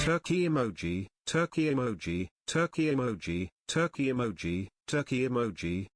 Turkey emoji, turkey emoji, turkey emoji, turkey emoji, turkey emoji.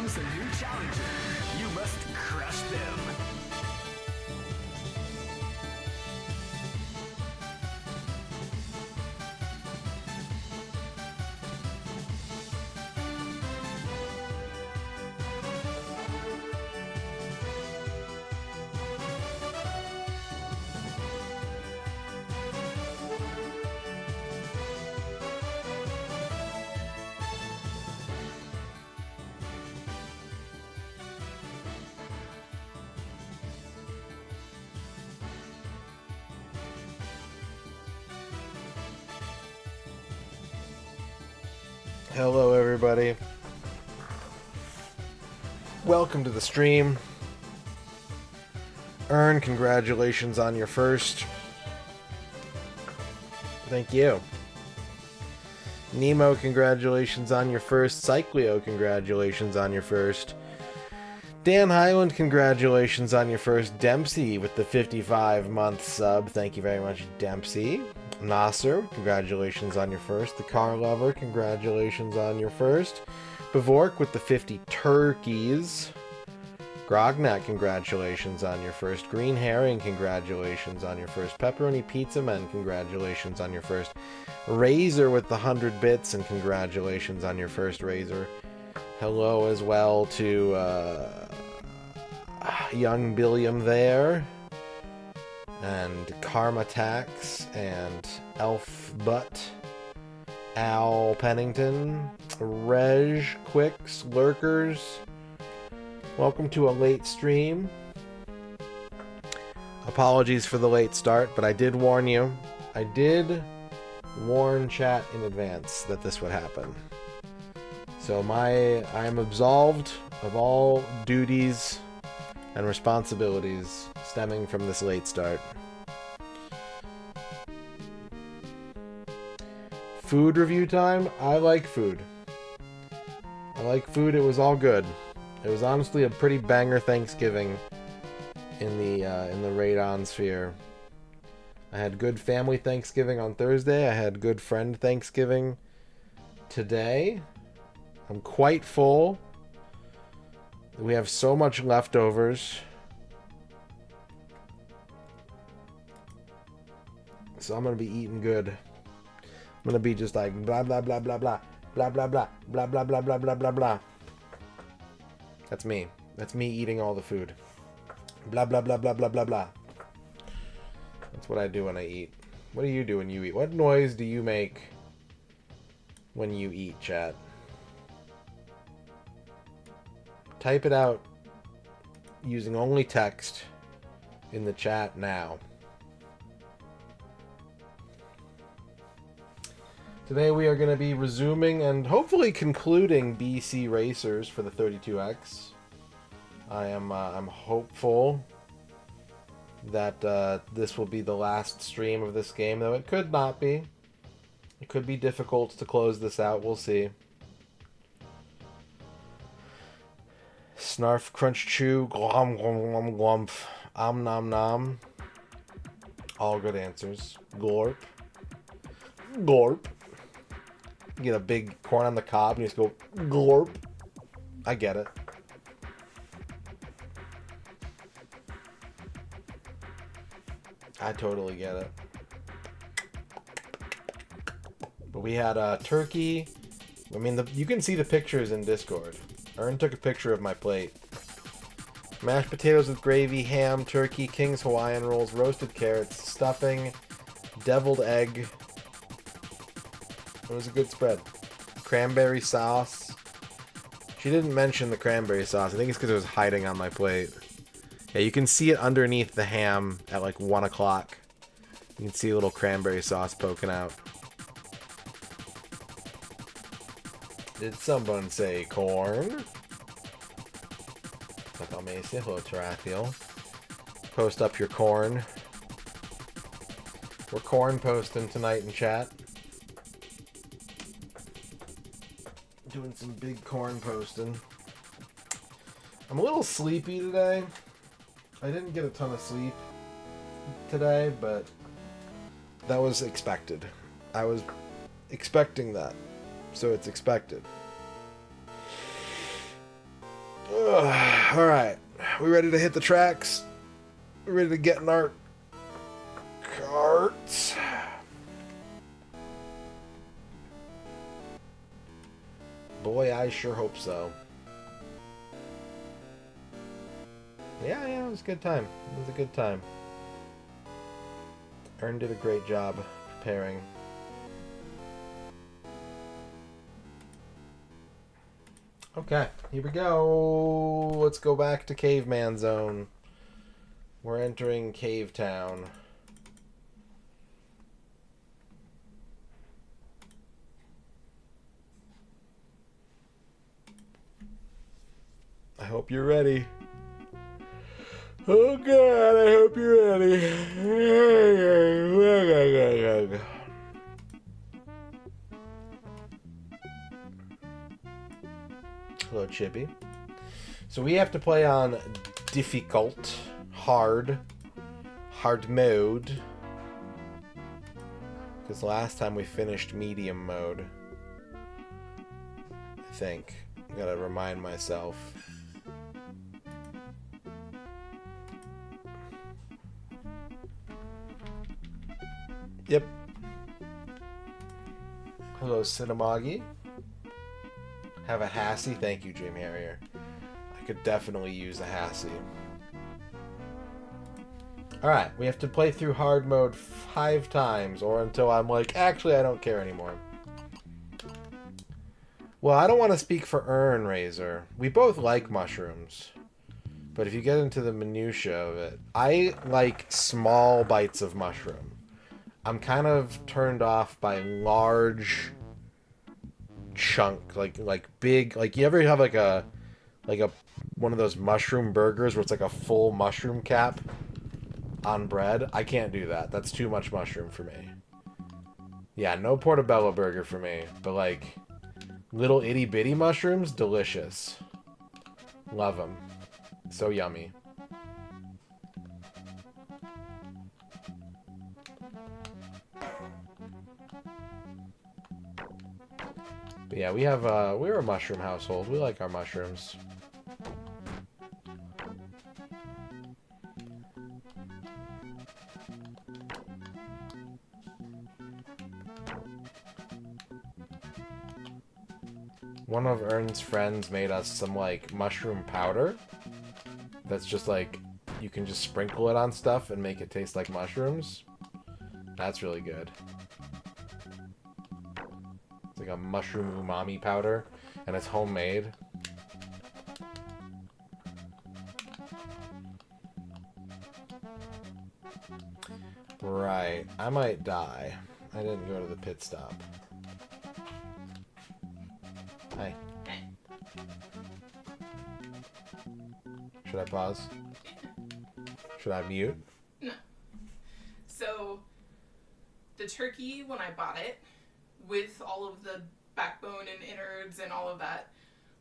comes a new challenger. You must crush them. Hello everybody. Welcome to the stream. Ern, congratulations on your first. Thank you. Nemo, congratulations on your first. Cycleo, congratulations on your first. Dan Highland, congratulations on your first. Dempsey with the 55-month sub. Thank you very much, Dempsey. Nasser, congratulations on your first. The Car Lover, congratulations on your first. Bavork with the 50 turkeys. Grognak, congratulations on your first. Green Herring, congratulations on your first. Pepperoni Pizza Men, congratulations on your first. Razor with the 100 bits, and congratulations on your first, Razor. Hello as well to young Billiam there. and Karma Tax, and Elf Butt, Al Pennington, Reg Quicks, Lurkers. Welcome to a late stream. Apologies for the late start, but I did warn you. I did warn chat in advance that this would happen. So I am absolved of all duties and responsibilities stemming from this late start. Food review time. I like food. I like food. It was all good. It was honestly a pretty banger Thanksgiving in the Radon sphere. I had good family Thanksgiving on Thursday. I had good friend Thanksgiving today. I'm quite full. We have so much leftovers. So I'm going to be eating good. I'm going to be just like blah, blah, blah, blah, blah, blah, blah, blah, blah, blah, blah, blah, blah, blah, blah. That's me. That's me eating all the food. Blah, blah, blah, blah, blah, blah, blah. That's what I do when I eat. What do you do when you eat? What noise do you make when you eat, chat? Type it out using only text in the chat now. Today we are going to be resuming and hopefully concluding BC Racers for the 32X. I'm hopeful that this will be the last stream of this game, though it could not be. It could be difficult to close this out. We'll see. Snarf, crunch, chew, glom, glom, glom, glomp, nom, nom. All good answers. Glorp. Glorp. You get a big corn on the cob and you just go glorp. I get it. I totally get it. But we had turkey. I mean, you can see the pictures in Discord. Ern took a picture of my plate. Mashed potatoes with gravy, ham, turkey, King's Hawaiian rolls, roasted carrots, stuffing, deviled egg. It was a good spread. Cranberry sauce. She didn't mention the cranberry sauce. I think it's because it was hiding on my plate. Yeah, you can see it underneath the ham at like 1 o'clock. You can see a little cranberry sauce poking out. Did someone say corn? Hello, Tarathiel. Post up your corn. We're corn posting tonight in chat. Doing some big corn posting. I'm a little sleepy today. I didn't get a ton of sleep today, but that was expected. I was expecting that, so it's expected. Alright, we ready to hit the tracks? We ready to get in our carts? Boy, I sure hope so. Yeah, it was a good time. It was a good time. Ern did a great job preparing. Okay, here we go. Let's go back to Caveman Zone. We're entering Cave Town. I hope you're ready. Oh God, I hope you're ready. Hello, Chippy. So we have to play on difficult, hard mode. Because last time we finished medium mode. I think. I gotta remind myself. Yep. Hello, Cinemagi. Have a Hassie? Thank you, Dream Harrier. I could definitely use a Hassie. Alright, we have to play through hard mode 5 times, or until I'm like, actually, I don't care anymore. Well, I don't want to speak for Ern, Razor. We both like mushrooms. But if you get into the minutia of it, I like small bites of mushroom. I'm kind of turned off by large chunk, like big, like you ever have like a one of those mushroom burgers where it's like a full mushroom cap on bread? I can't do that. That's too much mushroom for me. Yeah, no portobello burger for me, but like little itty bitty mushrooms, delicious. Love them. So yummy. But yeah, we're a mushroom household. We like our mushrooms. One of Ern's friends made us some like mushroom powder. That's just like you can just sprinkle it on stuff and make it taste like mushrooms. That's really good. It's like a mushroom umami powder, and it's homemade. Right, I might die. I didn't go to the pit stop. Hi. Should I pause? Should I mute? No. So, the turkey, when I bought it, with all of the backbone and innards and all of that,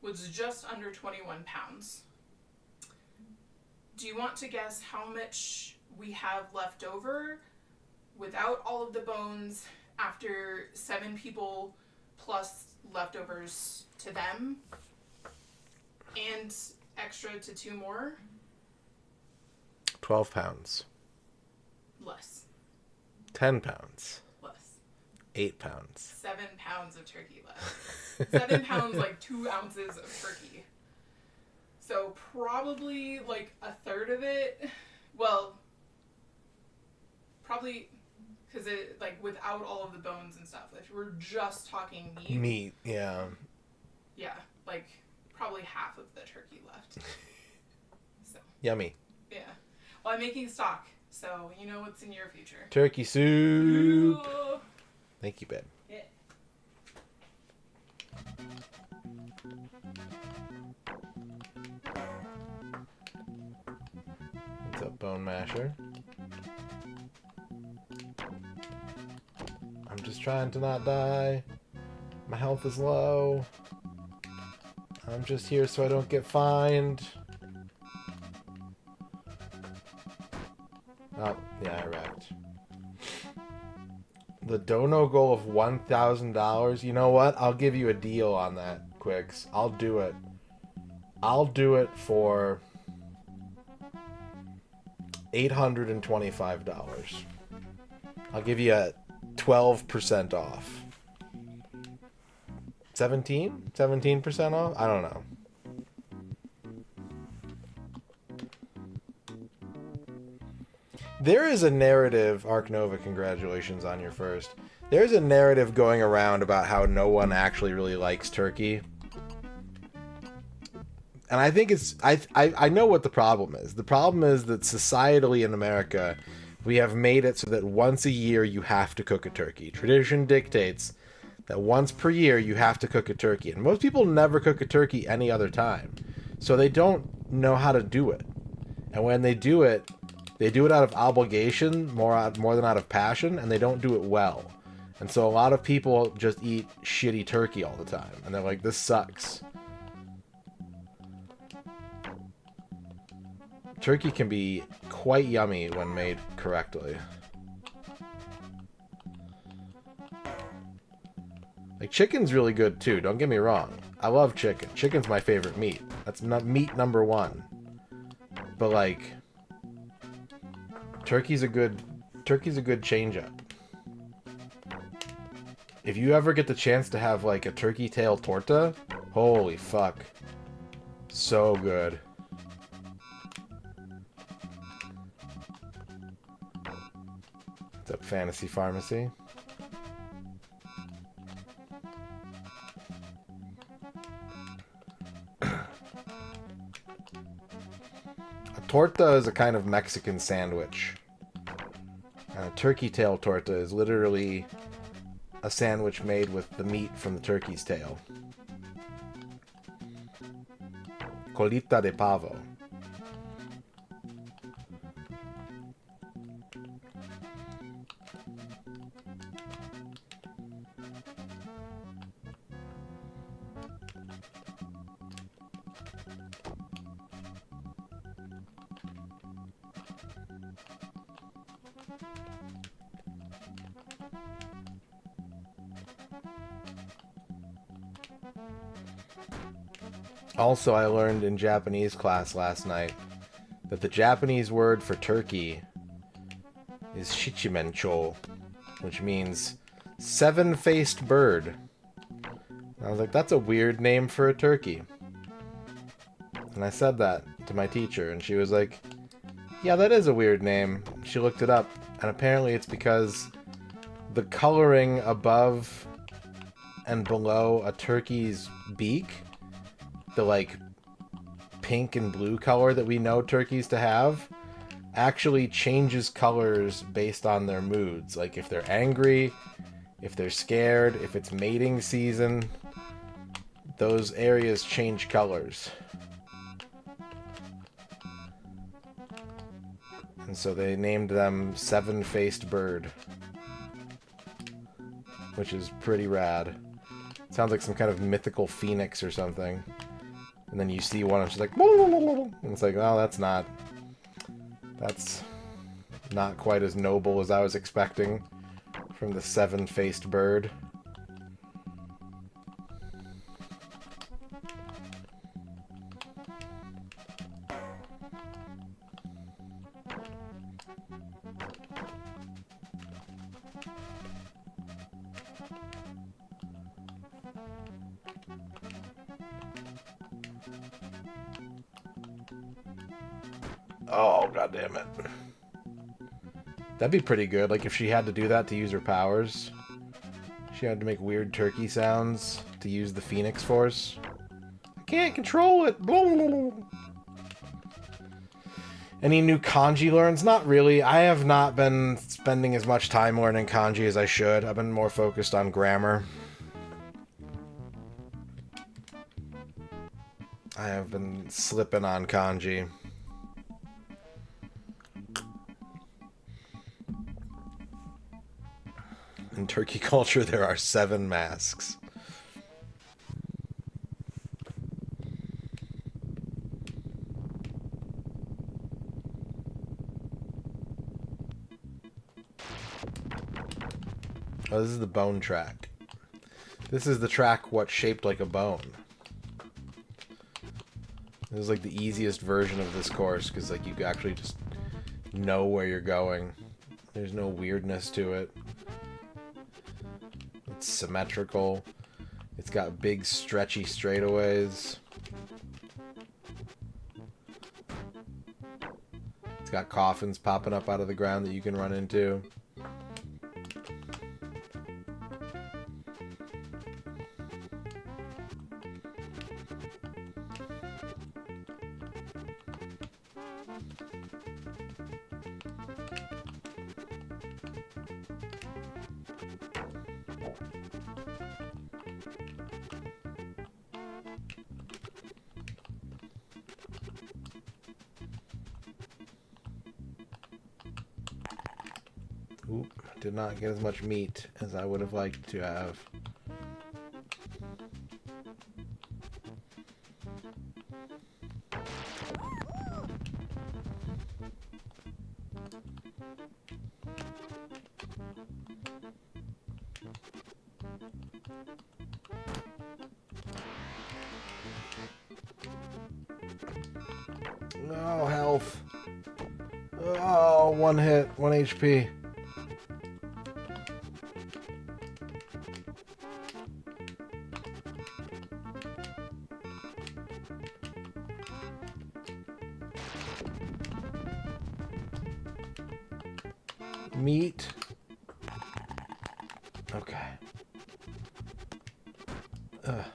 was just under 21 pounds. Do you want to guess how much we have left over without all of the bones after 7 people plus leftovers to them and extra to 2 more? 12 pounds. Less. 10 pounds. Less. 8 pounds. 7 pounds of turkey left. 7 pounds, like 2 ounces of turkey. So probably like a third of it. Well, probably because it, like, without all of the bones and stuff. If we're just talking meat. Meat, yeah. Yeah, like probably half of the turkey left. So. Yummy. Yeah. Well, I'm making stock, so you know what's in your future. Turkey soup. Ooh. Thank you, babe. Yeah. What's up, Bone Masher? I'm just trying to not die. My health is low. I'm just here so I don't get fined. Oh, yeah, I wrecked. The dono goal of $1,000. You know what? I'll give you a deal on that, Quicks. I'll do it. I'll do it for $825. I'll give you a 12% off. 17? 17% off? I don't know. There is a narrative, Ark Nova, congratulations on your first. There's a narrative going around about how no one actually really likes turkey. And I think it's, I know what the problem is. The problem is that societally in America, we have made it so that once a year you have to cook a turkey. Tradition dictates that once per year you have to cook a turkey. And most people never cook a turkey any other time. So they don't know how to do it. And when they do it out of obligation more than out of passion, and they don't do it well. And so a lot of people just eat shitty turkey all the time. And they're like, this sucks. Turkey can be quite yummy when made correctly. Like, chicken's really good too, don't get me wrong. I love chicken. Chicken's my favorite meat. That's not meat number 1. But like, turkey's a good change-up. If you ever get the chance to have like a turkey tail torta, holy fuck. So good. Fantasy Pharmacy. A torta is a kind of Mexican sandwich. And a turkey tail torta is literally a sandwich made with the meat from the turkey's tail. Colita de pavo. Also, I learned in Japanese class last night that the Japanese word for turkey is shichimencho, which means seven-faced bird. And I was like, that's a weird name for a turkey. And I said that to my teacher, and she was like, yeah, that is a weird name. She looked it up, and apparently it's because the coloring above and below a turkey's beak, the like pink and blue color that we know turkeys to have, actually changes colors based on their moods. Like if they're angry, if they're scared, if it's mating season, those areas change colors. And so they named them Seven-Faced Bird, which is pretty rad. Sounds like some kind of mythical phoenix or something. And then you see one and she's like, and it's like, oh, that's not quite as noble as I was expecting from the seven-faced bird. Oh, god damn it. That'd be pretty good, like if she had to do that to use her powers. She had to make weird turkey sounds to use the Phoenix Force. I can't control it! Any new kanji learns? Not really. I have not been spending as much time learning kanji as I should. I've been more focused on grammar. I have been slipping on kanji. In turkey culture, there are 7 masks. Oh, this is the bone track. This is the track what's shaped like a bone. This is like the easiest version of this course, because like you actually just know where you're going. There's no weirdness to it. It's symmetrical. It's got big stretchy straightaways. It's got coffins popping up out of the ground that you can run into. Oop, did not get as much meat as I would have liked to have. No health. Oh, 1 hit, 1 HP. Meat. Okay. Ugh.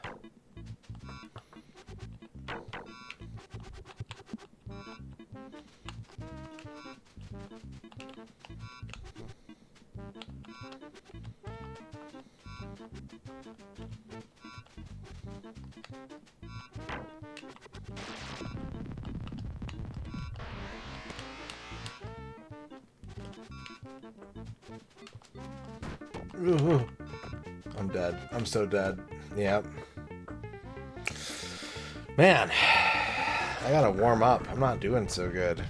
Ooh. I'm dead. I'm so dead. Yep. Man, I gotta warm up. I'm not doing so good.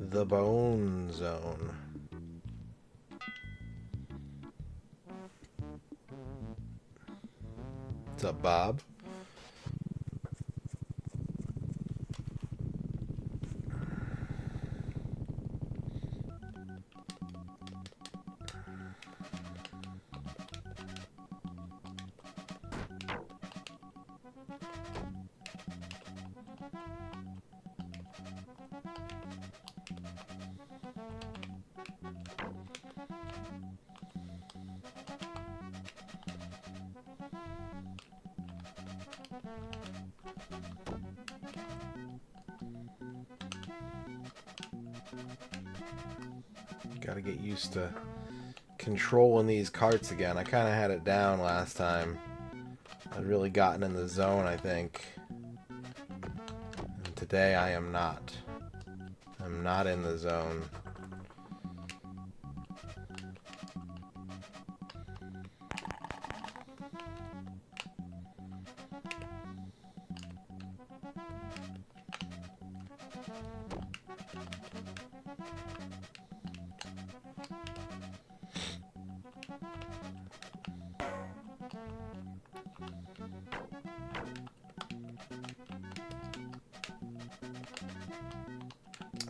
The Bone Zone. What's up, Bob? Gotta get used to controlling these carts again. I kind of had it down last time. I'd really gotten in the zone, I think. And today I am not. I'm not in the zone.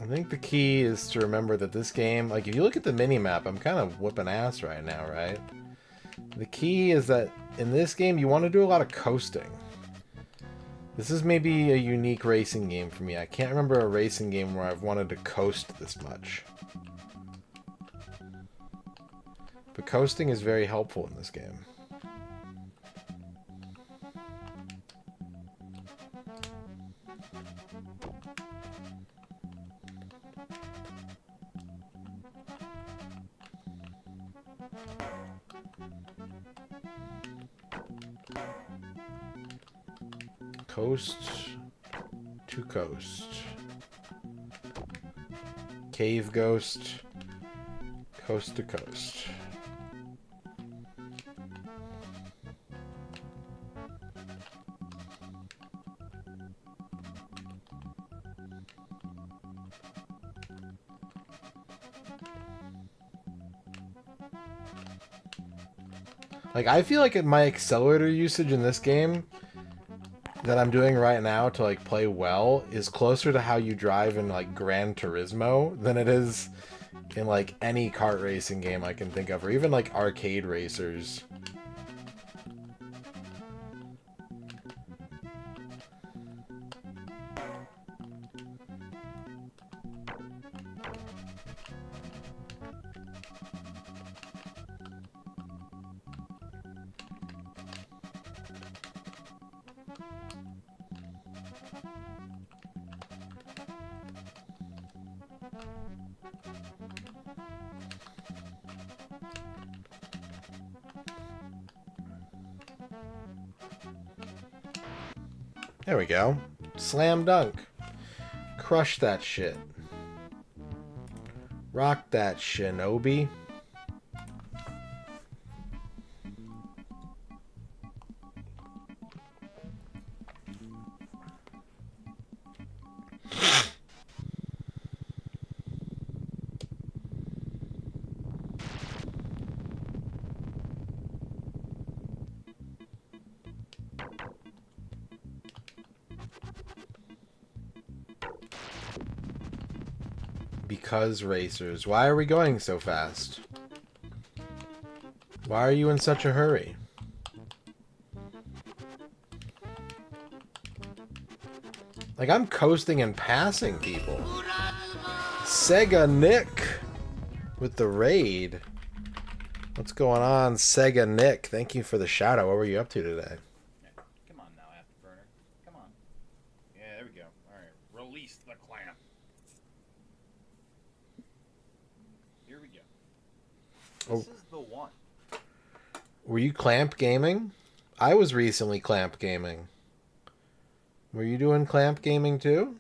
I think the key is to remember that this game, like if you look at the mini-map, I'm kind of whipping ass right now, right? The key is that in this game, you want to do a lot of coasting. This is maybe a unique racing game for me. I can't remember a racing game where I've wanted to coast this much. But coasting is very helpful in this game. Coast to coast. Cave ghost. Coast to coast. Like, I feel like my accelerator usage in this game that I'm doing right now to like play well is closer to how you drive in like Gran Turismo than it is in like any kart racing game I can think of, or even like arcade racers. There we go. Slam dunk. Crush that shit. Rock that shinobi. Because racers. Why are we going so fast? Why are you in such a hurry? Like, I'm coasting and passing people. Sega Nick with the raid. What's going on, Sega Nick? Thank you for the shout out. What were you up to today? Come on now, Afterburner. Come on. Yeah, there we go. All right, release the clamp. Here we go. This is the one. Were you clamp gaming? I was recently clamp gaming. Were you doing clamp gaming too?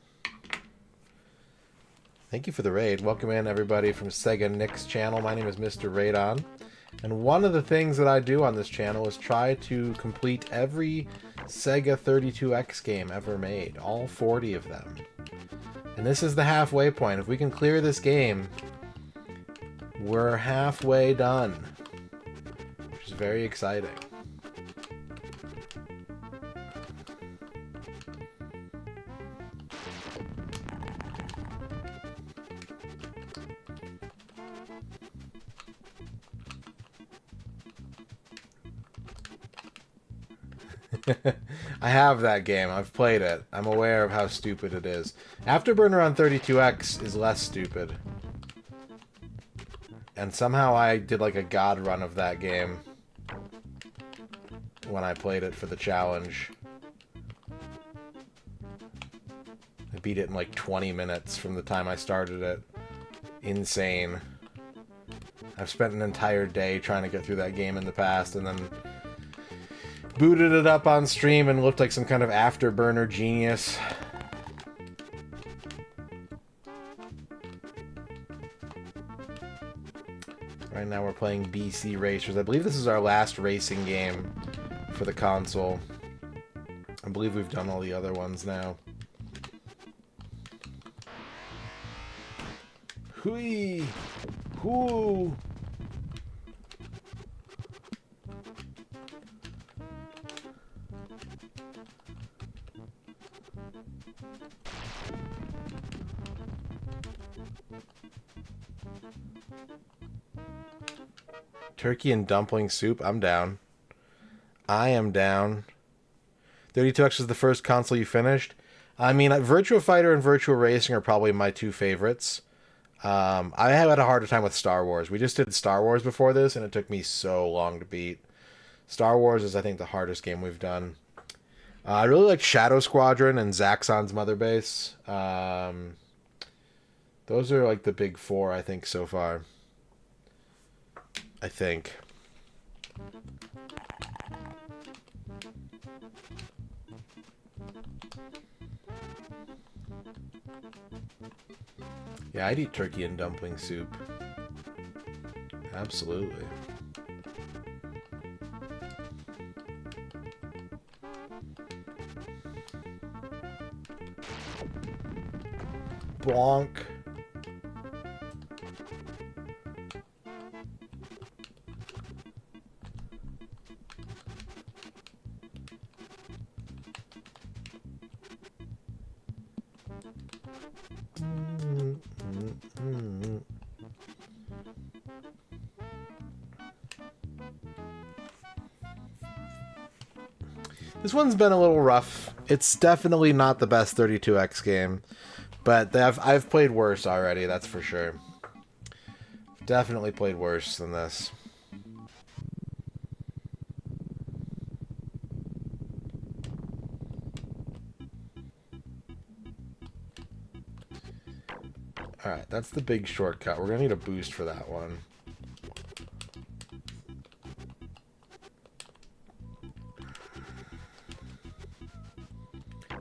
Thank you for the raid. Welcome in everybody from Sega Nick's channel. My name is MisterRadon. And one of the things that I do on this channel is try to complete every Sega 32X game ever made. All 40 of them. And this is the halfway point. If we can clear this game, we're halfway done. Which is very exciting. I have that game. I've played it. I'm aware of how stupid it is. Afterburner on 32X is less stupid. And somehow I did like a god run of that game when I played it for the challenge. I beat it in like 20 minutes from the time I started it. Insane. I've spent an entire day trying to get through that game in the past and then booted it up on stream and looked like some kind of afterburner genius. Right now we're playing BC Racers. I believe this is our last racing game for the console. I believe we've done all the other ones now. Hui! Hoo! Turkey and dumpling soup. I'm down. I am down. 32X is the first console you finished. I mean, Virtua Fighter and Virtua Racing are probably my two favorites. I have had a harder time with Star Wars. We just did Star Wars before this, and it took me so long to beat. Star Wars is, I think, the hardest game we've done. I really like Shadow Squadron and Zaxxon's Mother Base. Those are like the big four, I think, so far. I think. Yeah, I'd eat turkey and dumpling soup. Absolutely. Bonk. This one's been a little rough. It's definitely not the best 32X game, but I've played worse already, that's for sure. Definitely played worse than this. Alright, that's the big shortcut. We're going to need a boost for that one.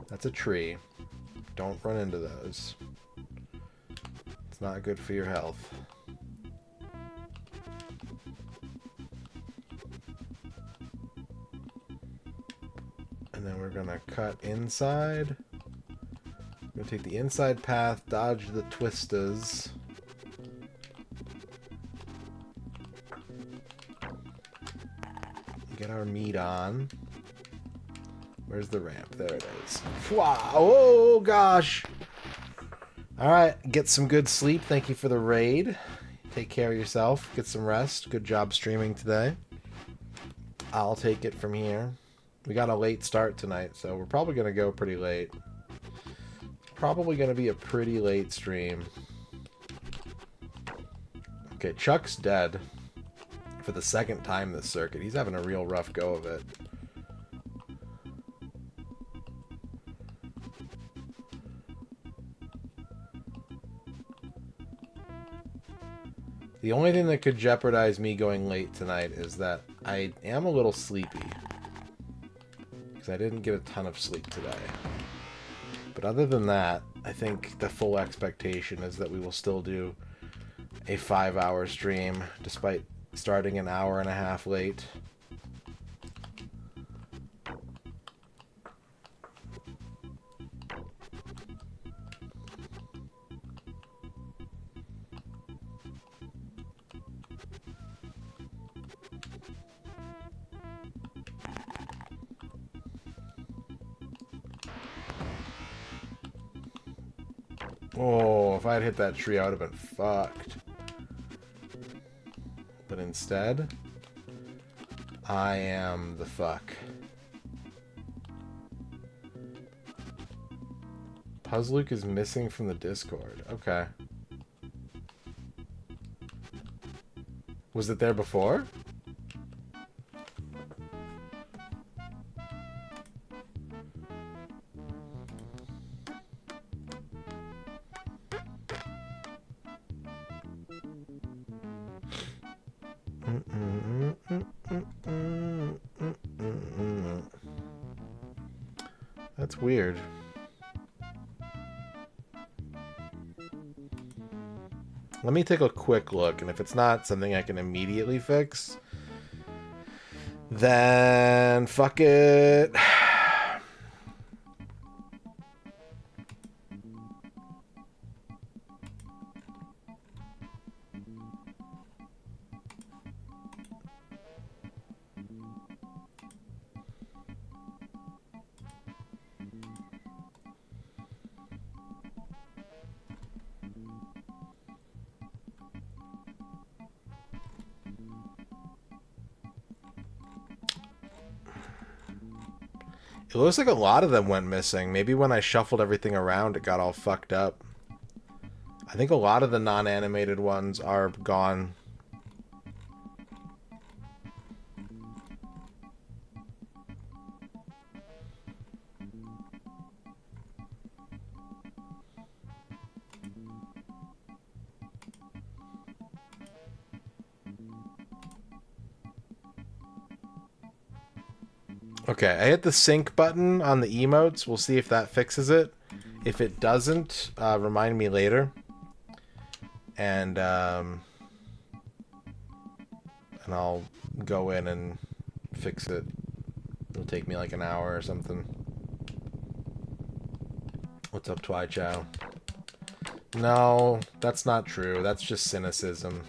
That's a tree. Don't run into those. It's not good for your health. And then we're going to cut inside. We're going to take the inside path, dodge the twistas. Get our meat on. Where's the ramp? There it is. Wow! Oh gosh! Alright, get some good sleep. Thank you for the raid. Take care of yourself. Get some rest. Good job streaming today. I'll take it from here. We got a late start tonight, so we're probably going to go pretty late. Probably going to be a pretty late stream. Okay, Chuck's dead for the second time this circuit. He's having a real rough go of it. The only thing that could jeopardize me going late tonight is that I am a little sleepy. Because I didn't get a ton of sleep today. But other than that, I think the full expectation is that we will still do a 5-hour stream, despite starting an hour and a half late. Oh, if I had hit that tree, I would have been fucked. But instead, I am the fuck. Puzzluke is missing from the Discord. Okay. Was it there before? That's weird. Let me take a quick look, and if it's not something I can immediately fix, then fuck it. It looks like a lot of them went missing. Maybe when I shuffled everything around, it got all fucked up. I think a lot of the non-animated ones are gone. Okay, I hit the sync button on the emotes. We'll see if that fixes it. If it doesn't, remind me later. And I'll go in and fix it. It'll take me like an hour or something. What's up, Twichow? No, that's not true. That's just cynicism.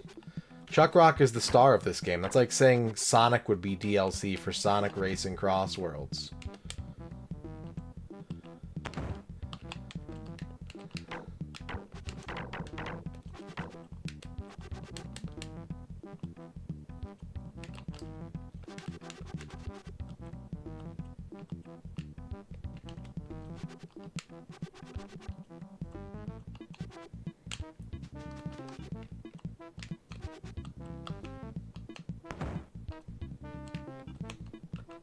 Chuck Rock is the star of this game. That's like saying Sonic would be DLC for Sonic Racing Cross Worlds.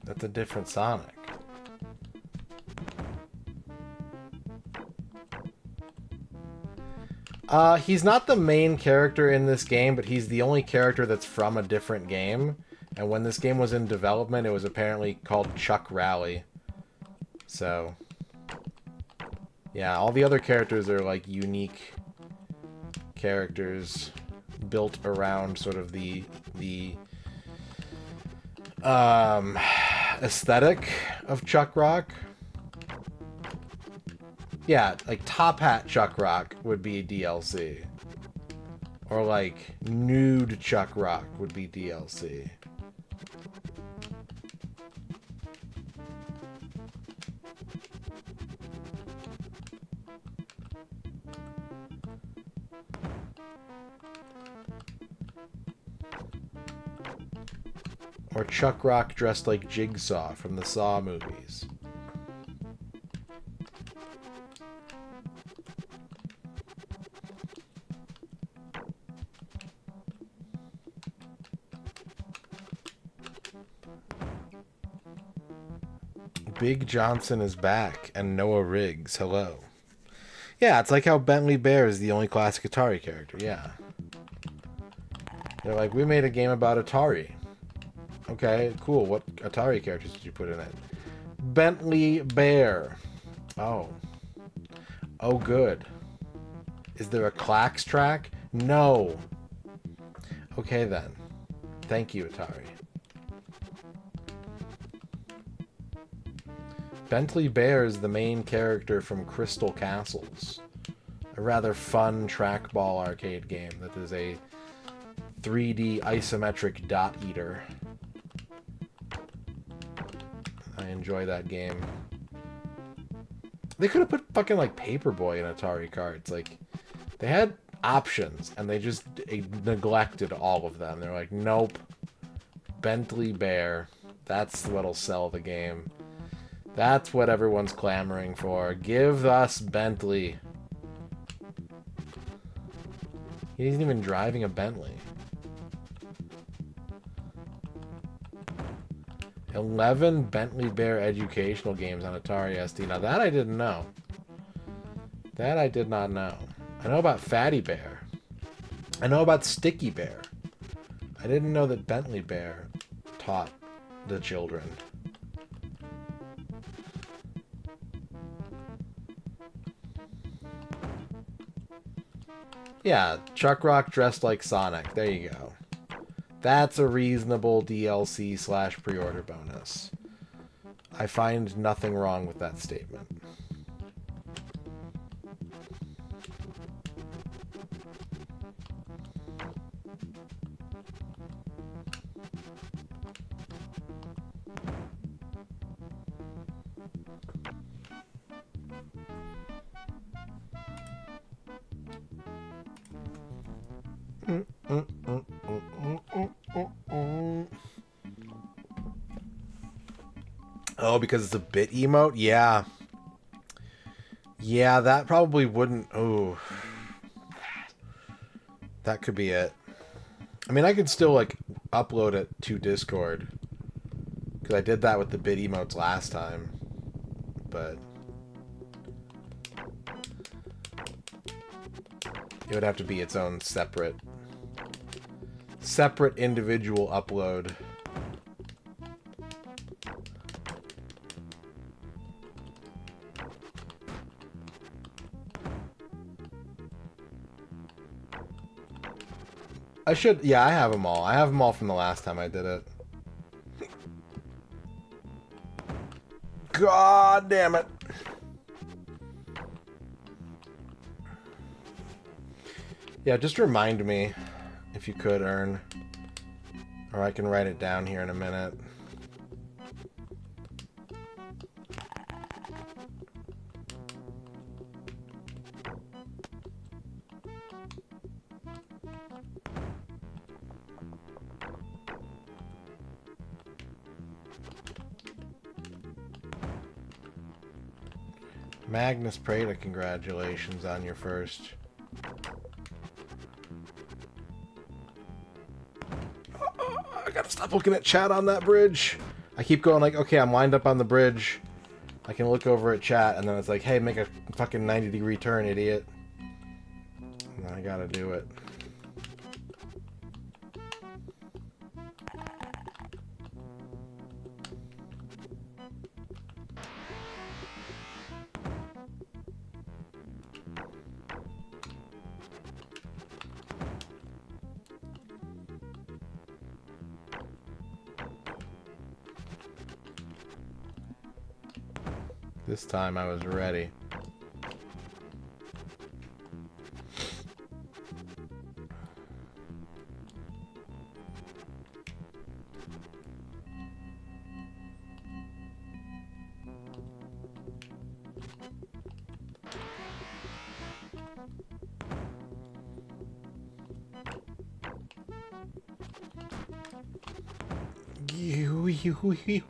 That's a different Sonic. He's not the main character in this game, but he's the only character that's from a different game. And when this game was in development, it was apparently called Chuck Rally. So, yeah, all the other characters are like unique characters built around sort of the aesthetic of Chuck Rock. Yeah, like Top Hat Chuck Rock would be DLC. Or like Nude Chuck Rock would be DLC. Or Chuck Rock dressed like Jigsaw from the Saw movies. Big Johnson is back, and Noah Riggs, hello. Yeah, it's like how Bentley Bear is the only classic Atari character, yeah. They're like, we made a game about Atari. Okay, cool. What Atari characters did you put in it? Bentley Bear. Oh. Oh, good. Is there a Clax track? No. Okay, then. Thank you, Atari. Bentley Bear is the main character from Crystal Castles, a rather fun trackball arcade game that is a 3D isometric dot eater. I enjoy that game. They could have put fucking like Paperboy in Atari cards. Like, they had options and they just neglected all of them. They're like, nope. Bentley Bear. That's what'll sell the game. That's what everyone's clamoring for. Give us Bentley. He isn't even driving a Bentley. 11 Bentley Bear educational games on Atari ST. Now that I didn't know. That I did not know. I know about Fatty Bear. I know about Sticky Bear. I didn't know that Bentley Bear taught the children. Yeah, Chuck Rock dressed like Sonic. There you go. That's a reasonable DLC / pre-order bonus. I find nothing wrong with that statement. Oh, because it's a bit emote? Yeah. Yeah, that probably wouldn't... Oh. That could be it. I mean, I could still, like, upload it to Discord. Because I did that with the bit emotes last time. But... it would have to be its own separate individual upload. I should, yeah, I have them all. I have them all from the last time I did it. God damn it. Yeah, just remind me if you could, Ern. Or I can write it down here in a minute. Magnus Prada, congratulations on your first. I gotta stop looking at chat on that bridge. I keep going like, okay, I'm lined up on the bridge. I can look over at chat, and then it's like, hey, make a fucking 90-degree turn, idiot. And then I gotta do it. This time I was ready.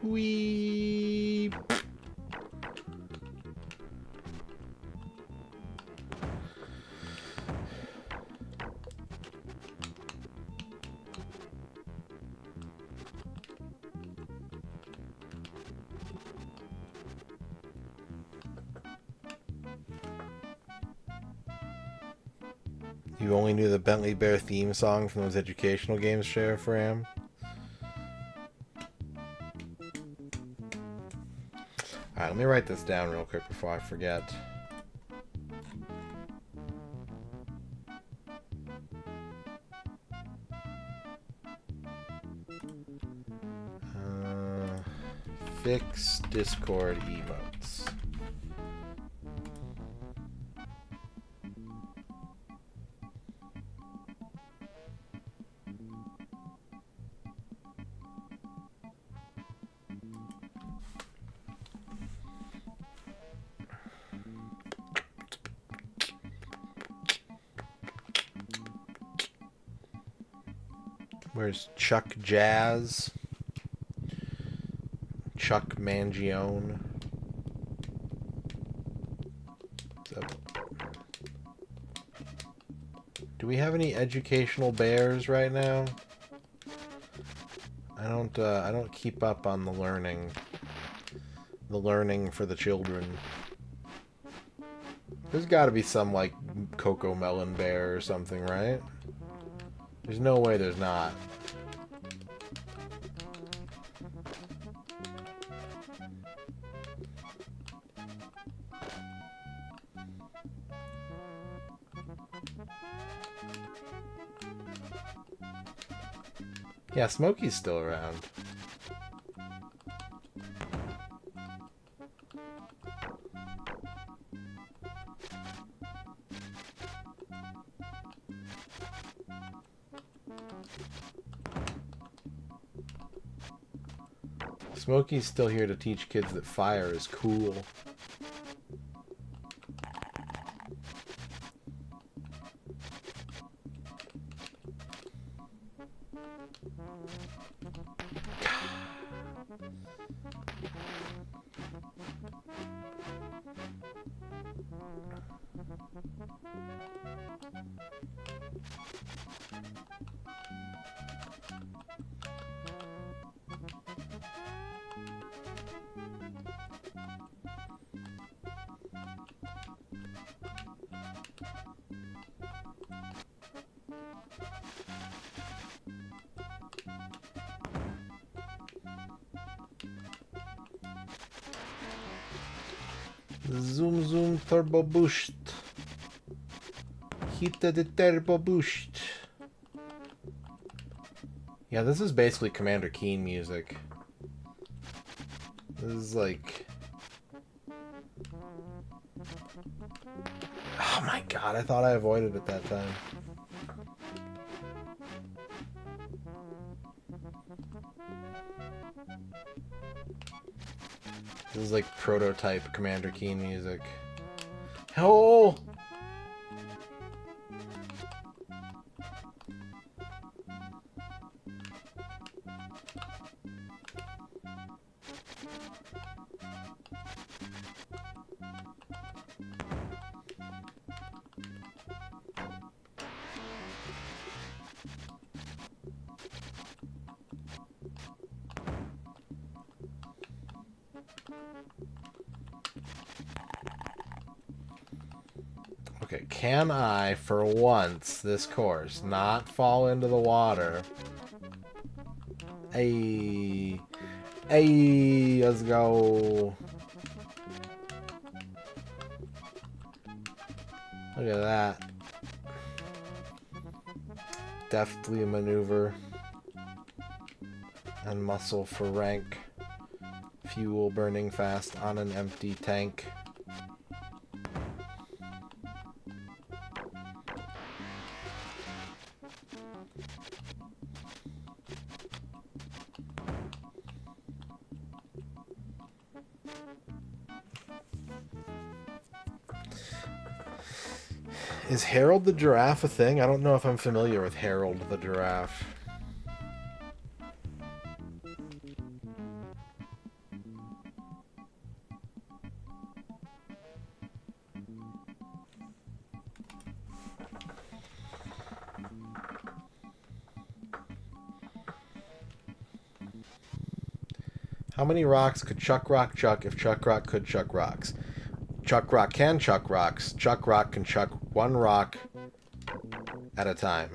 Wee. You only knew the Bentley Bear theme song from those educational games, Sheriff Ram? Alright, let me write this down real quick before I forget. Fix Discord emotes. Where's Chuck Jazz? Chuck Mangione. Do we have any educational bears right now? I don't keep up on the learning. The learning for the children. There's got to be some like Coco Melon Bear or something, right? There's no way there's not. Yeah, Smokey's still around. Smokey's still here to teach kids that fire is cool. Zoom zoom turbo boost. Hit the turbo boost. Yeah, this is basically Commander Keen music. This is like... Oh my god, I thought I avoided it that time. This is like prototype Commander Keen music. Oh! Okay, can I, for once, this course, not fall into the water? Hey, hey, let's go. Look at that. Deftly maneuver and muscle for rank. Fuel burning fast on an empty tank. Is Harold the Giraffe a thing? I don't know if I'm familiar with Harold the Giraffe. How many rocks could Chuck Rock chuck if Chuck Rock could chuck rocks? Chuck Rock can chuck rocks. Chuck Rock can chuck one rock at a time.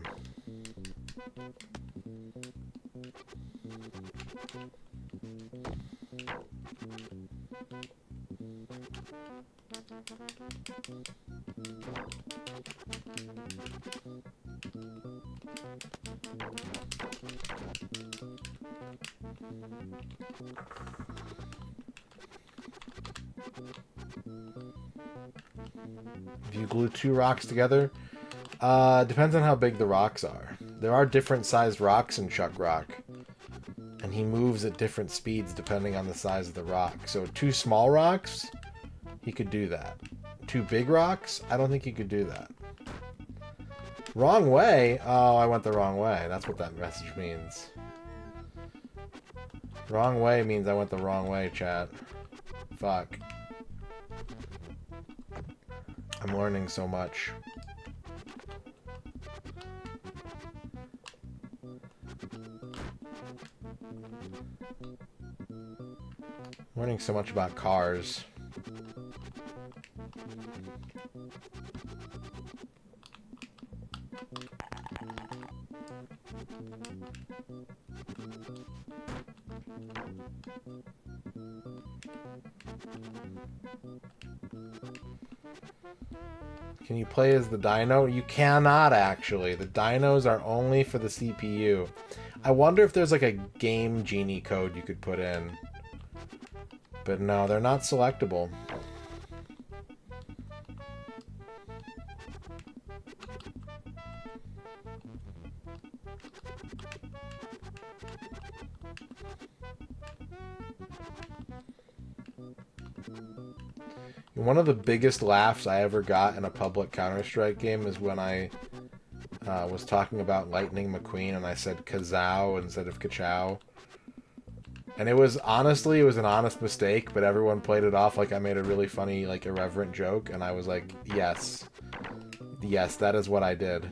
If you glue two rocks together, depends on how big the rocks are. There are different sized rocks in Chuck Rock, and he moves at different speeds depending on the size of the rock. So 2 small rocks, he could do that. 2 big rocks, I don't think he could do that. Wrong way? Oh, I went the wrong way. That's what that message means. Wrong way means I went the wrong way, chat. Fuck. I'm learning so much. Learning so much about cars. Can you play as the dino? You cannot, actually. The dinos are only for the CPU. I wonder if there's like a Game Genie code you could put in. But no, they're not selectable. One of the biggest laughs I ever got in a public Counter-Strike game is when I was talking about Lightning McQueen and I said Kazow instead of Kachow. And it was honestly, it was an honest mistake, but everyone played it off like I made a really funny, like, irreverent joke, and I was like, yes. Yes, that is what I did.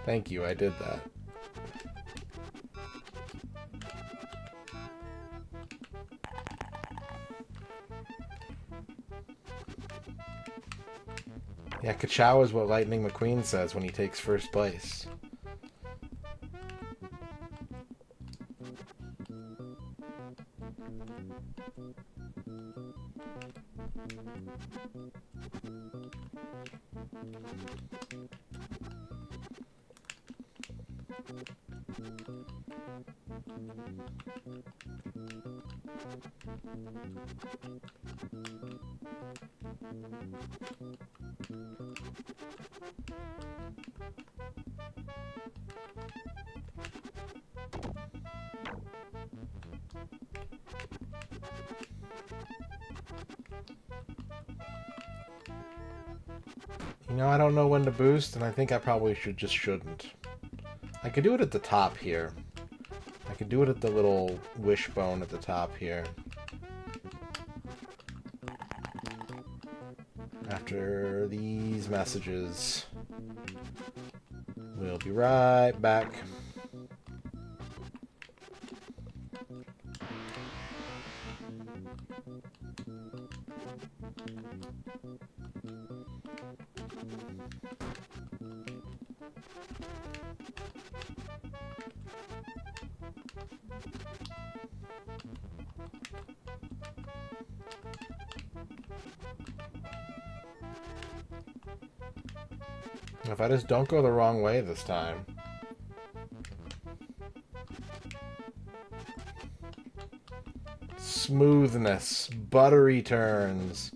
Thank you, I did that. Yeah, Kachow is what Lightning McQueen says when he takes first place. You know, I don't know when to boost, and I think I probably shouldn't. I could do it at the top here. I could do it at the little wishbone at the top here. After these messages. We'll be right back. If I just don't go the wrong way this time. Smoothness. Buttery turns.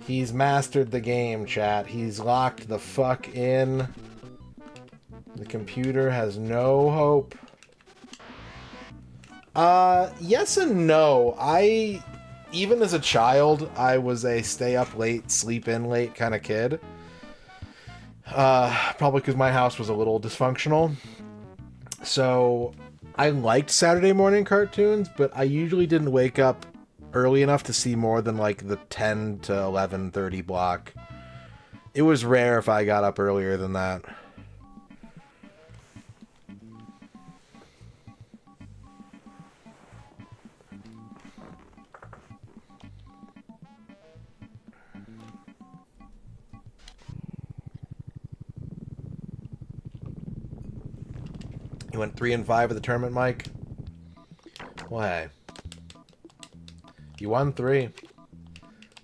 He's mastered the game, chat. He's locked the fuck in. The computer has no hope. Yes and no. Even as a child, I was a stay up late, sleep in late kind of kid. Probably because my house was a little dysfunctional. So I liked Saturday morning cartoons, but I usually didn't wake up early enough to see more than like the 10 to 11:30 block. It was rare if I got up earlier than that. You went 3 and 5 at the tournament, Mike? Well, hey. You won 3.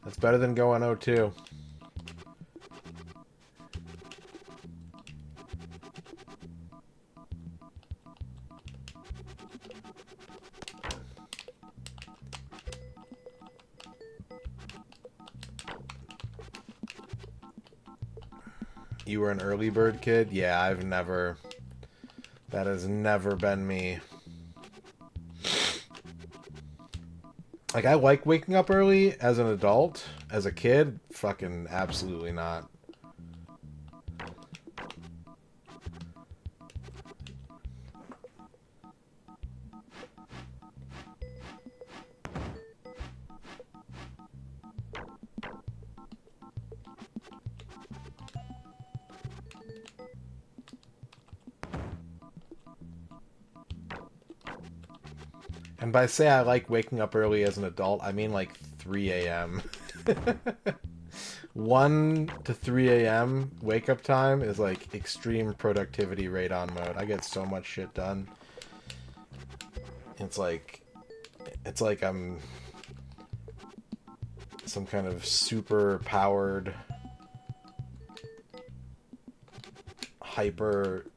That's better than going 0-2. You were an early bird kid? Yeah, I've never... That has never been me. Like, I like waking up early as an adult. As a kid, fucking absolutely not. And by say I like waking up early as an adult, I mean like 3 a.m. 1 to 3 a.m. wake up time is like extreme productivity radon mode. I get so much shit done. It's like I'm some kind of super powered, hyper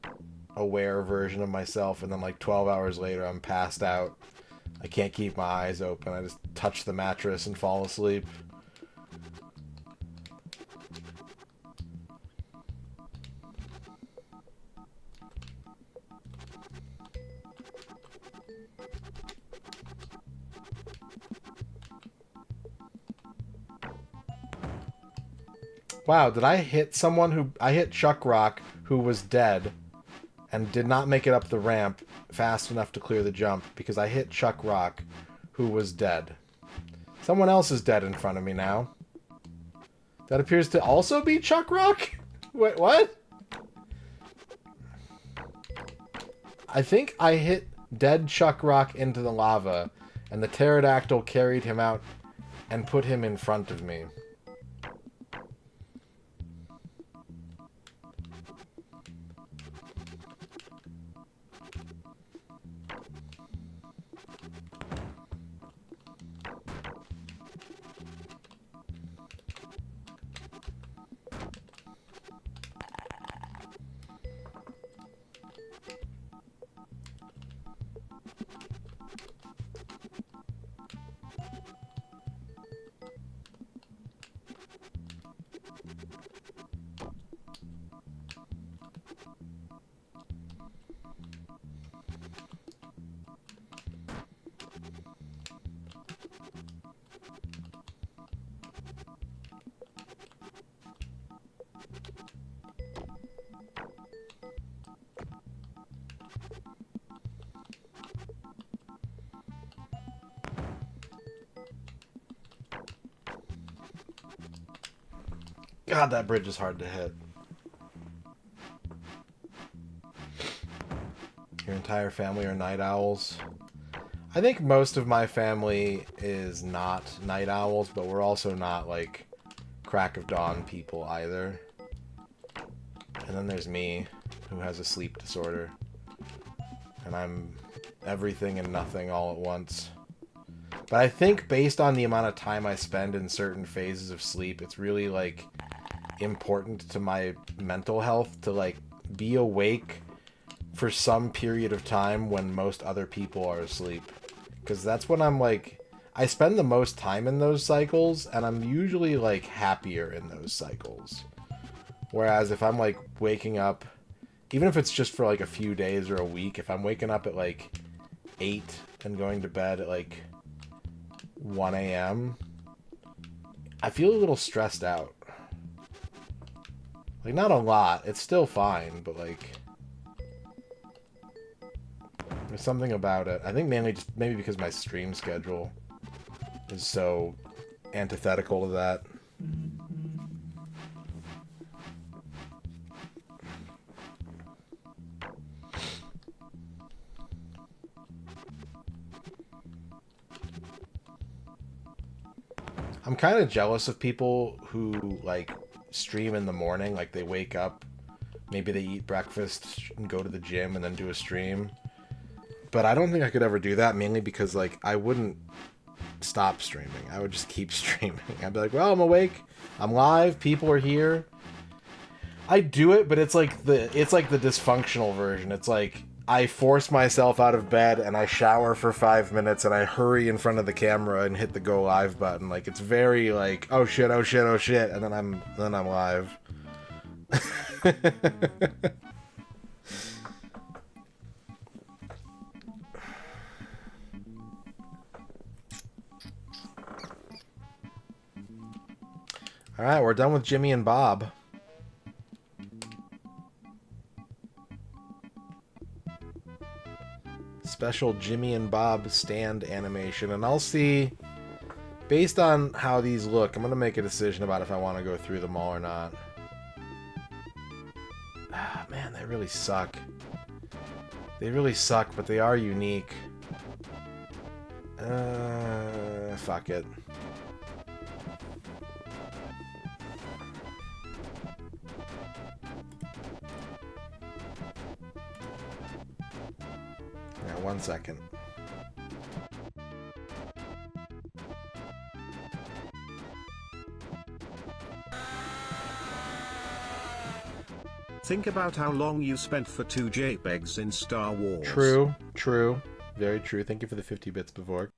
aware version of myself, and then like 12 hours later I'm passed out. I can't keep my eyes open. I just touch the mattress and fall asleep. Wow, did I hit someone who... I hit Chuck Rock, who was dead, and did not make it up the ramp fast enough to clear the jump, because I hit Chuck Rock, who was dead. Someone else is dead in front of me now. That appears to also be Chuck Rock? Wait, what? I think I hit dead Chuck Rock into the lava, and the pterodactyl carried him out and put him in front of me. God, that bridge is hard to hit. Your entire family are night owls? I think most of my family is not night owls, but we're also not, like, crack of dawn people either. And then there's me, who has a sleep disorder. And I'm everything and nothing all at once. But I think based on the amount of time I spend in certain phases of sleep, it's really, like, important to my mental health to, like, be awake for some period of time when most other people are asleep. Because that's when I'm, like, I spend the most time in those cycles, and I'm usually, like, happier in those cycles. Whereas if I'm, like, waking up, even if it's just for, like, a few days or a week, if I'm waking up at, like, 8 and going to bed at, like, 1 a.m., I feel a little stressed out. Like, not a lot. It's still fine, but, like, there's something about it. I think mainly just maybe because my stream schedule is so antithetical to that. I'm kind of jealous of people who, like, stream in the morning. Like, they wake up, maybe they eat breakfast and go to the gym and then do a stream. But I don't think I could ever do that, mainly because, like, I wouldn't stop streaming. I would just keep streaming. I'd be like, well, I'm awake, I'm live, people are here. I do it, but it's like the dysfunctional version. It's like I force myself out of bed and I shower for 5 minutes and I hurry in front of the camera and hit the go live button. Like, it's very like, oh shit, oh shit, oh shit, and then I'm live. All right, we're done with Jimmy and Bob. Special Jimmy and Bob stand animation, and I'll see, based on how these look, I'm gonna make a decision about if I want to go through them all or not. Ah, man, they really suck. They really suck, but they are unique. Fuck it. Yeah, 1 second. Think about how long you spent for 2 JPEGs in Star Wars. True, true. Very true. Thank you for the 50 bits before.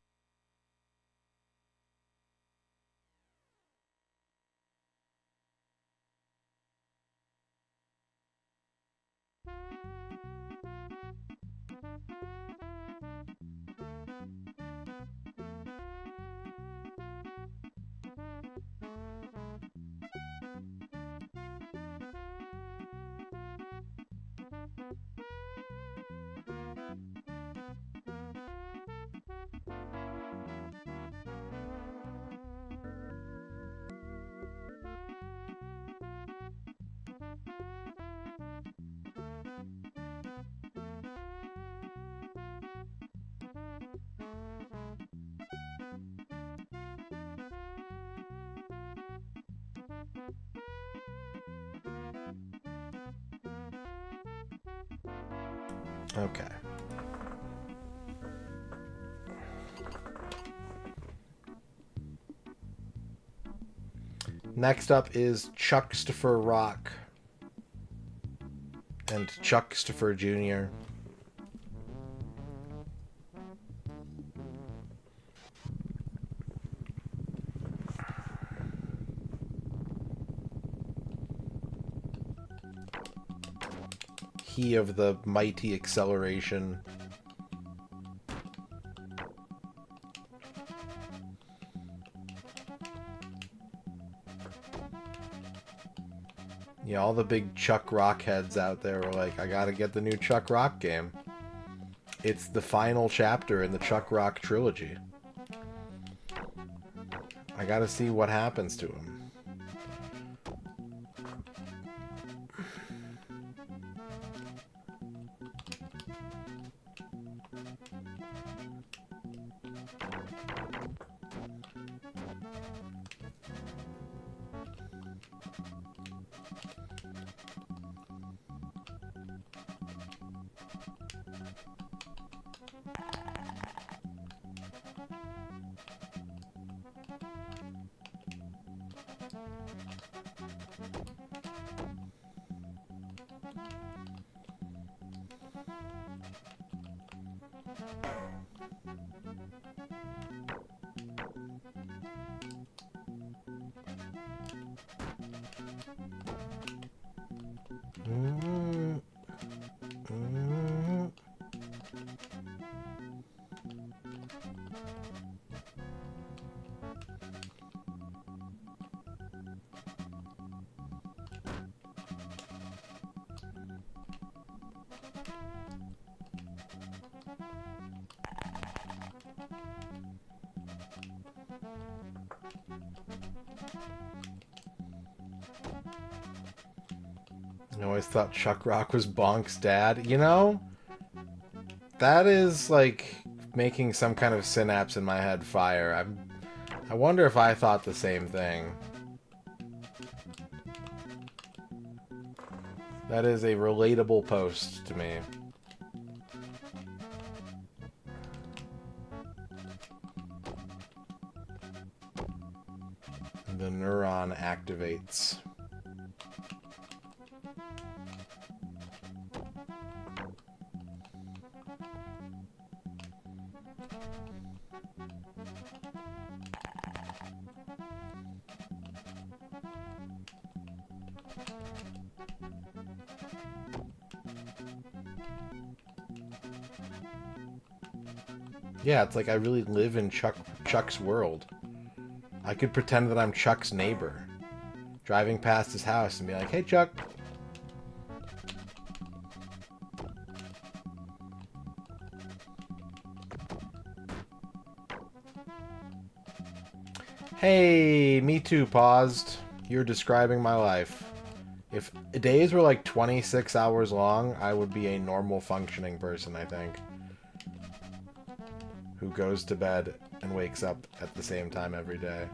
Okay. Next up is Chuckstopher Rock and Chuckstopher Jr. He of the mighty acceleration. Yeah, all the big Chuck Rock heads out there were like, I gotta get the new Chuck Rock game. It's the final chapter in the Chuck Rock trilogy. I gotta see what happens to him. I always thought Chuck Rock was Bonk's dad. You know, that is like making some kind of synapse in my head fire. I wonder if I thought the same thing. That is a relatable post to me. The neuron activates. Yeah, it's like I really live in Chuck's world. I could pretend that I'm Chuck's neighbor, driving past his house and be like, "Hey, Chuck." Hey, me too, paused. You're describing my life. If days were like 26 hours long, I would be a normal functioning person, I think. Who goes to bed and wakes up at the same time every day.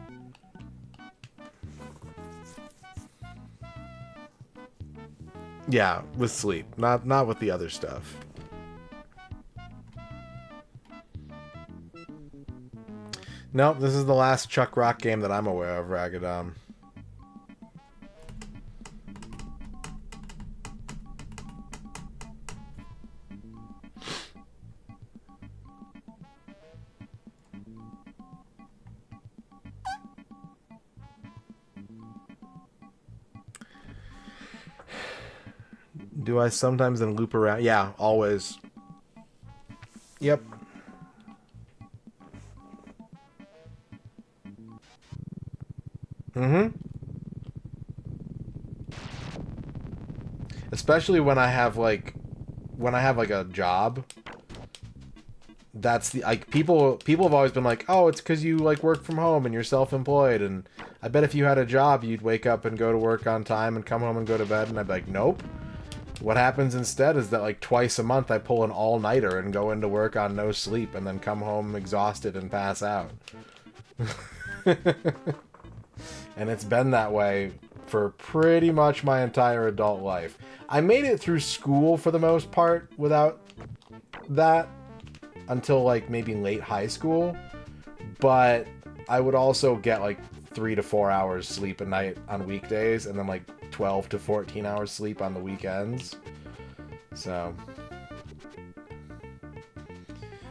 Yeah, with sleep, not with the other stuff. Nope, this is the last Chuck Rock game that I'm aware of, Ragadam. Do I sometimes then loop around? Yeah, always. Yep. Mm-hmm. Especially when I have like a job. That's the like people have always been like, "Oh, it's cuz you like work from home and you're self-employed." And I bet if you had a job, you'd wake up and go to work on time and come home and go to bed. And I'd be like, "Nope." What happens instead is that like twice a month I pull an all-nighter and go into work on no sleep and then come home exhausted and pass out. And it's been that way for pretty much my entire adult life. I made it through school for the most part without that until like maybe late high school, but I would also get like 3 to 4 hours sleep a night on weekdays and then like 12 to 14 hours sleep on the weekends. So,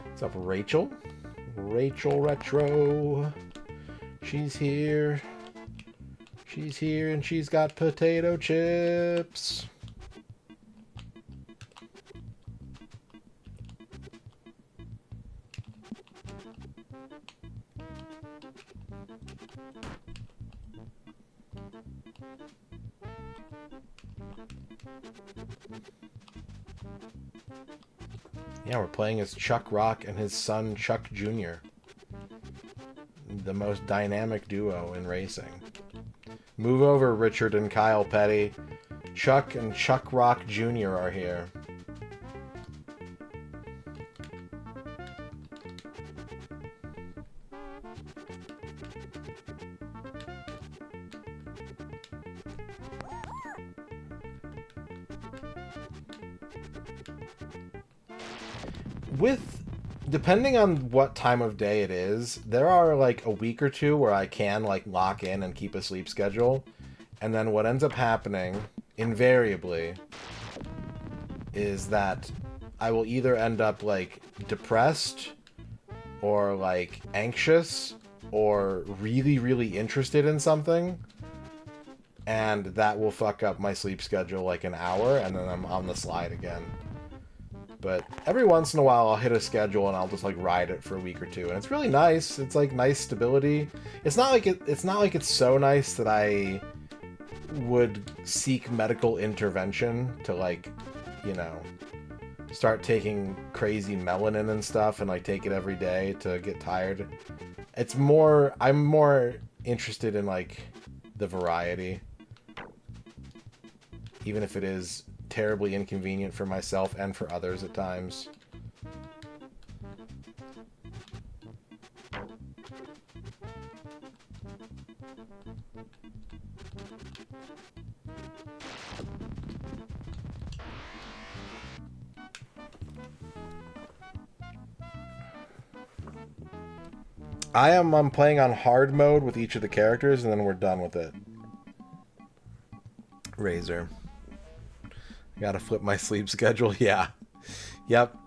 what's up, Rachel? Rachel Retro. She's here. She's here and she's got potato chips. Yeah, we're playing as Chuck Rock and his son Chuck Jr. The most dynamic duo in racing. Move over, Richard and Kyle Petty. Chuck and Chuck Rock Jr. are here. Depending on what time of day it is, there are like a week or two where I can like lock in and keep a sleep schedule. And then what ends up happening, invariably, is that I will either end up like depressed or like anxious or really, really interested in something. And that will fuck up my sleep schedule like an hour and then I'm on the slide again. But every once in a while I'll hit a schedule and I'll just like ride it for a week or two, and it's really nice. It's like nice stability. It's not like it's so nice that I would seek medical intervention to like, you know, start taking crazy melanin and stuff and like take it every day to get tired. I'm more interested in like the variety, even if it is terribly inconvenient for myself and for others at times. I'm playing on hard mode with each of the characters, and then we're done with it. Razor. Gotta flip my sleep schedule. Yeah. Yep.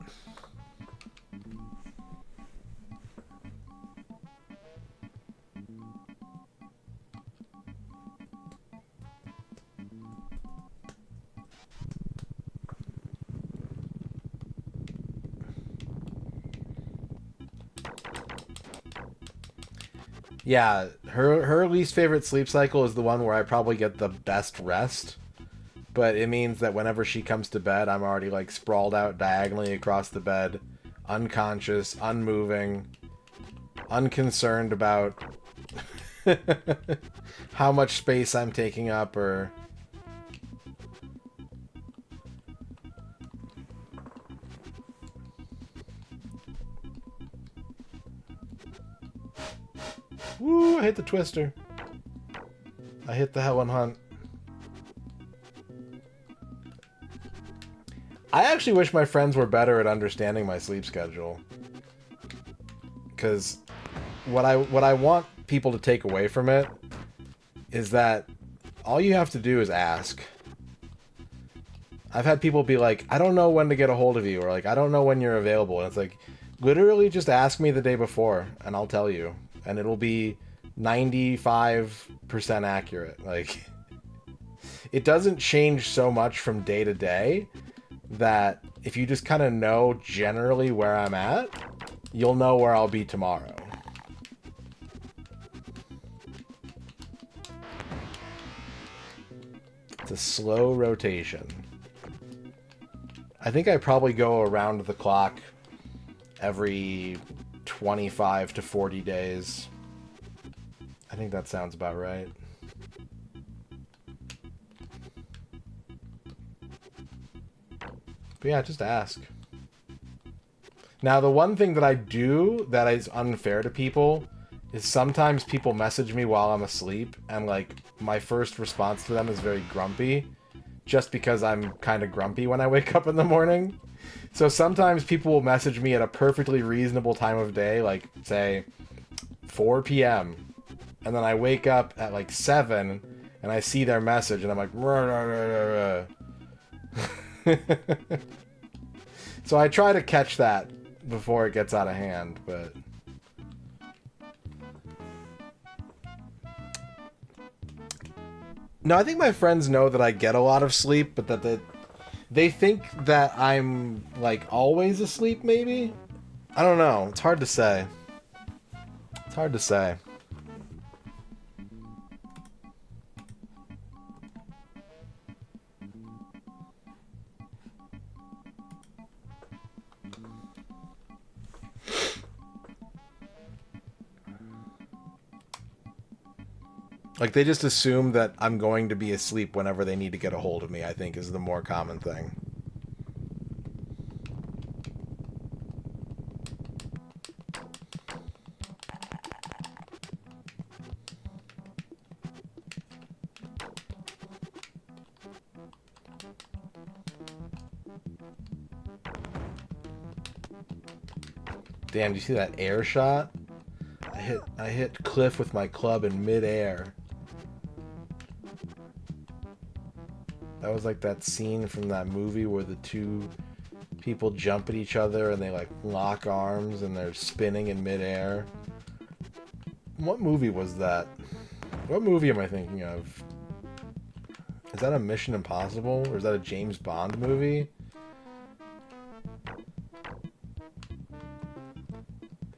Yeah, her least favorite sleep cycle is the one where I probably get the best rest. But it means that whenever she comes to bed, I'm already like sprawled out diagonally across the bed, unconscious, unmoving, unconcerned about how much space I'm taking up or... Woo, I hit the twister. I hit the Helen Hunt. I actually wish my friends were better at understanding my sleep schedule. Because what I want people to take away from it is that all you have to do is ask. I've had people be like, I don't know when to get a hold of you, or like, I don't know when you're available. And it's like, literally just ask me the day before, and I'll tell you. And it'll be 95% accurate. Like, it doesn't change so much from day to day that if you just kind of know generally where I'm at, you'll know where I'll be tomorrow. It's a slow rotation. I think I probably go around the clock every 25 to 40 days. I think that sounds about right. But yeah, just ask. Now, the one thing that I do that is unfair to people is sometimes people message me while I'm asleep, and like my first response to them is very grumpy, just because I'm kind of grumpy when I wake up in the morning. So sometimes people will message me at a perfectly reasonable time of day, like say 4 p.m. And then I wake up at like 7 and I see their message and I'm like, rah, rah, rah, rah, rah. So I try to catch that before it gets out of hand, but no, I think my friends know that I get a lot of sleep, but that they think that I'm like always asleep, maybe? I don't know. It's hard to say. It's hard to say. Like, they just assume that I'm going to be asleep whenever they need to get a hold of me, I think, is the more common thing. Damn, do you see that air shot? I hit Cliff with my club in midair. That was like that scene from that movie where the two people jump at each other and they like lock arms and they're spinning in midair. What movie was that? What movie am I thinking of? Is that a Mission Impossible? Or is that a James Bond movie?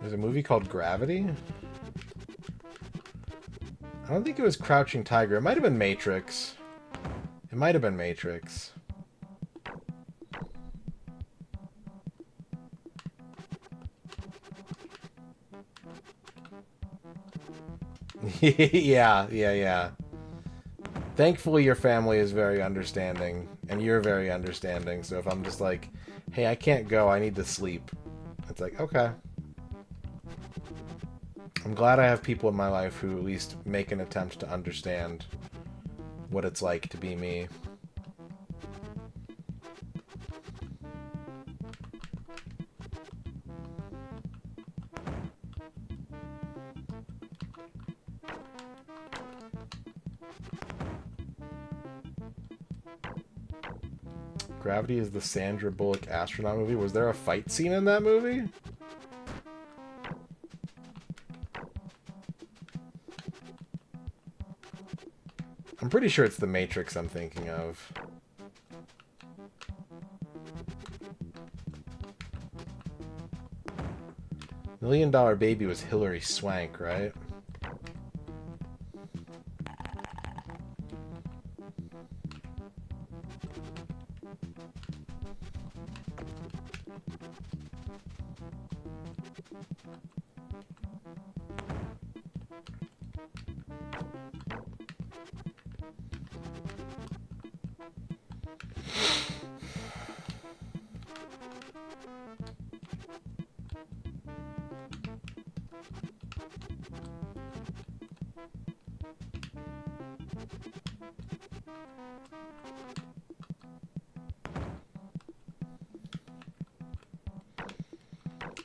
There's a movie called Gravity? I don't think it was Crouching Tiger. It might have been Matrix. It might have been Matrix. Yeah. Thankfully, your family is very understanding, and you're very understanding, so if I'm just like, hey, I can't go, I need to sleep, it's like, okay. I'm glad I have people in my life who at least make an attempt to understand what it's like to be me. Gravity is the Sandra Bullock astronaut movie. Was there a fight scene in that movie? I'm pretty sure it's The Matrix I'm thinking of. $1 Million Baby was Hilary Swank, right?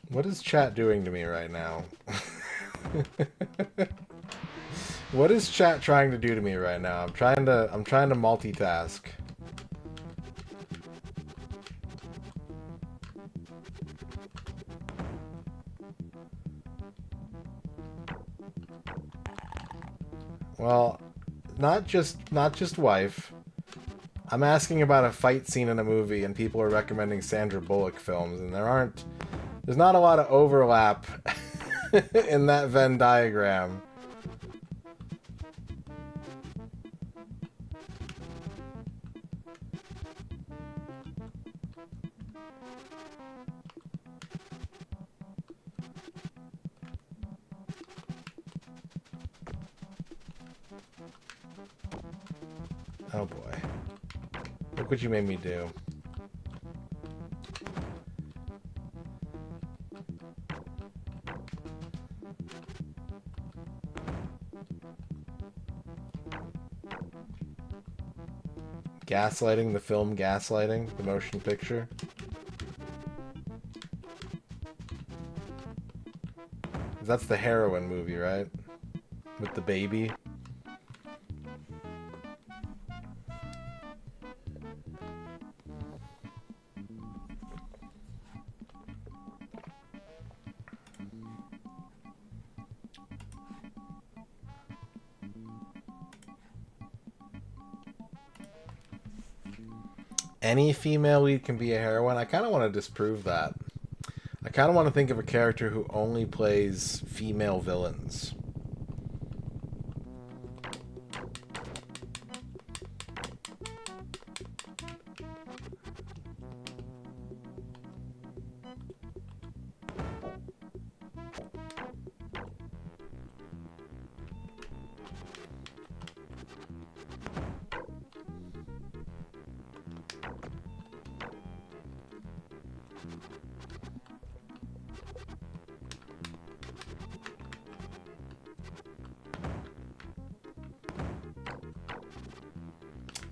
What is chat doing to me right now? What is chat trying to do to me right now? I'm trying to multitask. Well, not just wife. I'm asking about a fight scene in a movie, and people are recommending Sandra Bullock films, and there's not a lot of overlap in that Venn diagram. Oh boy. Look what you made me do. Gaslighting, the film Gaslighting, the motion picture. That's the heroin movie, right? With the baby. Any female lead can be a heroine. I kind of want to disprove that. I kind of want to think of a character who only plays female villains.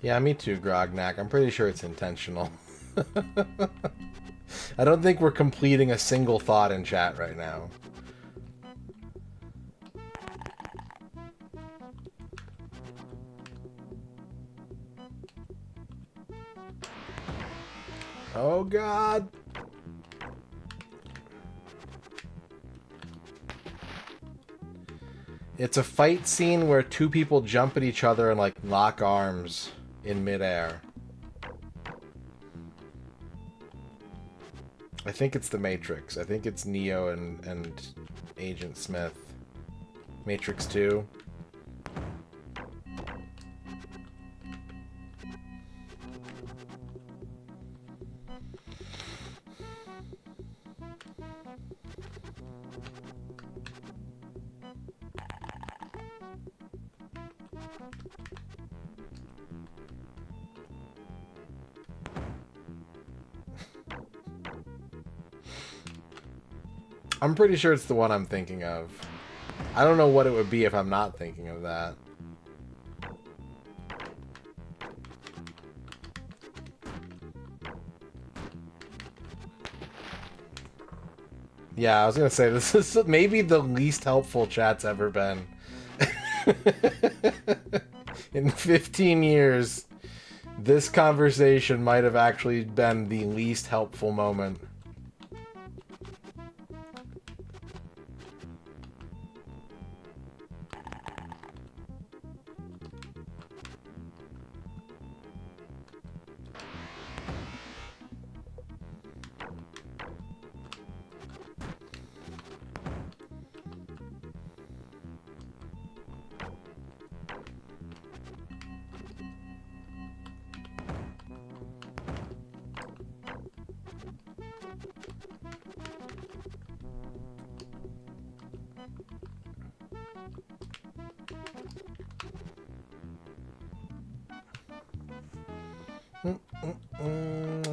Yeah, me too, Grognak. I'm pretty sure it's intentional. I don't think we're completing a single thought in chat right now. Oh, God. It's a fight scene where two people jump at each other and, like, lock arms in midair. I think it's the Matrix. I think it's Neo and Agent Smith. Matrix 2. I'm pretty sure it's the one I'm thinking of. I don't know what it would be if I'm not thinking of that. Yeah, I was gonna say, this is maybe the least helpful chat's ever been. In 15 years, this conversation might have actually been the least helpful moment.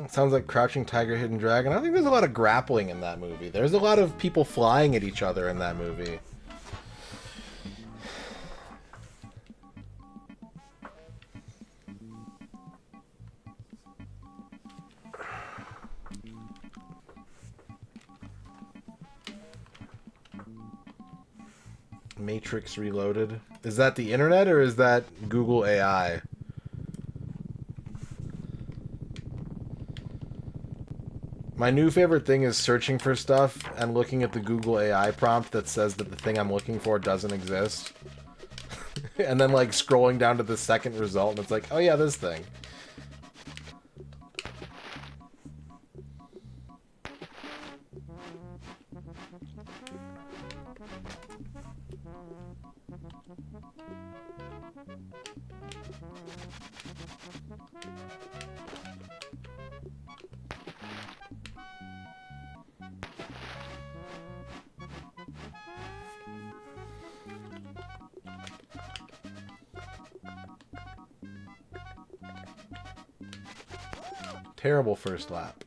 Sounds like Crouching Tiger, Hidden Dragon. I think there's a lot of grappling in that movie. There's a lot of people flying at each other in that movie. Matrix Reloaded. Is that the internet or is that Google AI? My new favorite thing is searching for stuff and looking at the Google AI prompt that says that the thing I'm looking for doesn't exist. And then like scrolling down to the second result and it's like, oh yeah, this thing. Terrible first lap.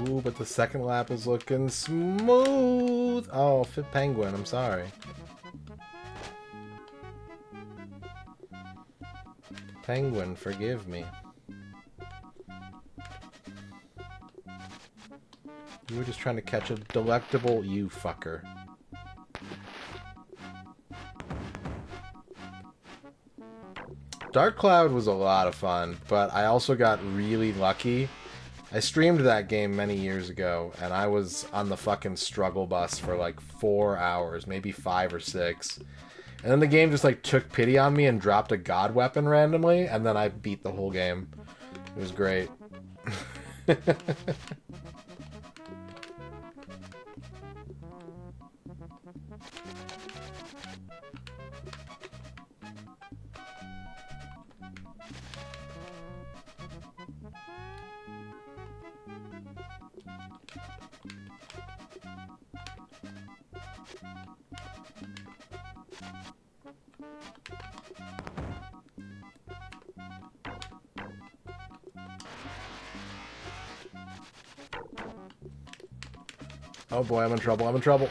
Ooh, but the second lap is looking smooth. Oh, Fit Penguin, I'm sorry. Penguin, forgive me. You were just trying to catch a delectable you fucker. Dark Cloud was a lot of fun, but I also got really lucky. I streamed that game many years ago, and I was on the fucking struggle bus for like 4 hours, maybe 5 or 6. And then the game just like took pity on me and dropped a god weapon randomly, and then I beat the whole game. It was great. Oh boy, I'm in trouble, I'm in trouble.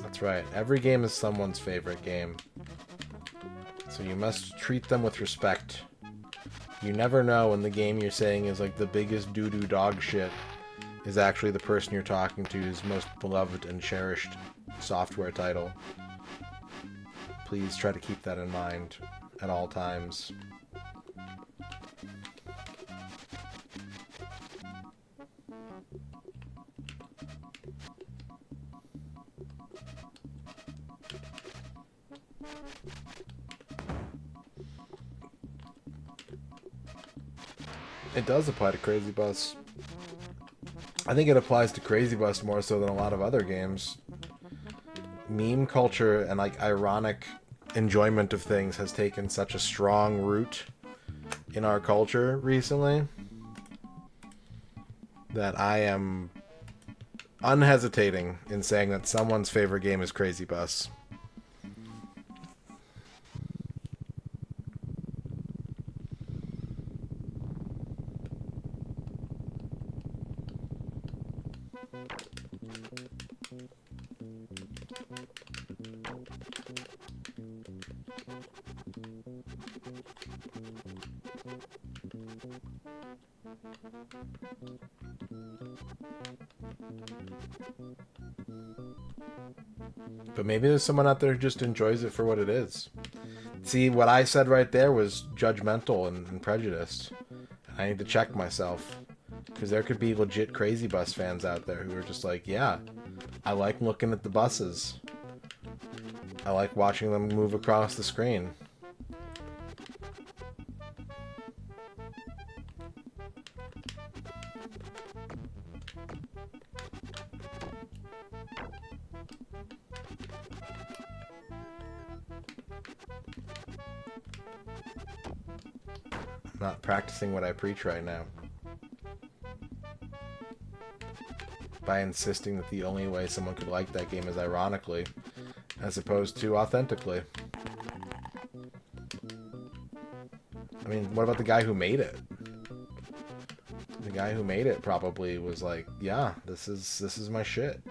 That's right, every game is someone's favorite game. So you must treat them with respect. You never know when the game you're saying is like the biggest doo-doo dog shit is actually the person you're talking to's most beloved and cherished software title. Please try to keep that in mind at all times. It does apply to Crazy Bus. I think it applies to Crazy Bus more so than a lot of other games. Meme culture and like ironic enjoyment of things has taken such a strong root in our culture recently that I am unhesitating in saying that someone's favorite game is Crazy Bus. But maybe there's someone out there who just enjoys it for what it is. See, what I said right there was judgmental and prejudiced. I need to check myself. Because there could be legit Crazy Bus fans out there who are just like, yeah, I like looking at the buses. I like watching them move across the screen. I'm not practicing what I preach right now. By insisting that the only way someone could like that game is ironically, as opposed to authentically. I mean, what about the guy who made it? The guy who made it probably was like, yeah, this is my shit.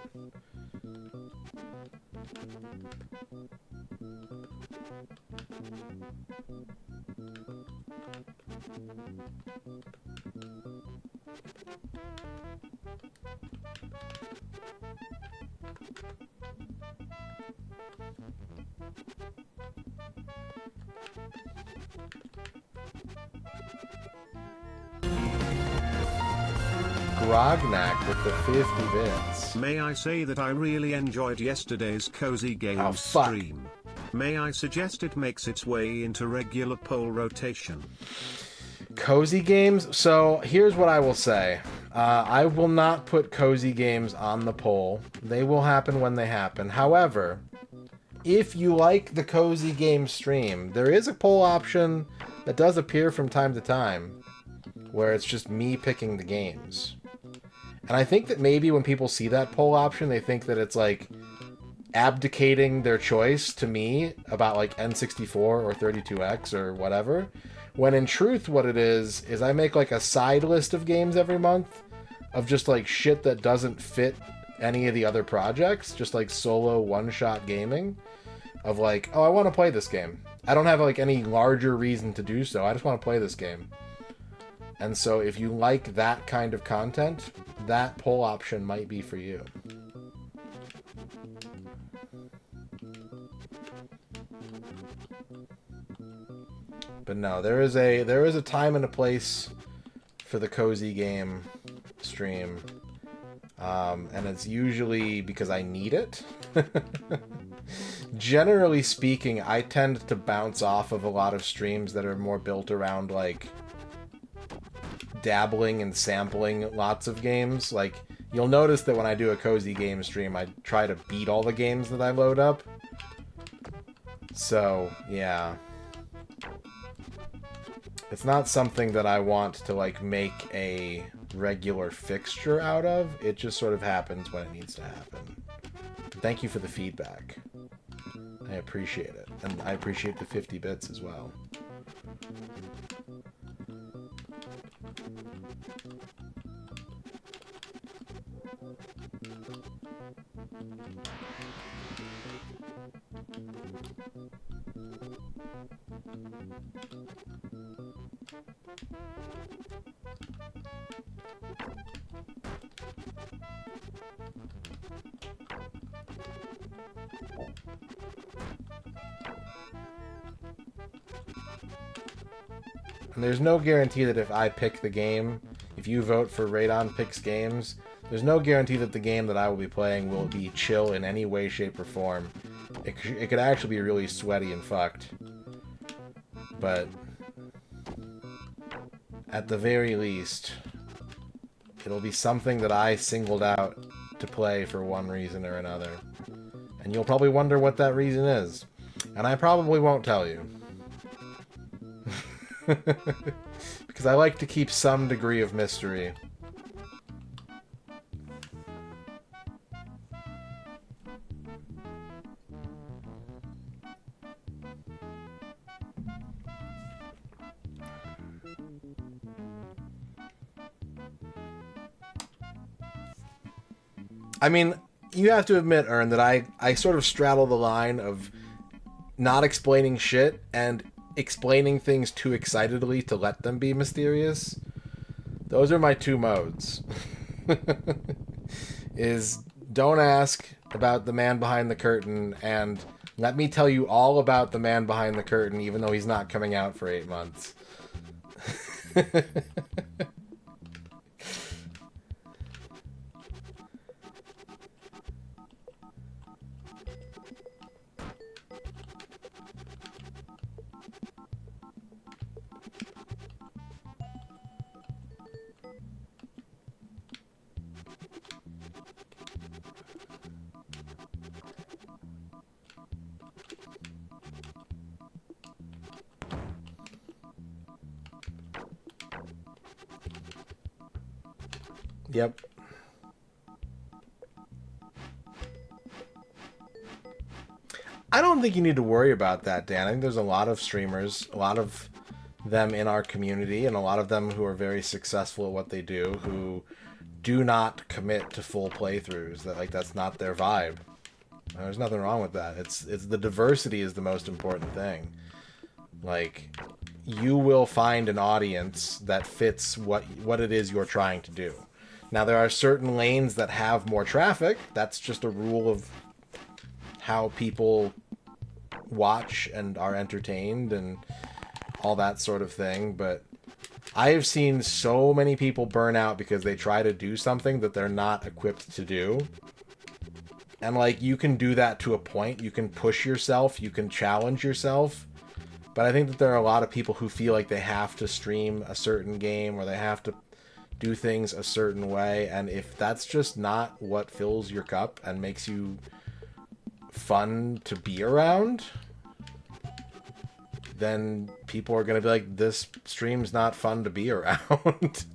Grognak with the 50 bits. May I say that I really enjoyed yesterday's Cozy Games stream. May I suggest it makes its way into regular poll rotation? Cozy Games? So, here's what I will say. I will not put Cozy Games on the poll. They will happen when they happen. However, if you like the Cozy Games stream, there is a poll option that does appear from time to time where it's just me picking the games. And I think that maybe when people see that poll option, they think that it's like abdicating their choice to me about like N64 or 32X or whatever. When in truth, what it is I make like a side list of games every month of just like shit that doesn't fit any of the other projects, just like solo one-shot gaming of like, oh, I want to play this game. I don't have like any larger reason to do so. I just want to play this game. And so if you like that kind of content, that poll option might be for you. But no, there is a time and a place for the Cozy Game stream. And it's usually because I need it. Generally speaking, I tend to bounce off of a lot of streams that are more built around like dabbling and sampling lots of games. Like, you'll notice that when I do a Cozy Game stream, I try to beat all the games that I load up. So, yeah. It's not something that I want to, like, make a regular fixture out of. It just sort of happens when it needs to happen. Thank you for the feedback. I appreciate it. And I appreciate the 50 bits as well. And there's no guarantee that if I pick the game, if you vote for Radon Picks Games, there's no guarantee that the game that I will be playing will be chill in any way, shape, or form. It could actually be really sweaty and fucked. But at the very least, it'll be something that I singled out to play for one reason or another. And you'll probably wonder what that reason is. And I probably won't tell you. Because I like to keep some degree of mystery. I mean, you have to admit, Ern, that I sort of straddle the line of not explaining shit and explaining things too excitedly to let them be mysterious. Those are my two modes. Is don't ask about the man behind the curtain and let me tell you all about the man behind the curtain even though he's not coming out for 8 months. Yep. I don't think you need to worry about that, Dan. I think there's a lot of streamers, a lot of them in our community, and a lot of them who are very successful at what they do, who do not commit to full playthroughs. That's not their vibe. There's nothing wrong with that. It's the diversity is the most important thing. Like, you will find an audience that fits what it is you're trying to do. Now, there are certain lanes that have more traffic. That's just a rule of how people watch and are entertained and all that sort of thing. But I've seen so many people burn out because they try to do something that they're not equipped to do. And, like, you can do that to a point. You can push yourself. You can challenge yourself. But I think that there are a lot of people who feel like they have to stream a certain game or they have to do things a certain way, and if that's just not what fills your cup and makes you fun to be around, then people are going to be like, this stream's not fun to be around.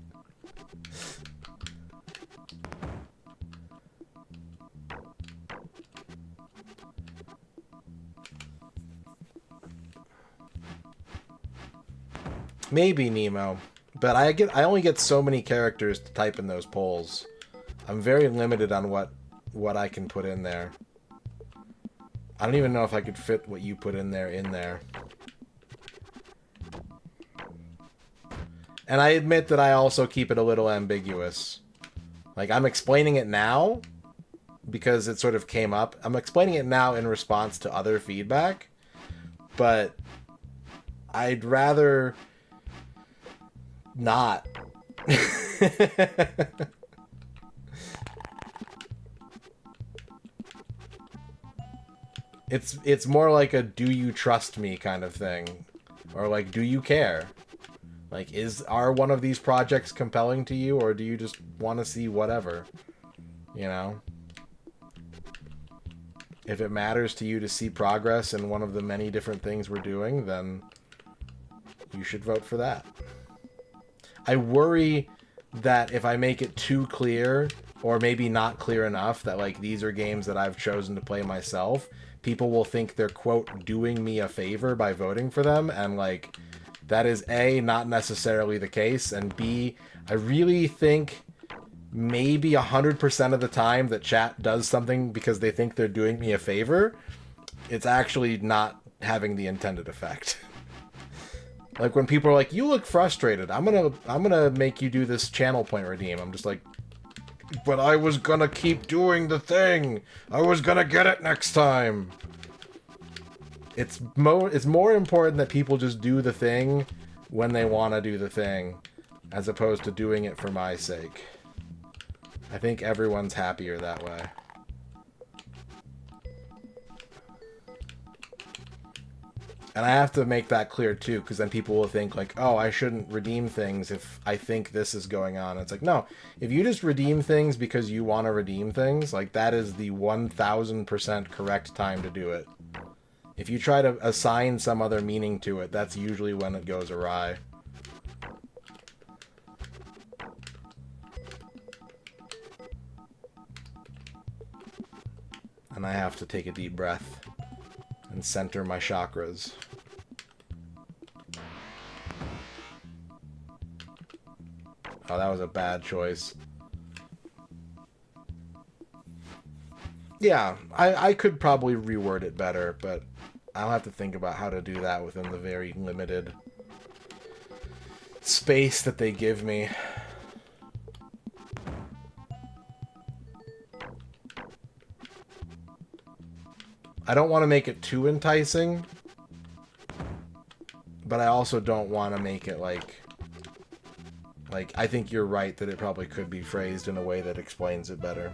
Maybe, Nemo. But I only get so many characters to type in those polls. I'm very limited on what I can put in there. I don't even know if I could fit what you put in there And I admit that I also keep it a little ambiguous. Like, I'm explaining it now because it sort of came up. I'm explaining it now in response to other feedback. But I'd rather not. It's more like a do you trust me kind of thing, or like do you care? Like, are one of these projects compelling to you, or do you just want to see whatever? You know? If it matters to you to see progress in one of the many different things we're doing, then you should vote for that. I worry that if I make it too clear, or maybe not clear enough, that, like, these are games that I've chosen to play myself, people will think they're, quote, doing me a favor by voting for them, and, like, that is, A, not necessarily the case, and B, I really think maybe 100% of the time that chat does something because they think they're doing me a favor, it's actually not having the intended effect. Like, when people are like, you look frustrated, I'm gonna make you do this channel point redeem. I'm just like, but I was gonna keep doing the thing. I was gonna get it next time. It's more important that people just do the thing when they want to do the thing as opposed to doing it for my sake. I think everyone's happier that way. And I have to make that clear too, because then people will think like, oh, I shouldn't redeem things if I think this is going on. It's like, no, if you just redeem things because you want to redeem things, like that is the 1000% correct time to do it. If you try to assign some other meaning to it, that's usually when it goes awry. And I have to take a deep breath and center my chakras. Oh, that was a bad choice. Yeah, I could probably reword it better, but I'll have to think about how to do that within the very limited space that they give me. I don't want to make it too enticing, but I also don't want to make it like, I think you're right that it probably could be phrased in a way that explains it better.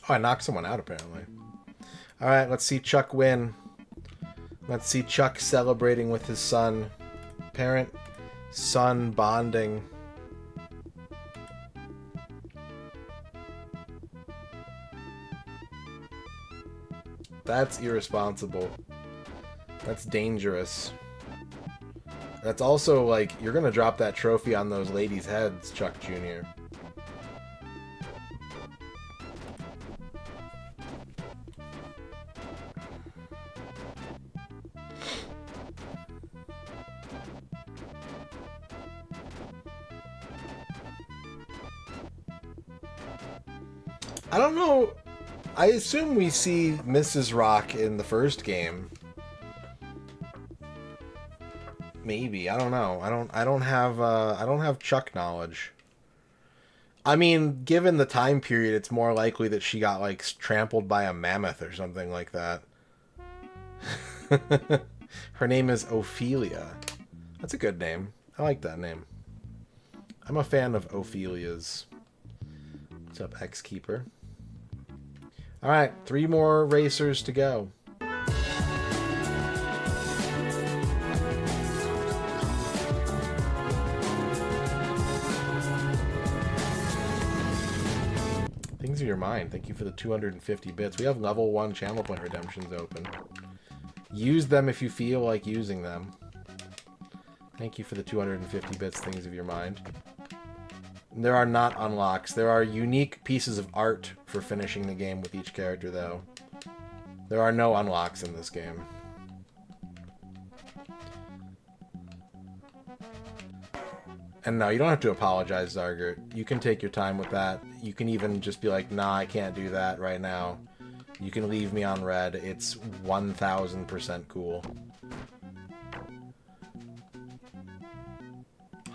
Oh, I knocked someone out, apparently. Alright, let's see Chuck win. Let's see Chuck celebrating with his son. Parent-son bonding. That's irresponsible. That's dangerous. That's also, like, you're gonna drop that trophy on those ladies' heads, Chuck Jr. I don't know. I assume we see Mrs. Rock in the first game. Maybe. I don't know. I don't have Chuck knowledge. I mean, given the time period, it's more likely that she got like trampled by a mammoth or something like that. Her name is Ophelia. That's a good name. I like that name. I'm a fan of Ophelia's. What's up, X-Keeper? Alright, 3 more racers to go. Things of your mind. Thank you for the 250 bits. We have level 1 channel point redemptions open. Use them if you feel like using them. Thank you for the 250 bits, things of your mind. There are not unlocks. There are unique pieces of art for finishing the game with each character, though. There are no unlocks in this game. And no, you don't have to apologize, Zargert. You can take your time with that. You can even just be like, nah, I can't do that right now. You can leave me on red. It's 1000% cool.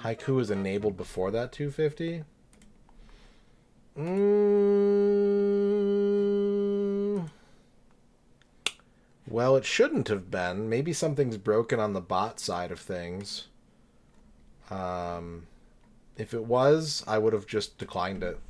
Haiku is enabled before that 250? Well, it shouldn't have been. Maybe something's broken on the bot side of things. If it was, I would have just declined it.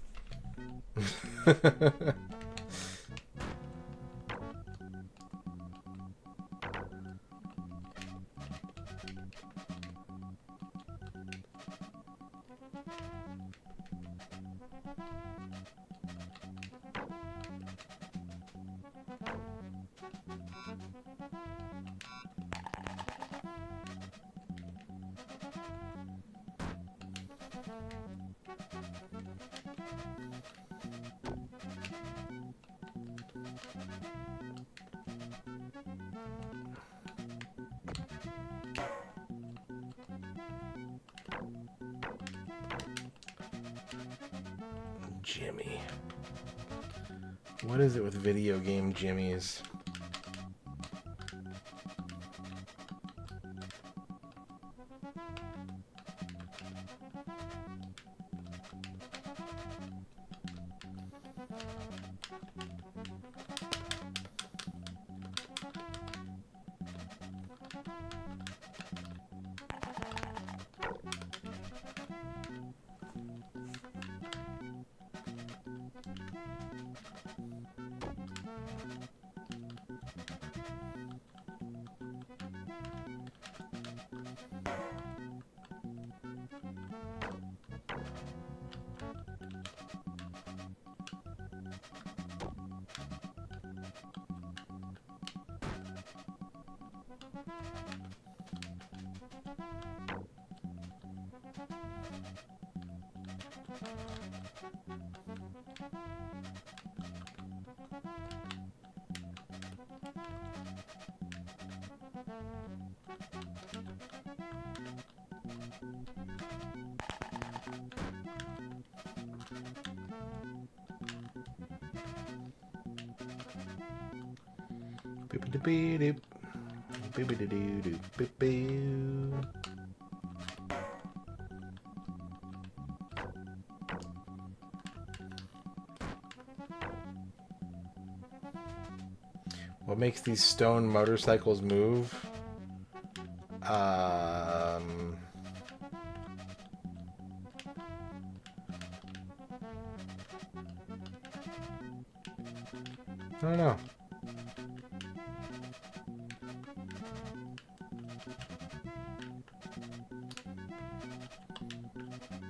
Jimmy. What is it with video game Jimmies? What makes these stone motorcycles move? I don't know.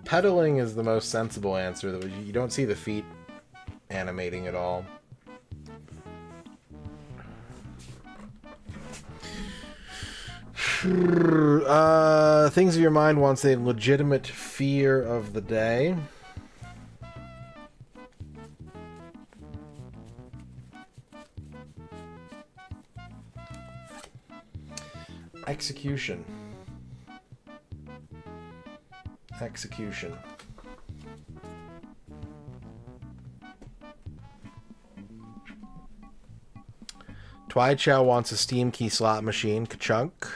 Pedaling is the most sensible answer. You don't see the feet animating at all. Things of your mind wants a legitimate fear of the day. Execution. Execution. Twai Chow wants a Steam Key slot machine. Ka-chunk.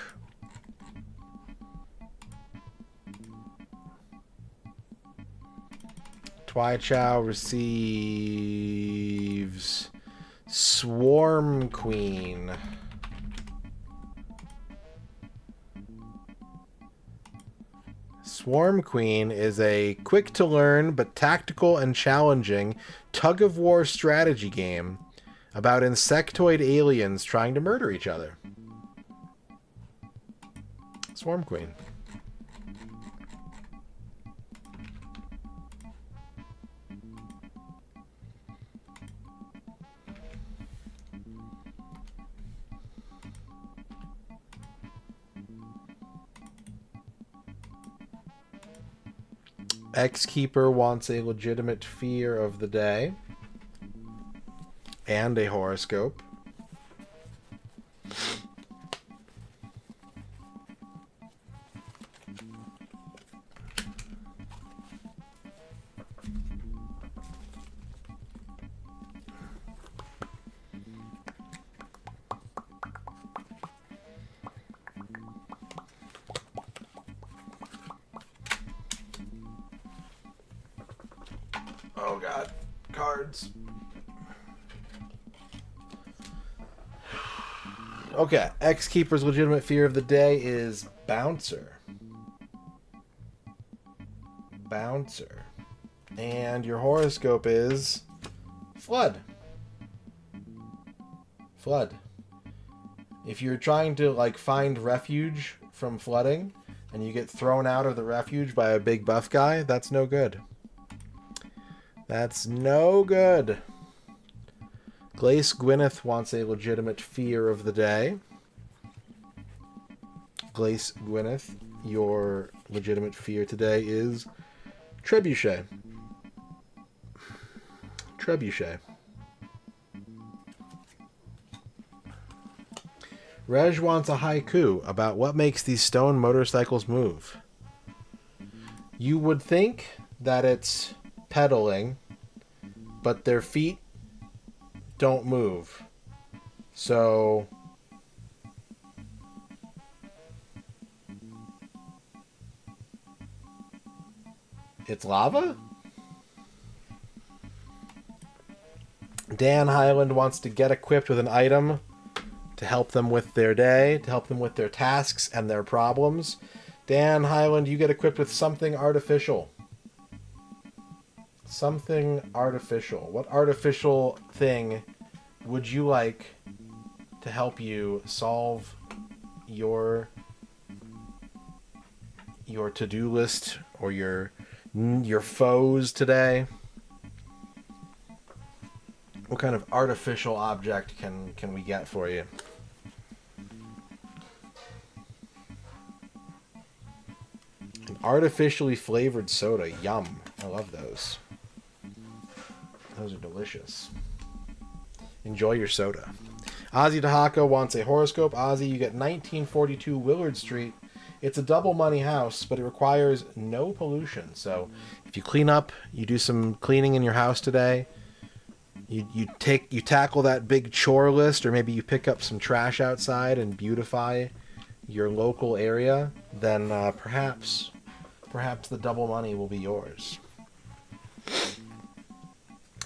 Twai Chow receives Swarm Queen. Swarm Queen is a quick-to-learn but tactical and challenging tug-of-war strategy game about insectoid aliens trying to murder each other. Swarm Queen. X-Keeper wants a legitimate fear of the day. And a horoscope. Oh god. Cards. Okay. X-Keeper's legitimate fear of the day is Bouncer. Bouncer. And your horoscope is Flood. Flood. If you're trying to, like, find refuge from flooding and you get thrown out of the refuge by a big buff guy, that's no good. That's no good. Glace Gwyneth wants a legitimate fear of the day. Glace Gwyneth, your legitimate fear today is Trebuchet. Trebuchet. Rej wants a haiku about what makes these stone motorcycles move. You would think that it's pedaling, but their feet don't move. So it's lava? Dan Highland wants to get equipped with an item to help them with their day, to help them with their tasks and their problems. Dan Highland, you get equipped with something artificial. Something artificial. What artificial thing would you like to help you solve your to-do list or your foes today? What kind of artificial object can we get for you? An artificially flavored soda. Yum. I love those. Those are delicious. Enjoy your soda. Ozzy Dahaka wants a horoscope. Ozzy, you get 1942 Willard Street. It's a double money house, but it requires no pollution. So if you clean up, you do some cleaning in your house today, you tackle that big chore list, or maybe you pick up some trash outside and beautify your local area, then perhaps the double money will be yours.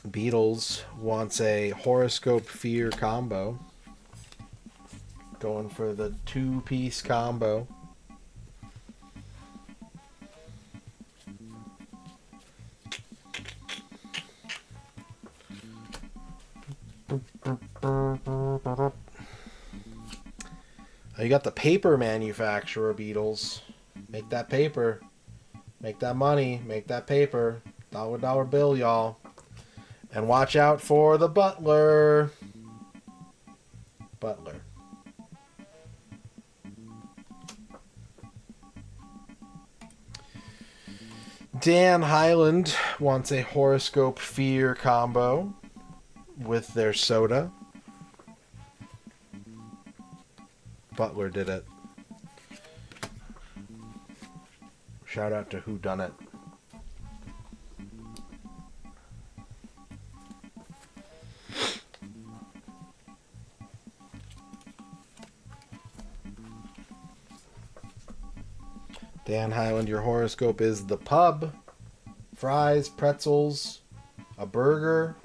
Beatles wants a horoscope fear combo. Going for the 2-piece combo. You got the paper manufacturer, Beatles. Make that paper. Make that money. Make that paper. Dollar bill, y'all. And watch out for the butler. Butler. Dan Highland wants a horoscope fear combo with their soda. Butler did it. Shout out to Who Done It. Dan Highland, your horoscope is the pub, fries, pretzels, a burger,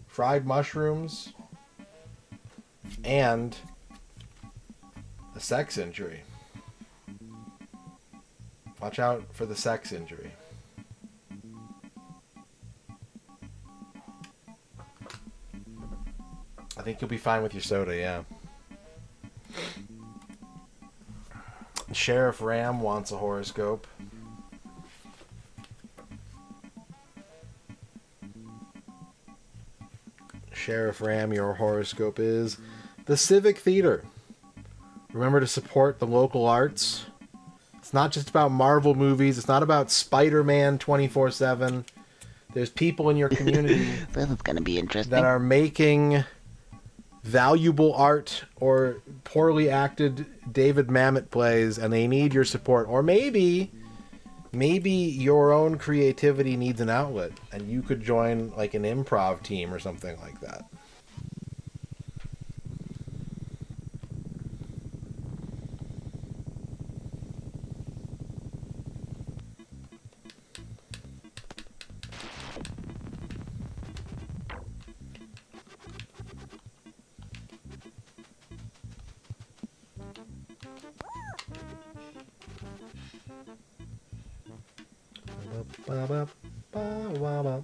fried mushrooms, and a sex injury. Watch out for the sex injury. I think you'll be fine with your soda, yeah. Sheriff Ram wants a horoscope. Sheriff Ram, your horoscope is the Civic Theater. Remember to support the local arts. It's not just about Marvel movies. It's not about Spider-Man 24/7. There's people in your community This is going to be interesting. that are making valuable art or poorly acted David Mamet plays, and they need your support. Or maybe your own creativity needs an outlet, and you could join like an improv team or something like that. Ba-ba-ba-ba-ba.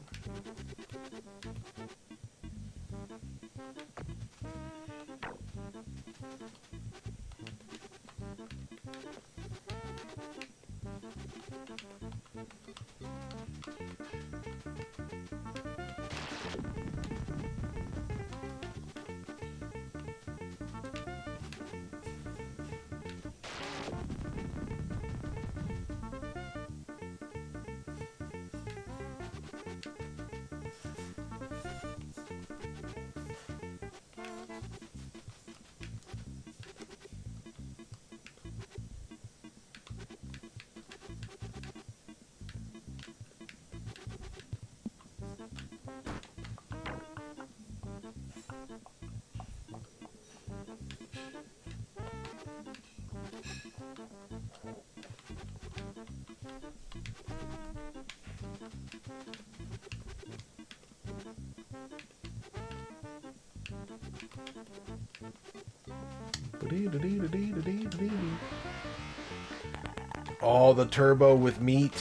Oh, the turbo with meat.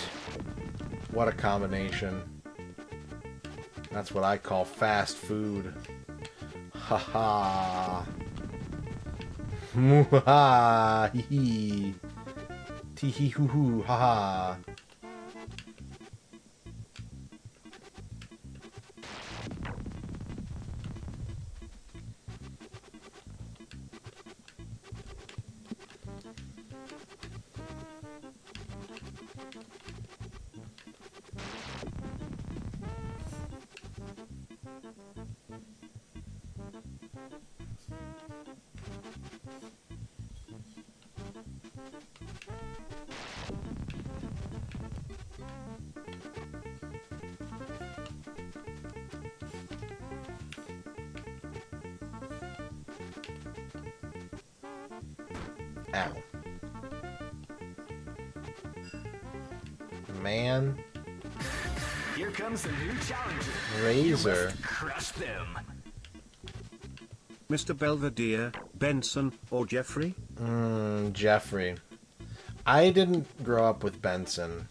What a combination. That's what I call fast food. Ha ha. Muha hee hee. Tee hee hoo hoo ha ha. Ow. Man. Here comes the new challenger. Razor. Crush them. Mr. Belvedere, Benson, or Jeffrey? Jeffrey. I didn't grow up with Benson.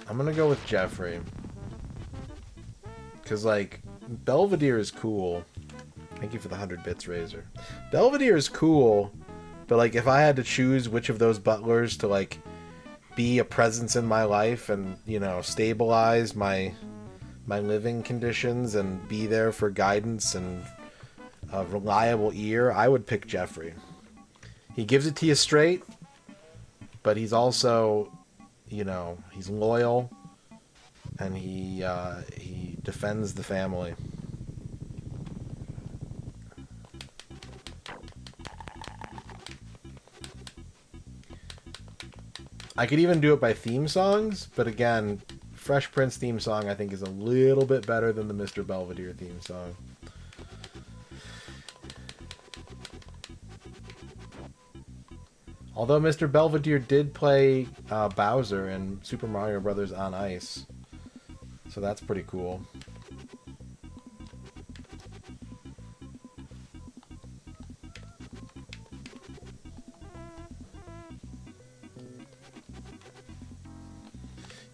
I'm gonna go with Jeffrey. Because, like, Belvedere is cool. Thank you for the 100 bits, Razor. Belvedere is cool, but, like, if I had to choose which of those butlers to, like, be a presence in my life and, you know, stabilize my living conditions and be there for guidance and a reliable ear, I would pick Jeffrey. He gives it to you straight, but he's also, you know, he's loyal, and he defends the family. I could even do it by theme songs, but again, Fresh Prince theme song I think is a little bit better than the Mr. Belvedere theme song. Although Mr. Belvedere did play Bowser in Super Mario Bros. On Ice. So that's pretty cool.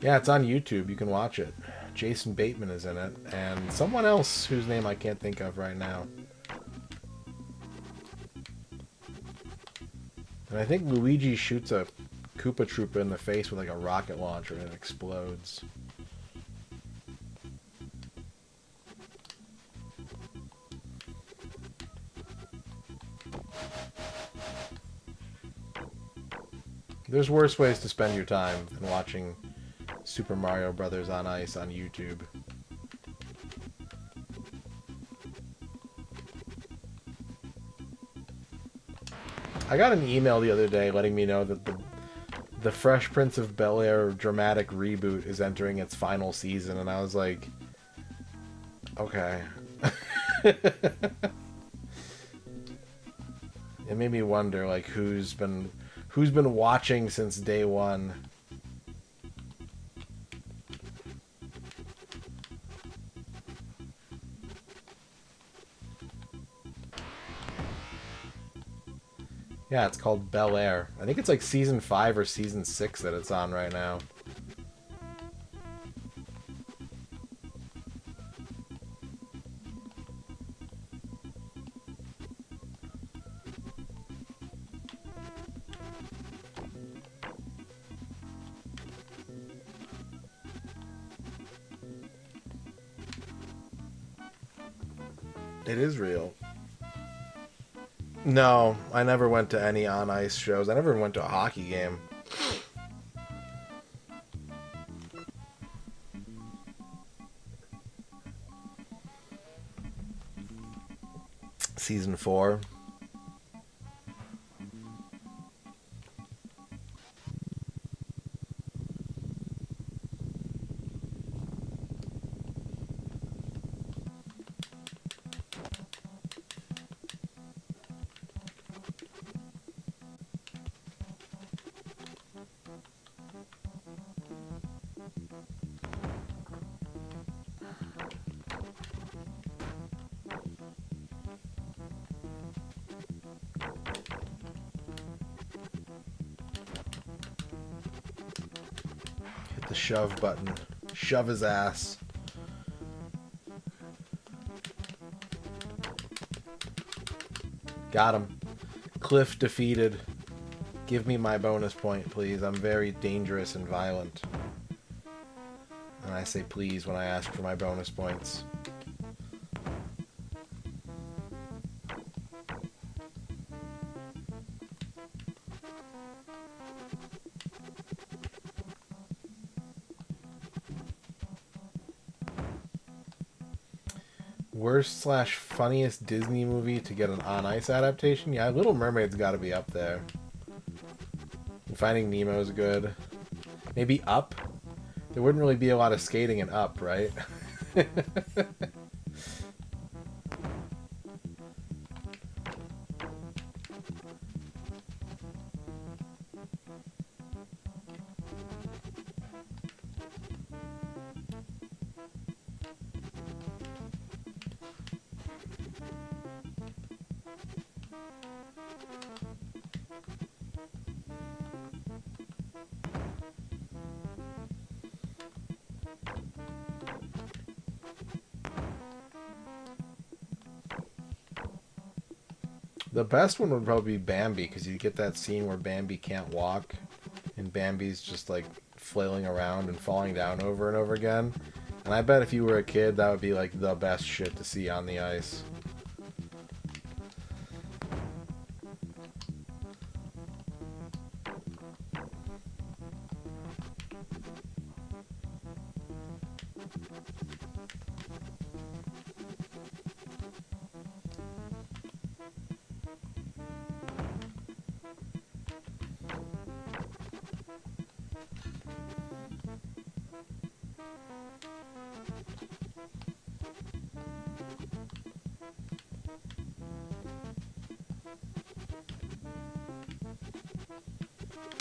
Yeah, it's on YouTube. You can watch it. Jason Bateman is in it. And someone else whose name I can't think of right now. And I think Luigi shoots a Koopa Troopa in the face with like a rocket launcher and it explodes. There's worse ways to spend your time than watching Super Mario Bros. On Ice on YouTube. I got an email the other day letting me know that the Fresh Prince of Bel-Air dramatic reboot is entering its final season, and I was like, okay. It made me wonder, like, who's been watching since day one. Yeah, it's called Bel-Air. I think it's like season 5 or season 6 that it's on right now. It is real. No, I never went to any on ice shows. I never went to a hockey game. Season 4. Hit the shove button. Shove his ass. Got him. Cliff defeated. Give me my bonus point, please. I'm very dangerous and violent. And I say please when I ask for my bonus points. Worst/funniest Disney movie to get an on ice adaptation? Yeah, Little Mermaid's got to be up there. Finding Nemo's good. Maybe Up? There wouldn't really be a lot of skating in Up, right? The best one would probably be Bambi, because you get that scene where Bambi can't walk, and Bambi's just like flailing around and falling down over and over again. And I bet if you were a kid, that would be like the best shit to see on the ice.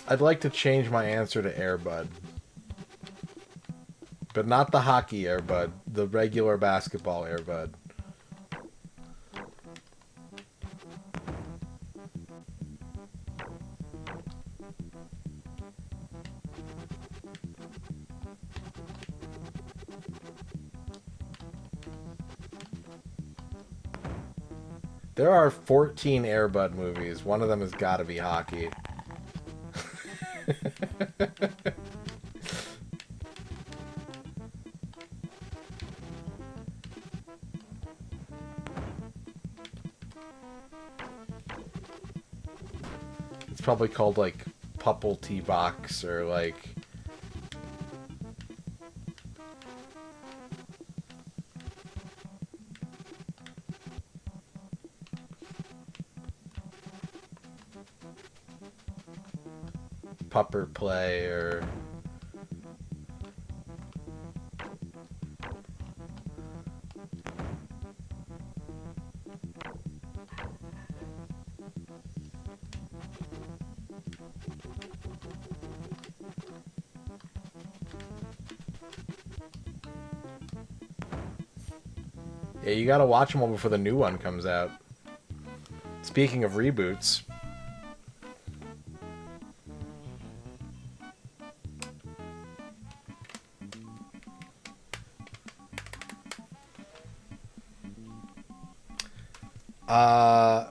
I'd like to change my answer to Air Bud. But not the hockey Air Bud, the regular basketball Air Bud. There are 14 Air Bud movies. One of them has got to be hockey. It's probably called like Pupple Tea Box or like Pupper Play or yeah, you gotta watch them all before the new one comes out. Speaking of reboots,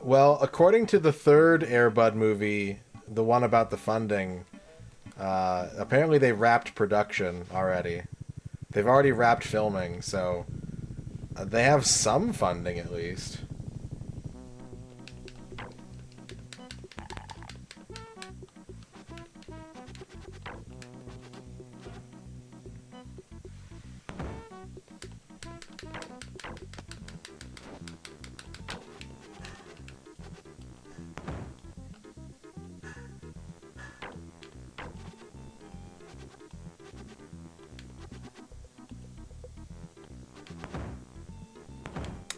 well, according to the third Air Bud movie, the one about the funding, apparently they wrapped production already. They've already wrapped filming, so they have some funding at least.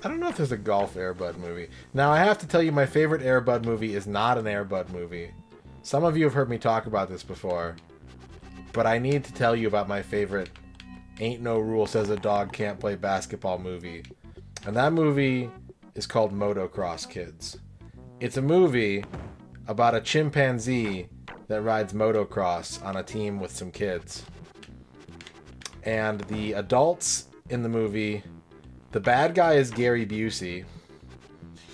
I don't know if there's a golf Air Bud movie. Now, I have to tell you, my favorite Air Bud movie is not an Air Bud movie. Some of you have heard me talk about this before, but I need to tell you about my favorite Ain't No Rule Says a Dog Can't Play Basketball movie. And that movie is called Motocross Kids. It's a movie about a chimpanzee that rides motocross on a team with some kids. And the adults in the movie... The bad guy is Gary Busey,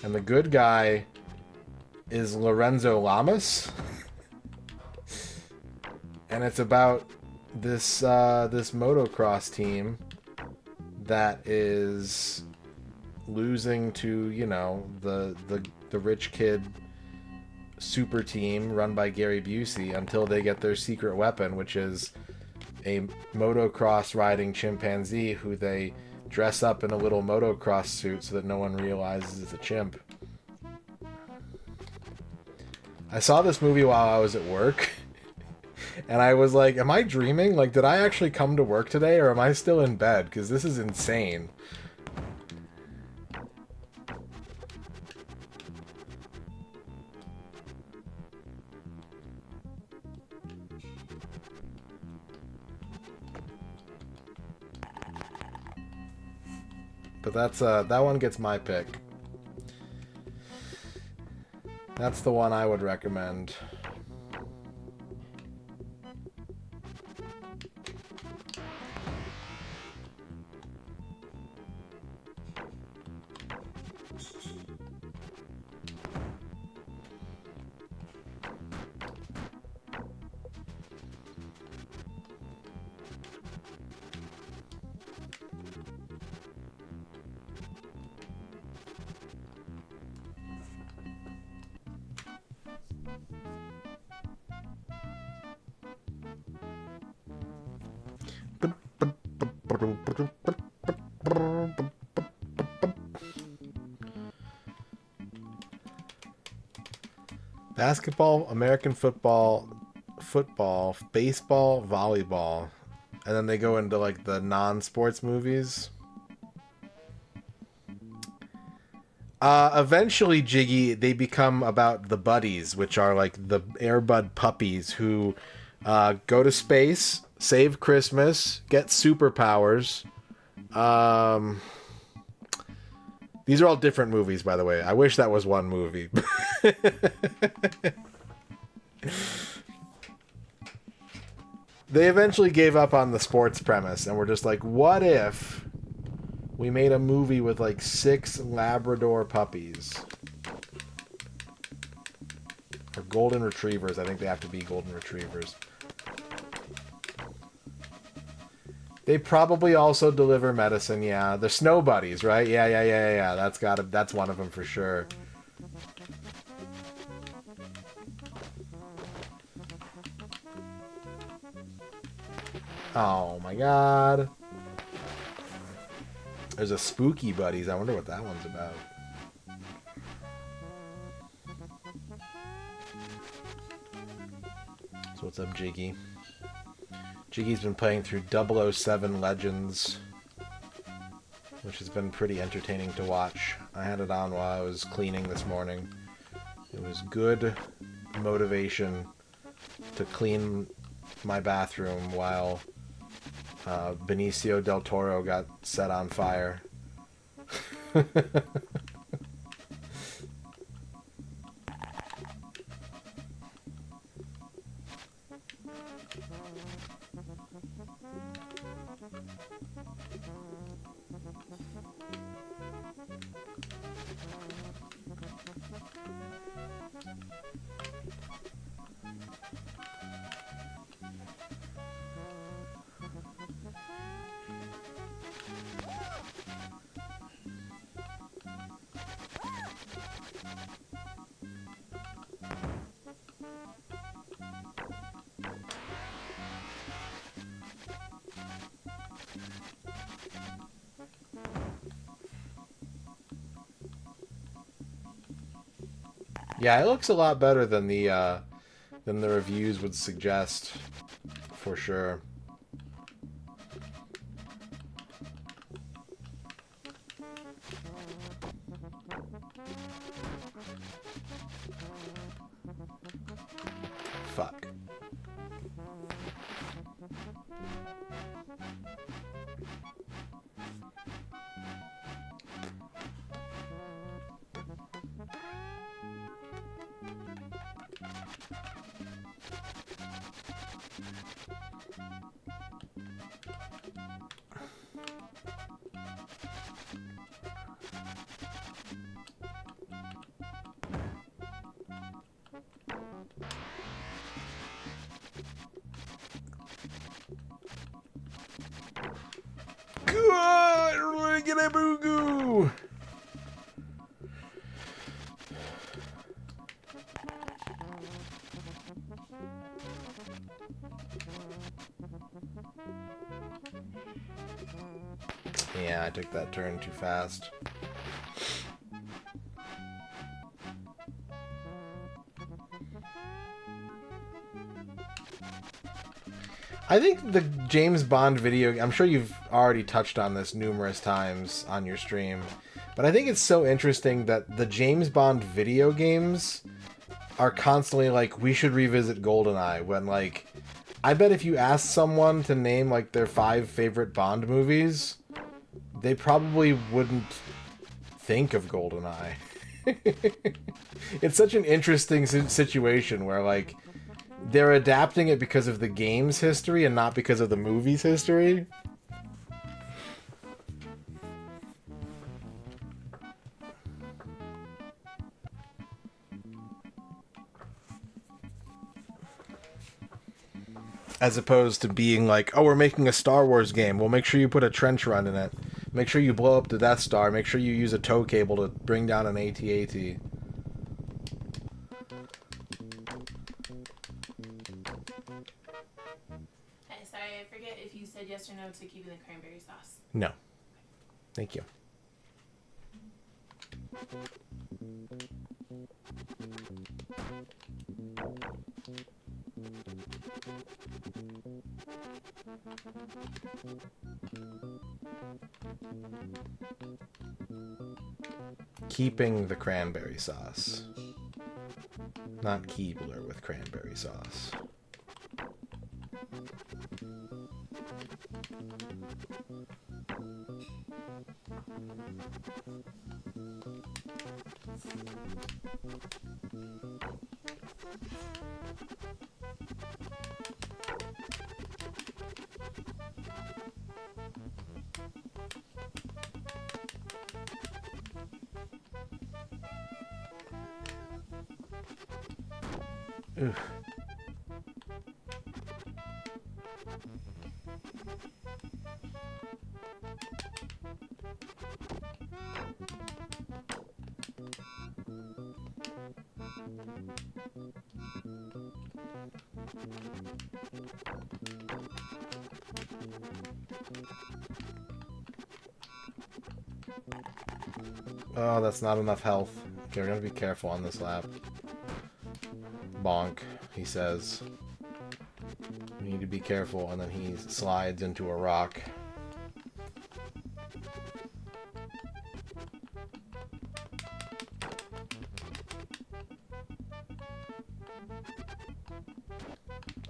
and the good guy is Lorenzo Lamas. And it's about this this motocross team that is losing to, you know, the rich kid super team run by Gary Busey until they get their secret weapon, which is a motocross riding chimpanzee who they dress up in a little motocross suit so that no one realizes it's a chimp. I saw this movie while I was at work, And I was like, am I dreaming? Like, did I actually come to work today, or am I still in bed? Because this is insane. But that's that one gets my pick. That's the one I would recommend. Basketball, American football, baseball, volleyball. And then they go into like the non-sports movies. Eventually, Jiggy, they become about the buddies, which are like the Airbud puppies who go to space, save Christmas, get superpowers. These are all different movies, by the way. I wish that was one movie. They eventually gave up on the sports premise and were just like, what if we made a movie with like 6 Labrador puppies? Or golden retrievers. I think they have to be golden retrievers. They probably also deliver medicine, yeah. The snow buddies, right? Yeah. That's one of them for sure. Oh my god. There's a Spooky Buddies. I wonder what that one's about. So what's up, Jiggy? Jiggy's been playing through 007 Legends, which has been pretty entertaining to watch. I had it on while I was cleaning this morning. It was good motivation to clean my bathroom while Benicio del Toro got set on fire. Yeah, it looks a lot better than the reviews would suggest, for sure. Fuck. Yeah, I took that turn too fast. I think the James Bond video... I'm sure you've already touched on this numerous times on your stream. But I think it's so interesting that the James Bond video games are constantly like, we should revisit GoldenEye. When, like, I bet if you asked someone to name, like, their 5 favorite Bond movies, they probably wouldn't think of GoldenEye. It's such an interesting situation where, like, they're adapting it because of the game's history and not because of the movie's history. As opposed to being like, oh, we're making a Star Wars game. Well, make sure you put a trench run in it. Make sure you blow up the Death Star. Make sure you use a tow cable to bring down an AT-AT. Hey, sorry, I forget if you said yes or no to keeping the cranberry sauce. No. Thank you. Keeping the cranberry sauce. Not Keebler with cranberry sauce. Oof. Oh, that's not enough health. Okay, we're gonna be careful on this lap. Bonk, he says. We need to be careful, and then he slides into a rock.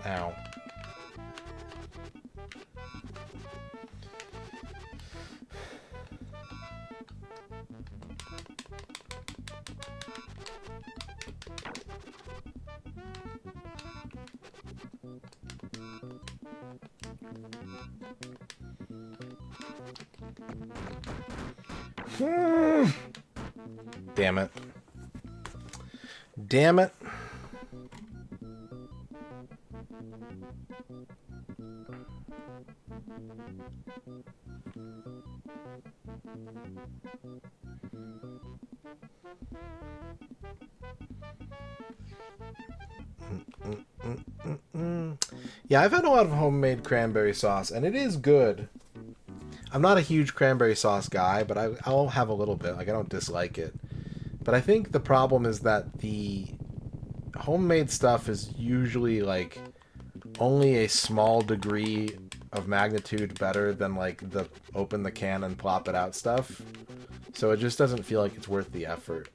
Ow. Damn it. Damn it. Yeah, I've had a lot of homemade cranberry sauce, and it is good. I'm not a huge cranberry sauce guy, but I'll have a little bit. Like, I don't dislike it. But I think the problem is that the homemade stuff is usually, like, only a small degree of magnitude better than, like, the open the can and plop it out stuff. So it just doesn't feel like it's worth the effort.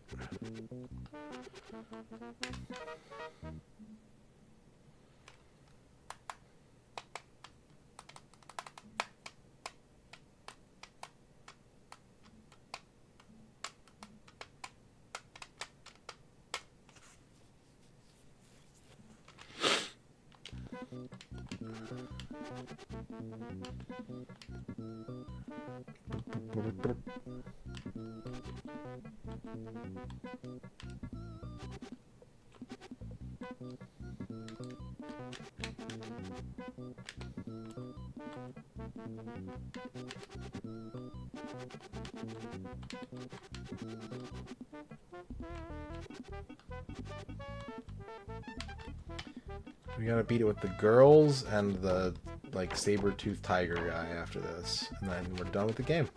We gotta beat it with the girls and the, like, saber-toothed tiger guy after this. And then we're done with the game.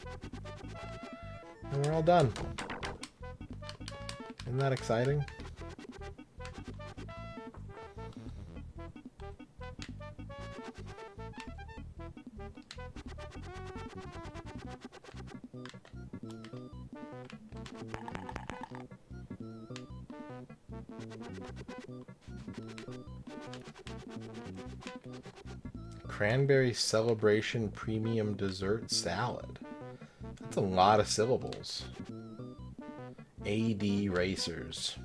And we're all done. Isn't that exciting? Cranberry Celebration Premium Dessert Salad. That's a lot of syllables. AD Racers.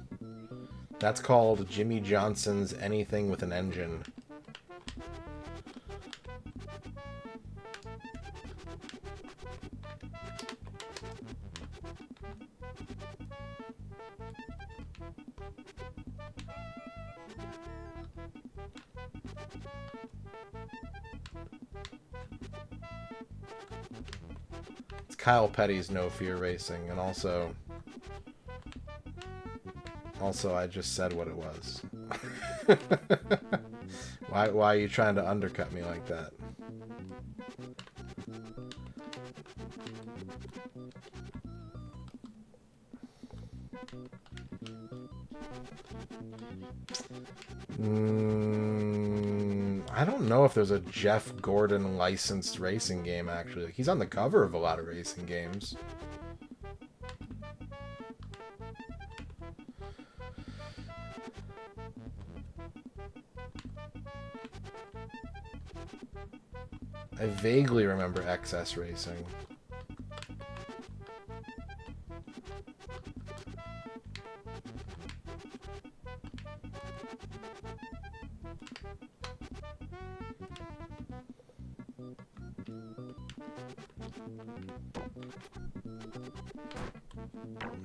That's called Jimmy Johnson's Anything with an Engine. It's Kyle Petty's No Fear Racing, and also I just said what it was. Why are you trying to undercut me like that? I don't know if there's a Jeff Gordon licensed racing game, actually. He's on the cover of a lot of racing games. I vaguely remember XS Racing.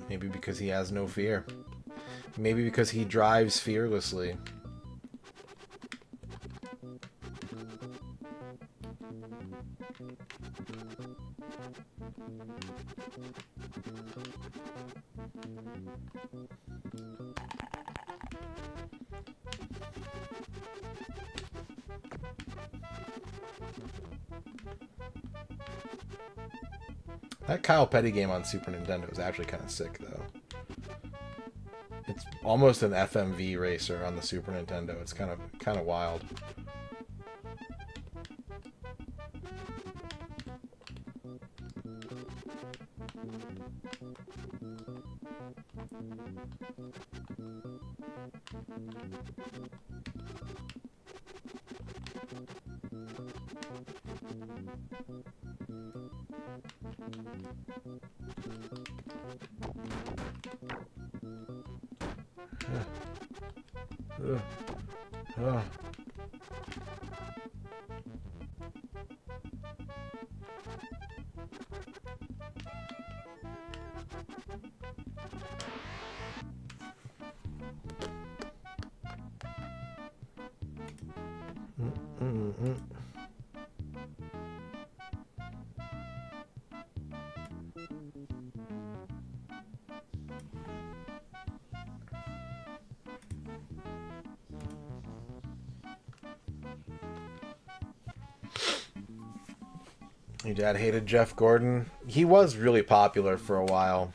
Maybe because he has no fear. Maybe because he drives fearlessly. That Kyle Petty game on Super Nintendo is actually kind of sick, though. It's almost an FMV racer on the Super Nintendo. It's kind of wild. Your dad hated Jeff Gordon. He was really popular for a while.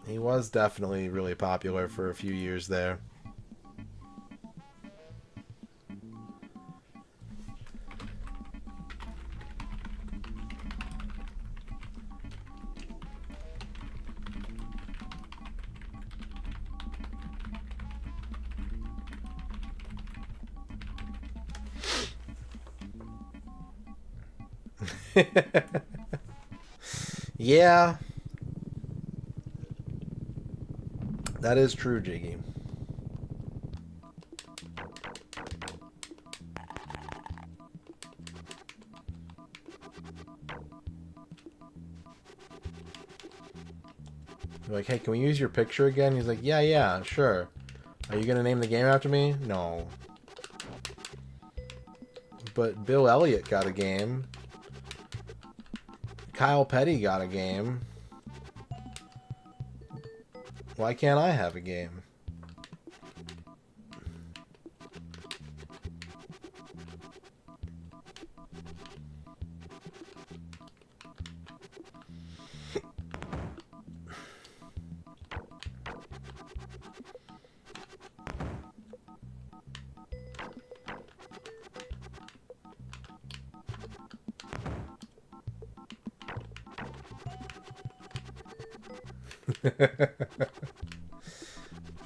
He was definitely really popular for a few years there. Yeah. That is true, Jiggy. You're like, hey, can we use your picture again? He's like, yeah, sure. Are you going to name the game after me? No. But Bill Elliott got a game. Kyle Petty got a game. Why can't I have a game?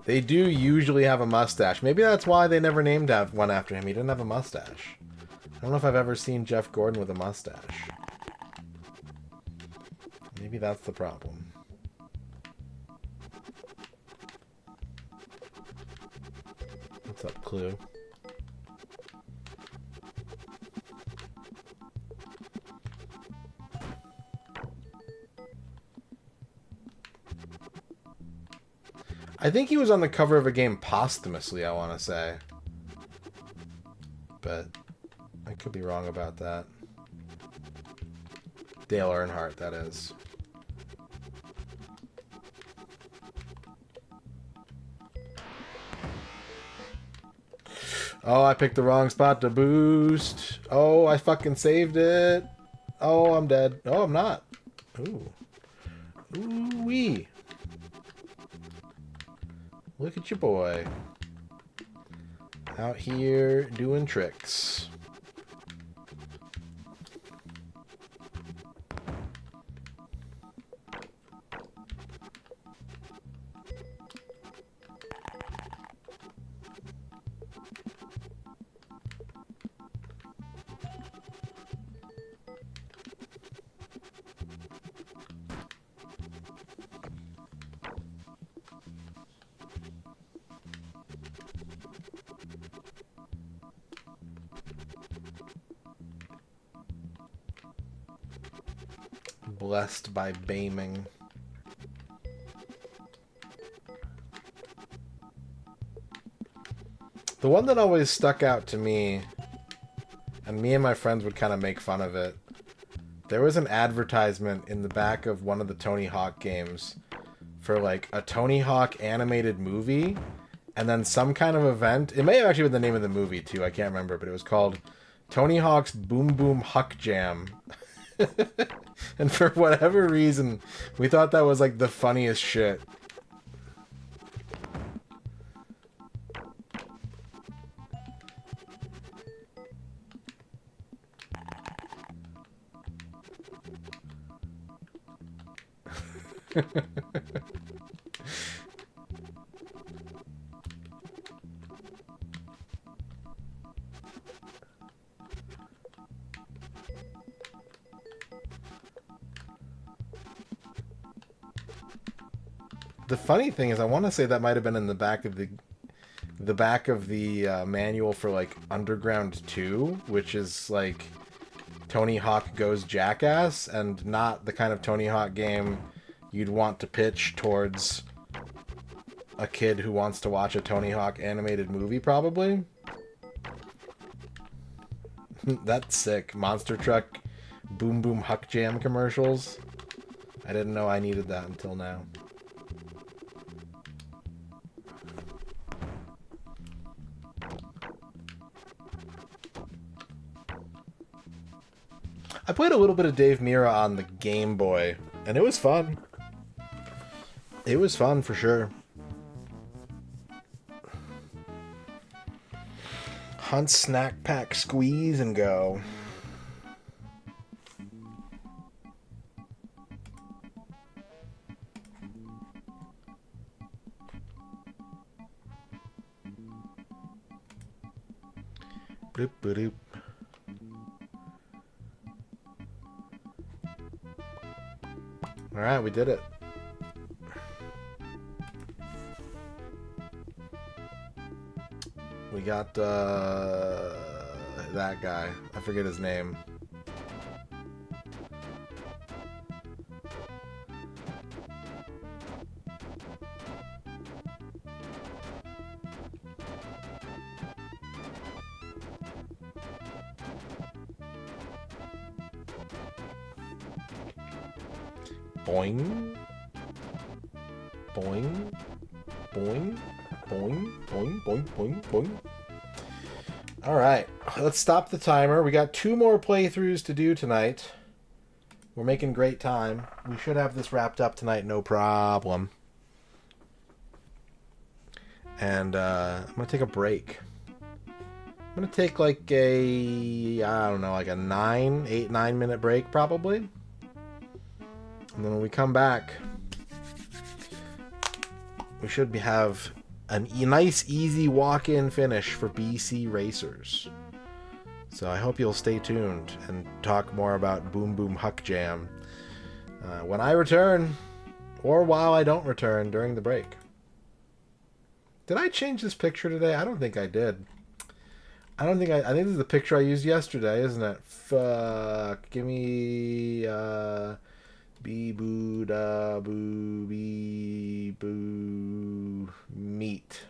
They do usually have a mustache. Maybe that's why they never named one after him. He didn't have a mustache. I don't know if I've ever seen Jeff Gordon with a mustache. Maybe that's the problem. What's up, Clue? I think he was on the cover of a game posthumously, I want to say. But I could be wrong about that. Dale Earnhardt, that is. Oh, I picked the wrong spot to boost. Oh, I fucking saved it. Oh, I'm dead. Oh, I'm not. Ooh. Ooh-wee. Look at your boy. Out here doing tricks. Blessed by Baming. The one that always stuck out to me, and me and my friends would kind of make fun of it, there was an advertisement in the back of one of the Tony Hawk games for like a Tony Hawk animated movie, and then some kind of event. It may have actually been the name of the movie too, I can't remember, but it was called Tony Hawk's Boom Boom Huck Jam. And for whatever reason, we thought that was like the funniest shit. The funny thing is, I want to say that might have been in the back of the manual for like Underground 2, which is like Tony Hawk Goes Jackass, and not the kind of Tony Hawk game you'd want to pitch towards a kid who wants to watch a Tony Hawk animated movie, probably. That's sick. Monster Truck Boom Boom Huck Jam commercials. I didn't know I needed that until now. I played a little bit of Dave Mirra on the Game Boy, and it was fun. It was fun for sure. Hunt, snack pack, squeeze, and go. Bloop, bloop. Alright, we did it. We got, that guy. I forget his name. Boing. Boing. Boing. Boing. Boing. Boing. Boing. Boing. Alright, let's stop the timer. We got 2 more playthroughs to do tonight. We're making great time. We should have this wrapped up tonight, no problem. And I'm going to take a break. I'm going to take like a, I don't know, like a 8-9 minute break probably. And then when we come back, we should have a nice, easy walk-in finish for BC Racers. So I hope you'll stay tuned and talk more about Boom Boom Huck Jam when I return, or while I don't return during the break. Did I change this picture today? I don't think I did. I think this is the picture I used yesterday, isn't it? Fuck. Give me bee boo da boo bee boo meat.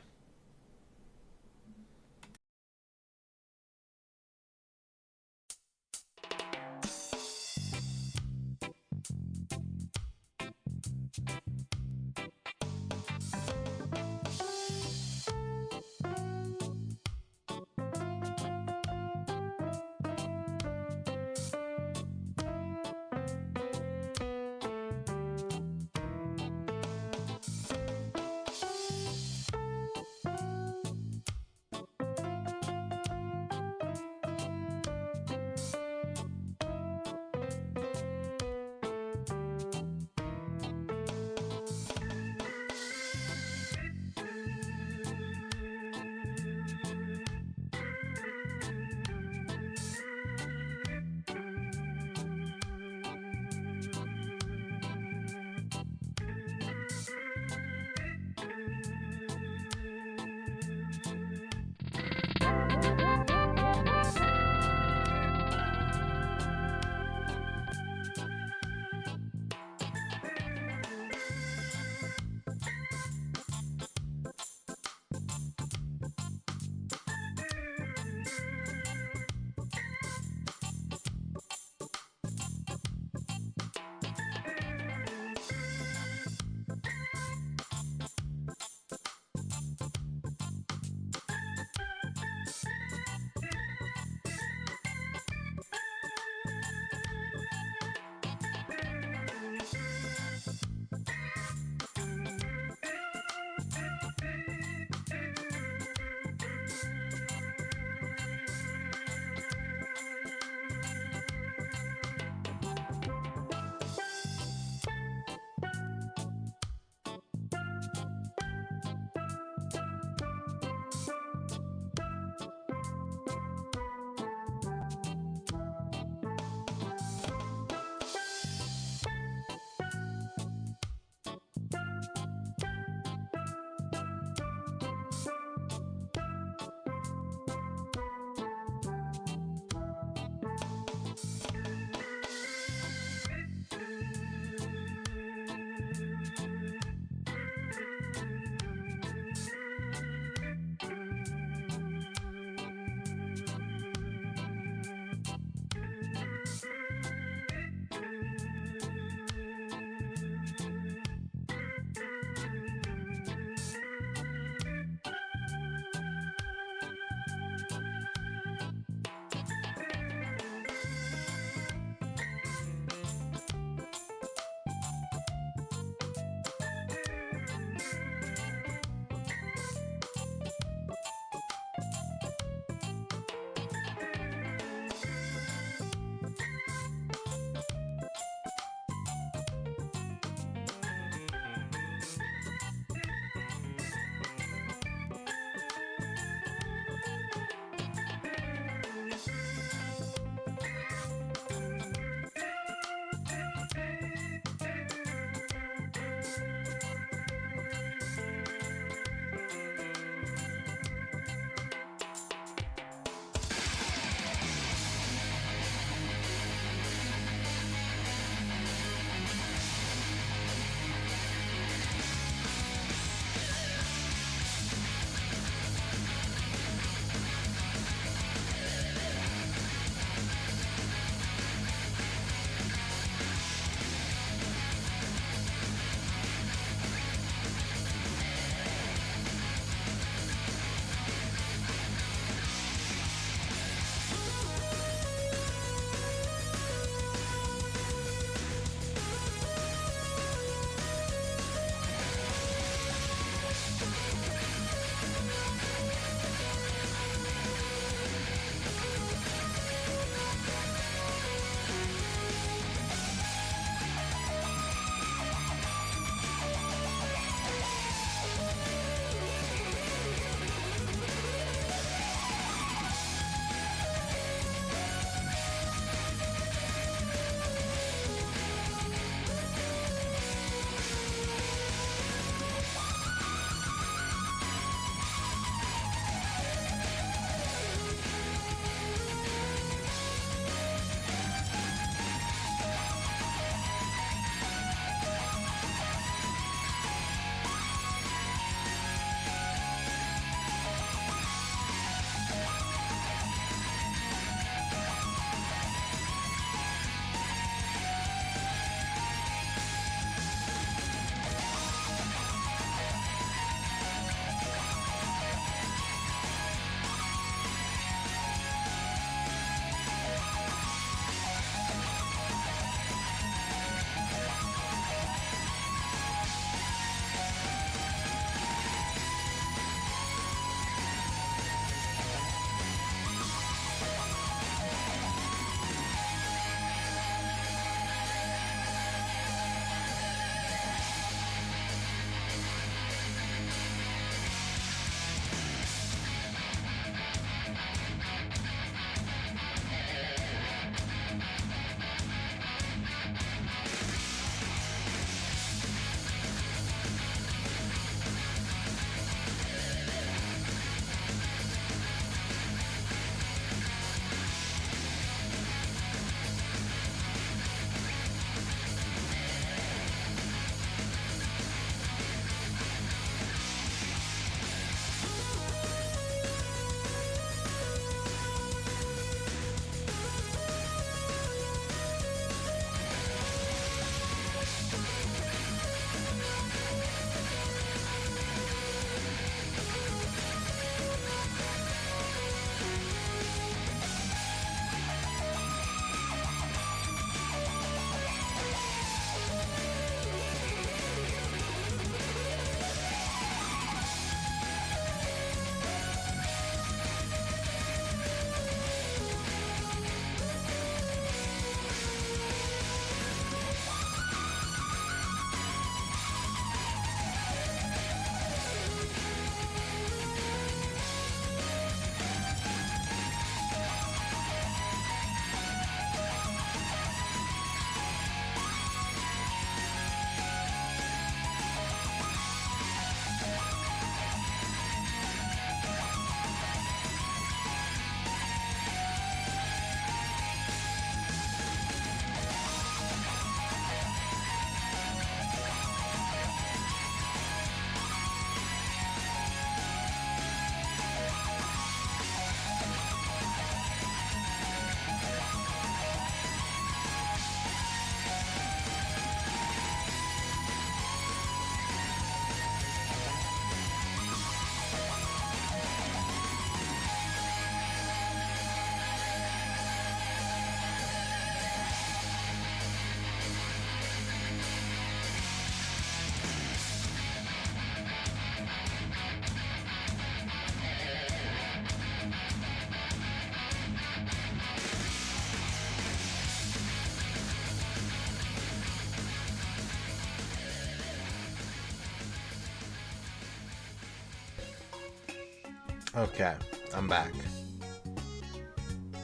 Okay, I'm back.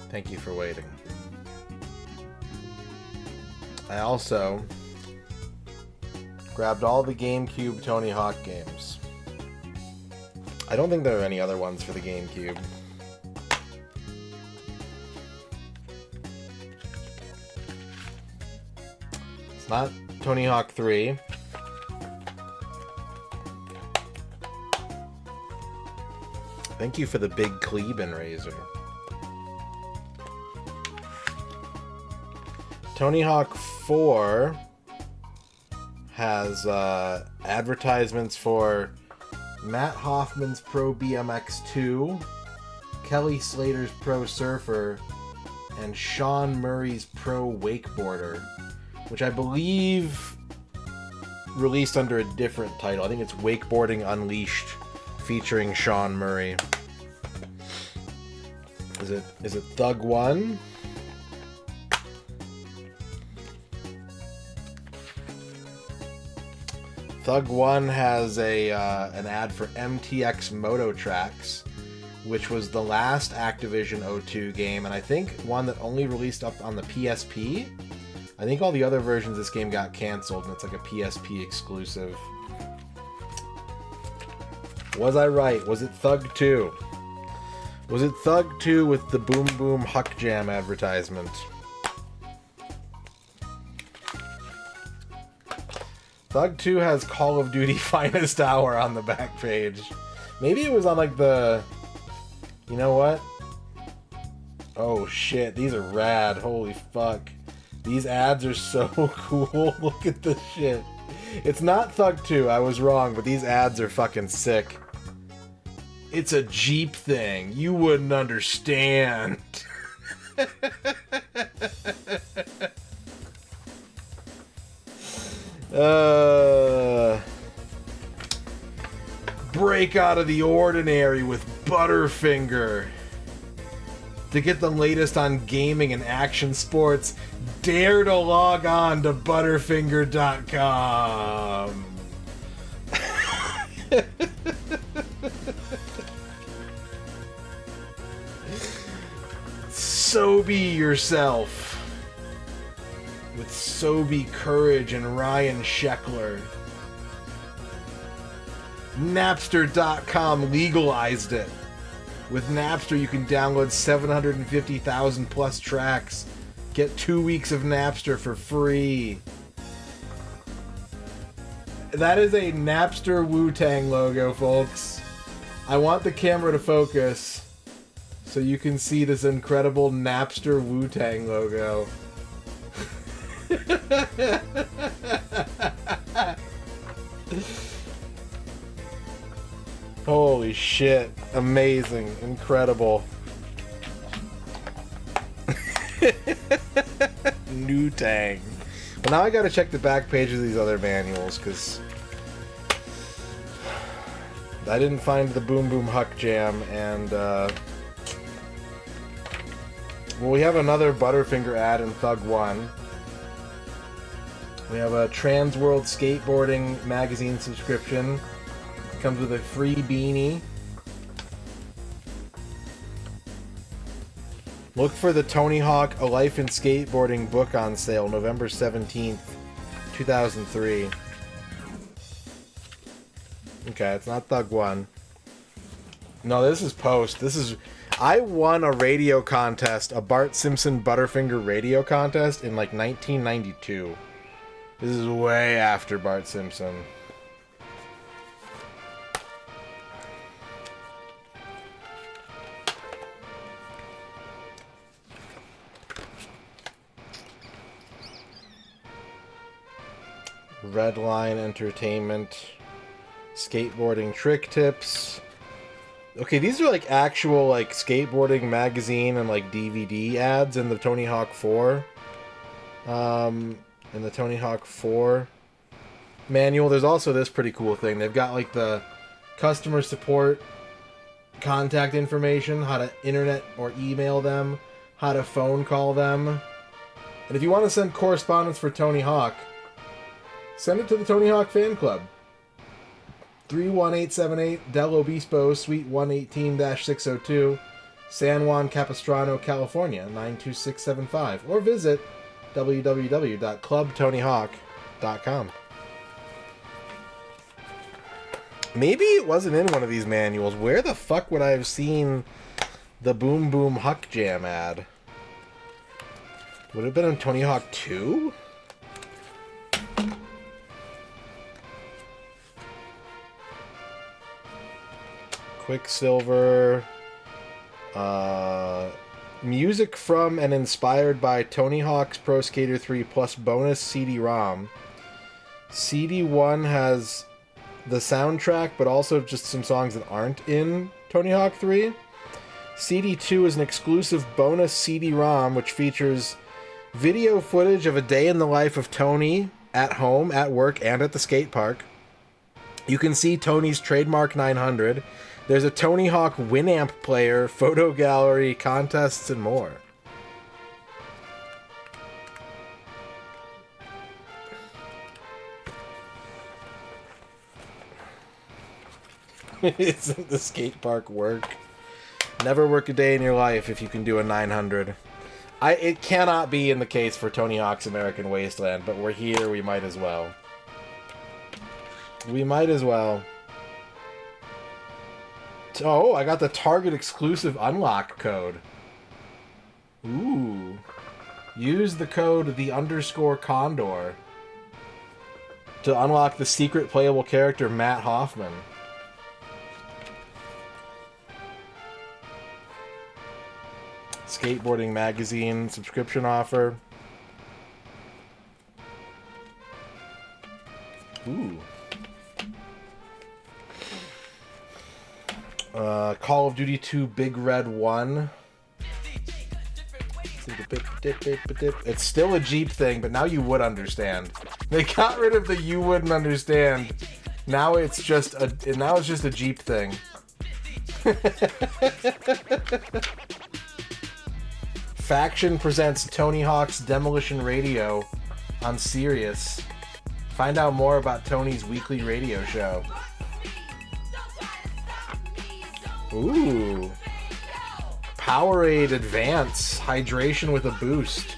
Thank you for waiting. I also grabbed all the GameCube Tony Hawk games. I don't think there are any other ones for the GameCube. It's not Tony Hawk 3. Thank you for the big Kleben razor. Tony Hawk 4 has advertisements for Matt Hoffman's Pro BMX 2, Kelly Slater's Pro Surfer, and Sean Murray's Pro Wakeboarder, which I believe released under a different title. I think it's Wakeboarding Unleashed, featuring Sean Murray. Is it Thug 1? Thug 1 has an ad for MTX Moto Tracks, which was the last Activision O2 game, and I think one that only released up on the PSP. I think all the other versions of this game got canceled, and it's like a PSP exclusive. Was I right? Was it Thug 2? Was it Thug 2 with the Boom Boom Huck Jam advertisement? Thug 2 has Call of Duty Finest Hour on the back page. Maybe it was on like the... You know what? Oh shit, these are rad. Holy fuck. These ads are so cool. Look at this shit. It's not Thug 2, I was wrong, but these ads are fucking sick. It's a Jeep thing. You wouldn't understand. Break out of the ordinary with Butterfinger. To get the latest on gaming and action sports, dare to log on to Butterfinger.com. So be yourself. With Sobe Courage and Ryan Sheckler. Napster.com legalized it. With Napster, you can download 750,000 plus tracks. Get 2 weeks of Napster for free. That is a Napster Wu-Tang logo, folks. I want the camera to focus so you can see this incredible Napster Wu-Tang logo. Holy shit. Amazing. Incredible. New Tang. Well, now I gotta check the back page of these other manuals, because I didn't find the Boom Boom Huck Jam, and, well, we have another Butterfinger ad in Thug 1. We have a Trans World Skateboarding magazine subscription. It comes with a free beanie. Look for the Tony Hawk A Life in Skateboarding book on sale November 17th, 2003. Okay, it's not Thug 1. No, this is post. This is... I won a radio contest, a Bart Simpson Butterfinger radio contest in like 1992. This is way after Bart Simpson. Redline Entertainment. Skateboarding trick tips. Okay, these are like actual like skateboarding magazine and like DVD ads in the Tony Hawk 4. In the Tony Hawk 4 manual. There's also this pretty cool thing. They've got like the customer support contact information, how to internet or email them, how to phone call them. And if you want to send correspondence for Tony Hawk, send it to the Tony Hawk fan club. 31878 Del Obispo, Suite 118-602, San Juan Capistrano, California, 92675. Or visit www.clubtonyhawk.com. Maybe it wasn't in one of these manuals. Where the fuck would I have seen the Boom Boom Huck Jam ad? Would it have been on Tony Hawk 2? Quicksilver. Music from and inspired by Tony Hawk's Pro Skater 3 plus bonus CD-ROM. CD1 has the soundtrack, but also just some songs that aren't in Tony Hawk 3. CD2 is an exclusive bonus CD-ROM which features video footage of a day in the life of Tony at home, at work, and at the skate park. You can see Tony's trademark 900. There's a Tony Hawk Winamp player, photo gallery, contests, and more. Isn't the skate park work? Never work a day in your life if you can do a 900. It cannot be in the case for Tony Hawk's American Wasteland, but we're here, we might as well. We might as well. Oh, I got the Target exclusive unlock code. Ooh. Use the code _Condor to unlock the secret playable character Matt Hoffman. Skateboarding magazine subscription offer. Ooh. Call of Duty 2 Big Red 1. It's still a Jeep thing, but now you would understand. They got rid of the you wouldn't understand. Now it's just a Jeep thing. Faction presents Tony Hawk's Demolition Radio on Sirius. Find out more about Tony's weekly radio show. Ooh. Powerade Advance. Hydration with a boost.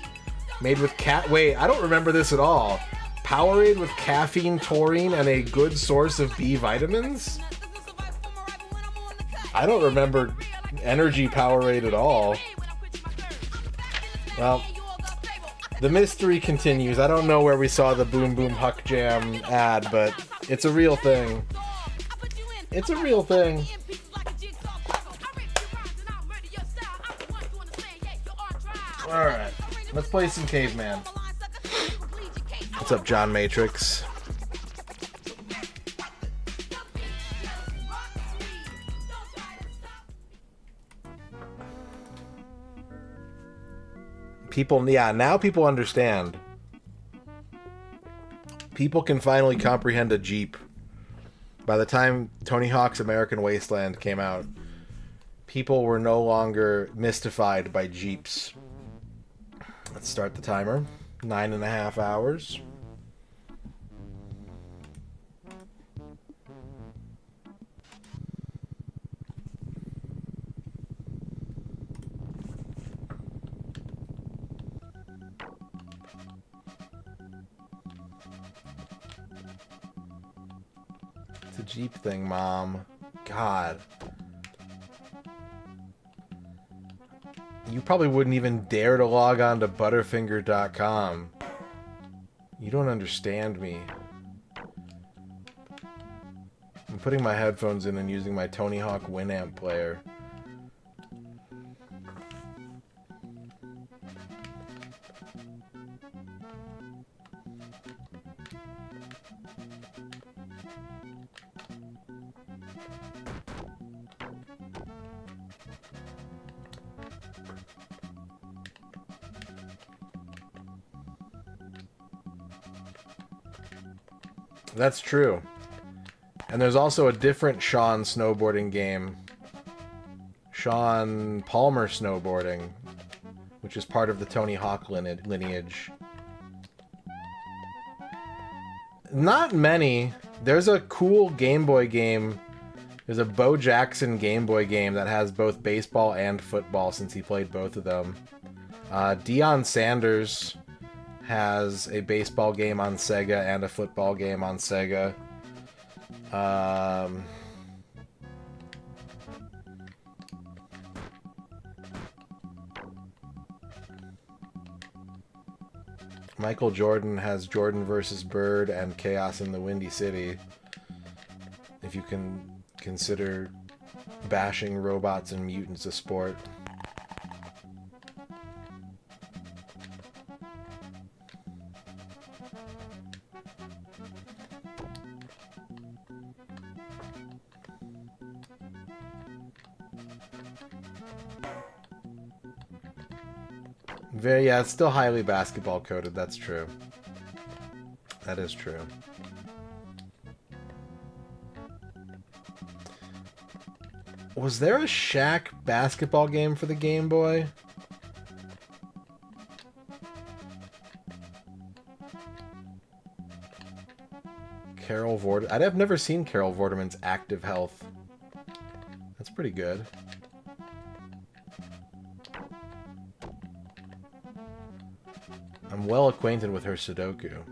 Made with Wait, I don't remember this at all. Powerade with caffeine, taurine, and a good source of B vitamins? I don't remember energy Powerade at all. Well, the mystery continues. I don't know where we saw the Boom Boom Huck Jam ad, but it's a real thing. It's a real thing. Alright, let's play some Caveman. What's up, John Matrix? Now people understand. People can finally comprehend a Jeep. By the time Tony Hawk's American Wasteland came out, people were no longer mystified by Jeeps. Let's start the timer. 9.5 hours. It's a Jeep thing, Mom. God. You probably wouldn't even dare to log on to Butterfinger.com. You don't understand me. I'm putting my headphones in and using my Tony Hawk Winamp player. That's true. And there's also a different Sean snowboarding game. Sean Palmer Snowboarding, which is part of the Tony Hawk lineage. Not many. There's a cool Game Boy game. There's a Bo Jackson Game Boy game that has both baseball and football since he played both of them. Deion Sanders has a baseball game on Sega and a football game on Sega. Michael Jordan has Jordan vs. Bird and Chaos in the Windy City. If you can consider bashing robots and mutants a sport. Yeah, it's still highly basketball coded, that's true. That is true. Was there a Shaq basketball game for the Game Boy? Carol Vorderman. I've never seen Carol Vorderman's Active Health. That's pretty good. I'm well acquainted with her Sudoku.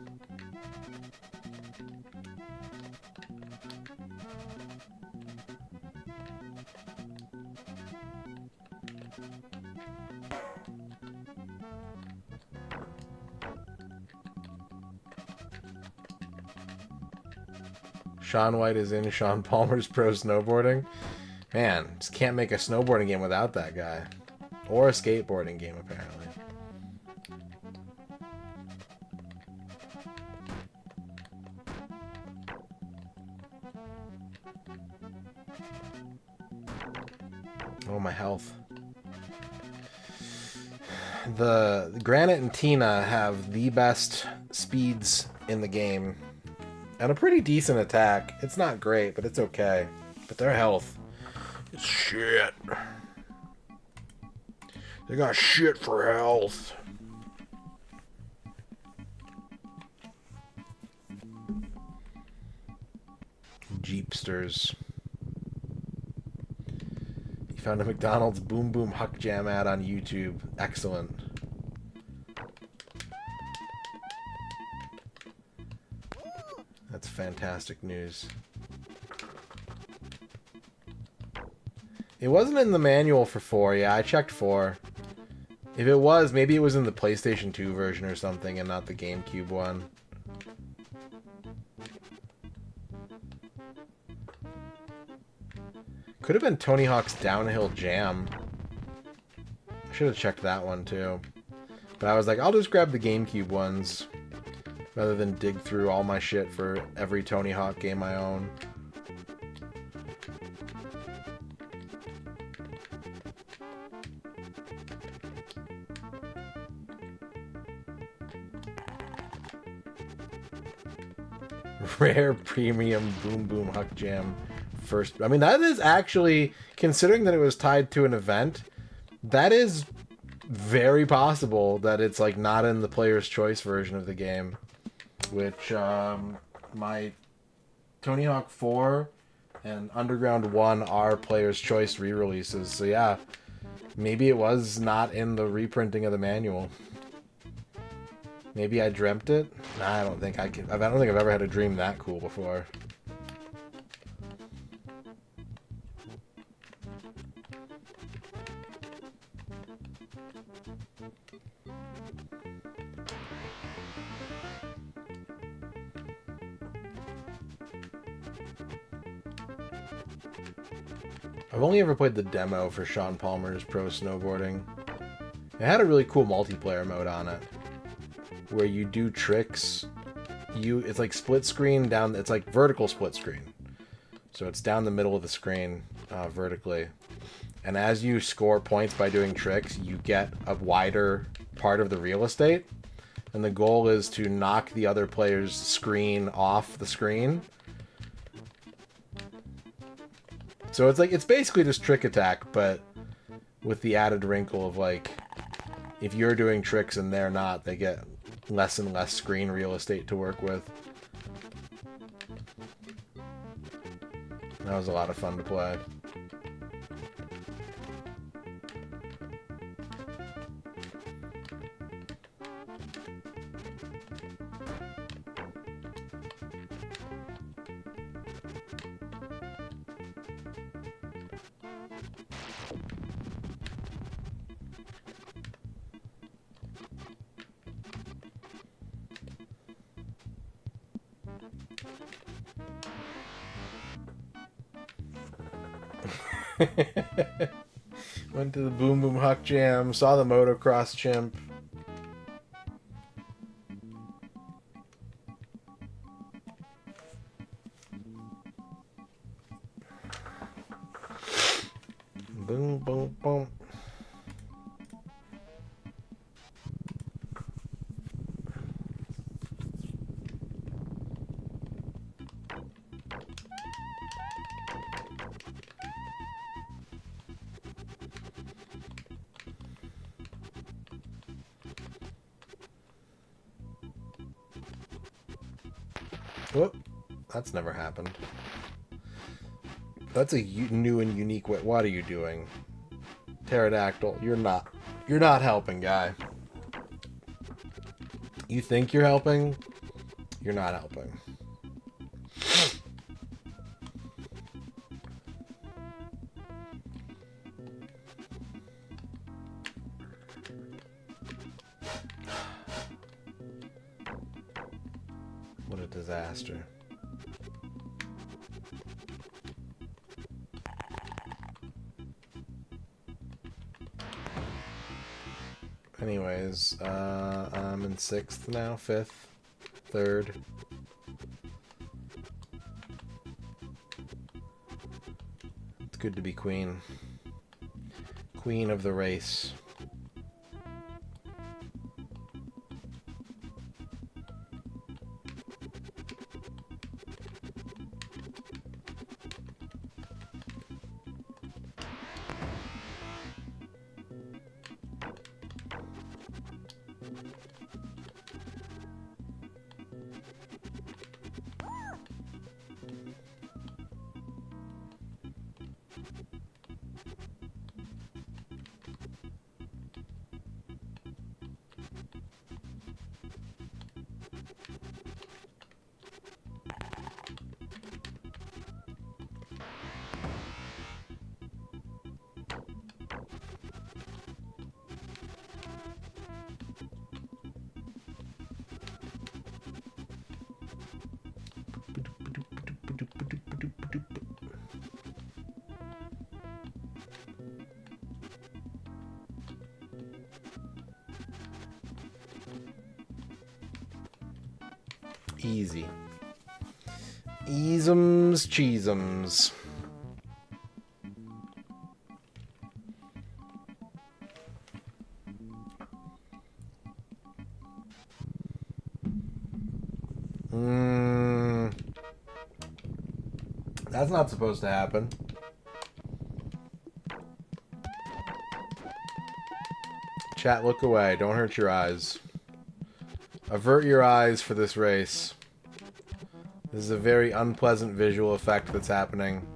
Shaun White is in Sean Palmer's Pro Snowboarding. Man, just can't make a snowboarding game without that guy. Or a skateboarding game, apparently. Oh, my health. The Granite and Tina have the best speeds in the game. And a pretty decent attack. It's not great, but it's okay. But their health is shit. They got shit for health. Jeepsters. You found a McDonald's Boom Boom Huck Jam ad on YouTube. Excellent. That's fantastic news. It wasn't in the manual for 4. Yeah, I checked 4. If it was, maybe it was in the PlayStation 2 version or something and not the GameCube one. Could have been Tony Hawk's Downhill Jam. I should have checked that one too. But I was like, I'll just grab the GameCube ones rather than dig through all my shit for every Tony Hawk game I own. Rare premium Boom Boom Huck Jam first. I mean, that is actually, considering that it was tied to an event, that is very possible that it's like not in the player's choice version of the game. Which, my Tony Hawk 4 and Underground 1 are player's choice re-releases. So yeah, maybe it was not in the reprinting of the manual. Maybe I dreamt it? Nah, I don't think I've ever had a dream that cool before. I've only ever played the demo for Sean Palmer's Pro Snowboarding. It had a really cool multiplayer mode on it, where you do tricks. It's like split screen down. It's like vertical split screen, so it's down the middle of the screen vertically. And as you score points by doing tricks, you get a wider part of the real estate. And the goal is to knock the other player's screen off the screen. So it's basically just trick attack, but with the added wrinkle of like, if you're doing tricks and they're not, they get less and less screen real estate to work with. That was a lot of fun to play. Went to the Boom Boom Huck Jam, saw the motocross chimp. Boom, boom, boom. Whoop. That's never happened. That's a new and unique way. What are you doing? Pterodactyl, you're not helping, guy. You think you're helping? You're not helping. What a disaster. Anyways, I'm in 6th now, 5th, 3rd. It's good to be queen. Queen of the race. Easy. Easums cheesums. That's not supposed to happen. Chat, look away. Don't hurt your eyes. Avert your eyes for this race. This is a very unpleasant visual effect that's happening.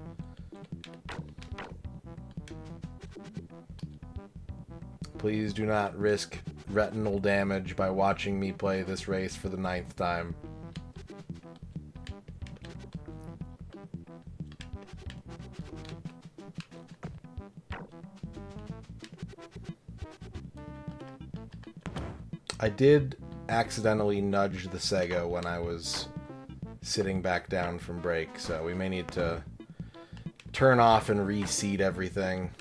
Please do not risk retinal damage by watching me play this race for the 9th time. I did accidentally nudge the Sega when I was sitting back down from break, so we may need to turn off and reseat everything.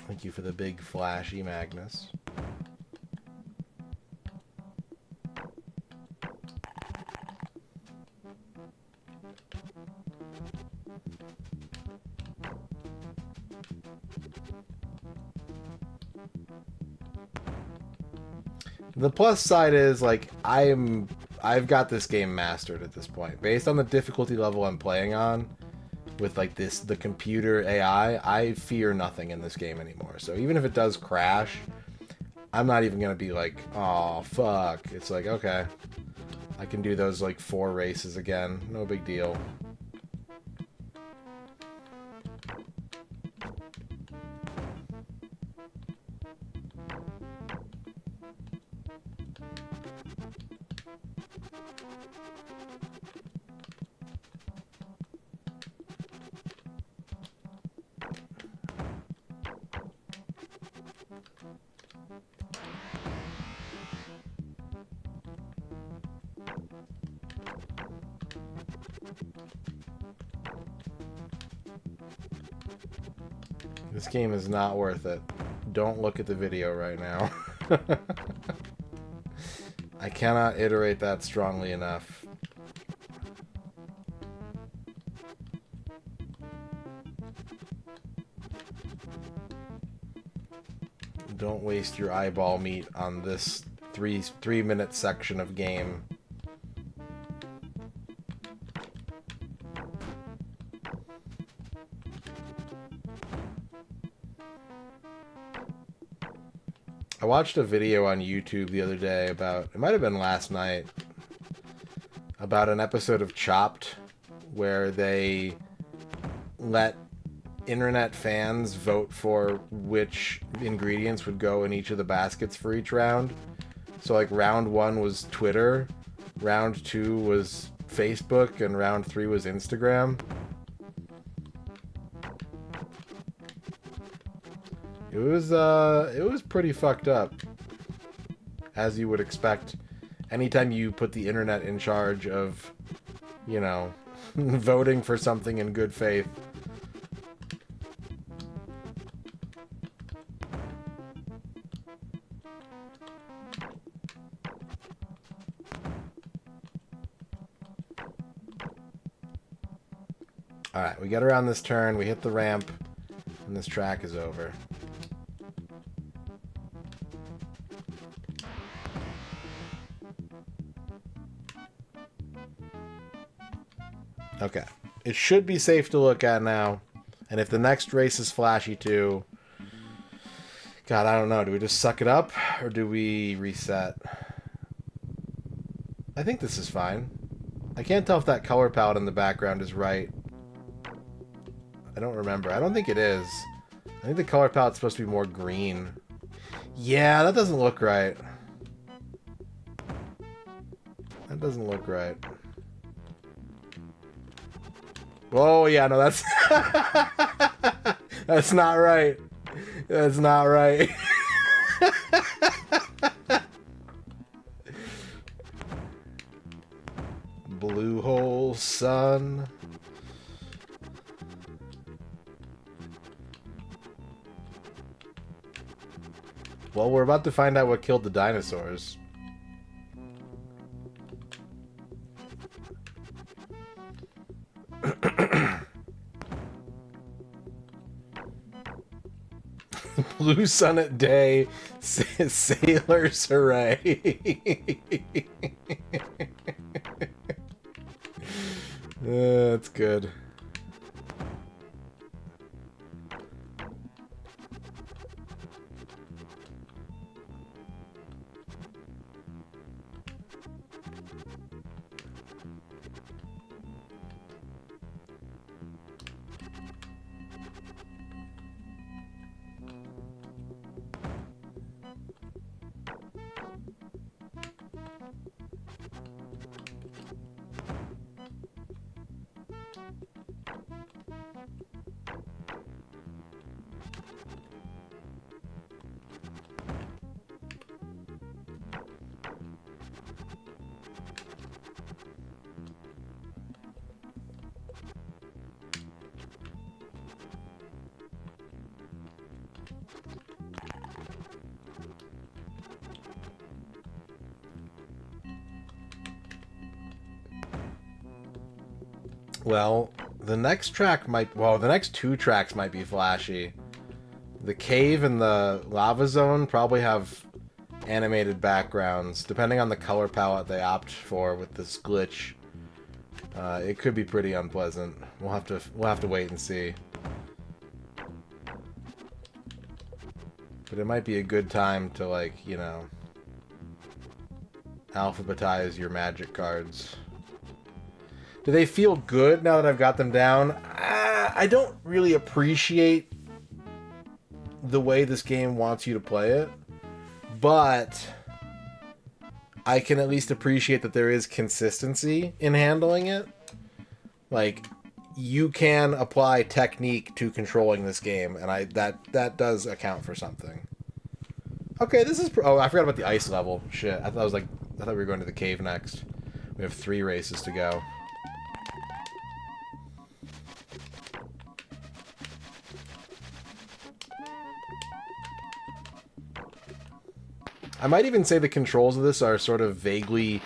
Thank you for the big flashy Magnus. The plus side is, like, I've got this game mastered at this point. Based on the difficulty level I'm playing on, with, like, the computer AI, I fear nothing in this game anymore. So even if it does crash, I'm not even gonna be like, oh fuck. It's like, okay, I can do those like 4 races again. No big deal. This game is not worth it. Don't look at the video right now. I cannot iterate that strongly enough. Don't waste your eyeball meat on this three-minute section of game. I watched a video on YouTube the other day about, it might have been last night, about an episode of Chopped where they let internet fans vote for which ingredients would go in each of the baskets for each round. So like round 1 was Twitter, round 2 was Facebook, and round 3 was Instagram. It was pretty fucked up, as you would expect. Anytime you put the internet in charge of, you know, voting for something in good faith. Alright, we get around this turn, we hit the ramp, and this track is over. Okay. It should be safe to look at now. And if the next race is flashy too... God, I don't know. Do we just suck it up? Or do we reset? I think this is fine. I can't tell if that color palette in the background is right. I don't remember. I don't think it is. I think the color palette's supposed to be more green. Yeah, that doesn't look right. That doesn't look right. Oh, yeah, no, that's... that's not right. That's not right. Blue hole, sun. Well, we're about to find out what killed the dinosaurs. Blue sun at day, sailors hooray. That's good. Well, the next track might... Well, the next 2 tracks might be flashy. The cave and the lava zone probably have animated backgrounds, depending on the color palette they opt for with this glitch. It could be pretty unpleasant. We'll have to wait and see. But it might be a good time to, like, you know, alphabetize your magic cards. Do they feel good now that I've got them down? I don't really appreciate the way this game wants you to play it, but I can at least appreciate that there is consistency in handling it. Like, you can apply technique to controlling this game, and that does account for something. Okay, this is... Oh, I forgot about the ice level. Shit, I thought we were going to the cave next. We have 3 races to go. I might even say the controls of this are sort of vaguely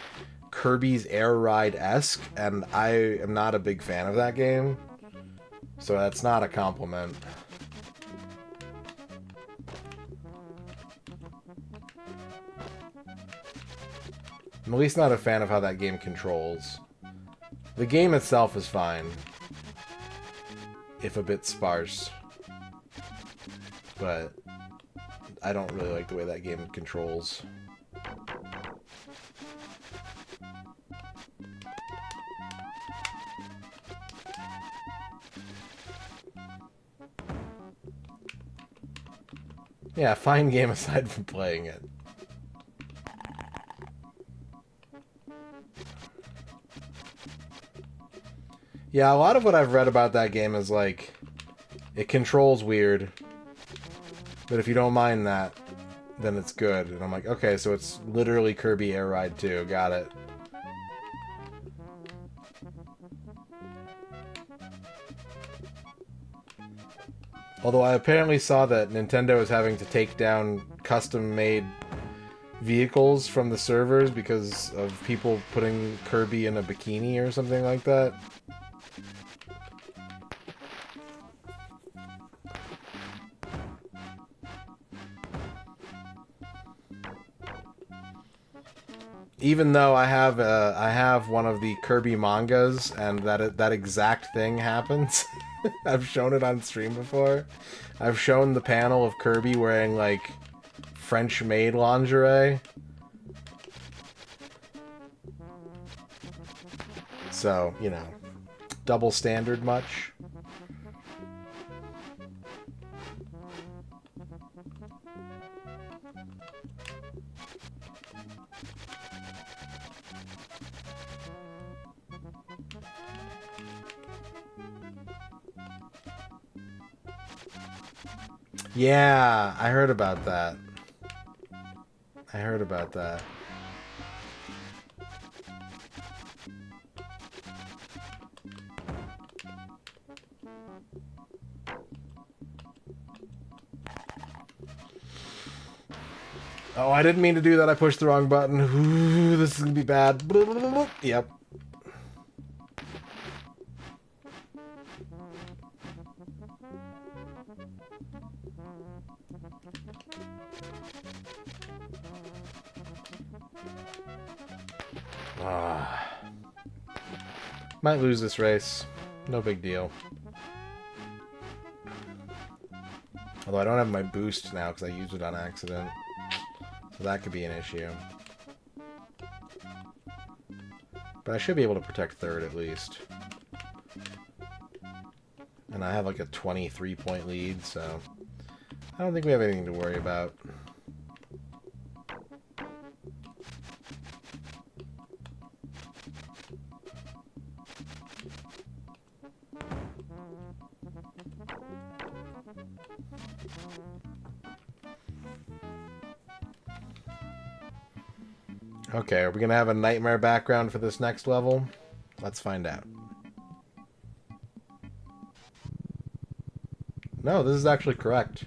Kirby's Air Ride-esque, and I am not a big fan of that game. So that's not a compliment. I'm at least not a fan of how that game controls. The game itself is fine, if a bit sparse. But I don't really like the way that game controls. Yeah, fine game aside from playing it. Yeah, a lot of what I've read about that game is like, it controls weird. But if you don't mind that, then it's good. And I'm like, okay, so it's literally Kirby Air Ride 2. Got it. Although I apparently saw that Nintendo is having to take down custom-made vehicles from the servers because of people putting Kirby in a bikini or something like that. Even though I have one of the Kirby mangas, and that exact thing happens. I've shown it on stream before. I've shown the panel of Kirby wearing, like, French-made lingerie. So, you know, double standard much. Yeah, I heard about that. I heard about that. Oh, I didn't mean to do that. I pushed the wrong button. Ooh, this is gonna be bad. Yep. Might lose this race. No big deal. Although I don't have my boost now because I used it on accident. So that could be an issue. But I should be able to protect third at least. And I have like a 23-point lead, so I don't think we have anything to worry about. Okay, are we going to have a nightmare background for this next level? Let's find out. No, this is actually correct.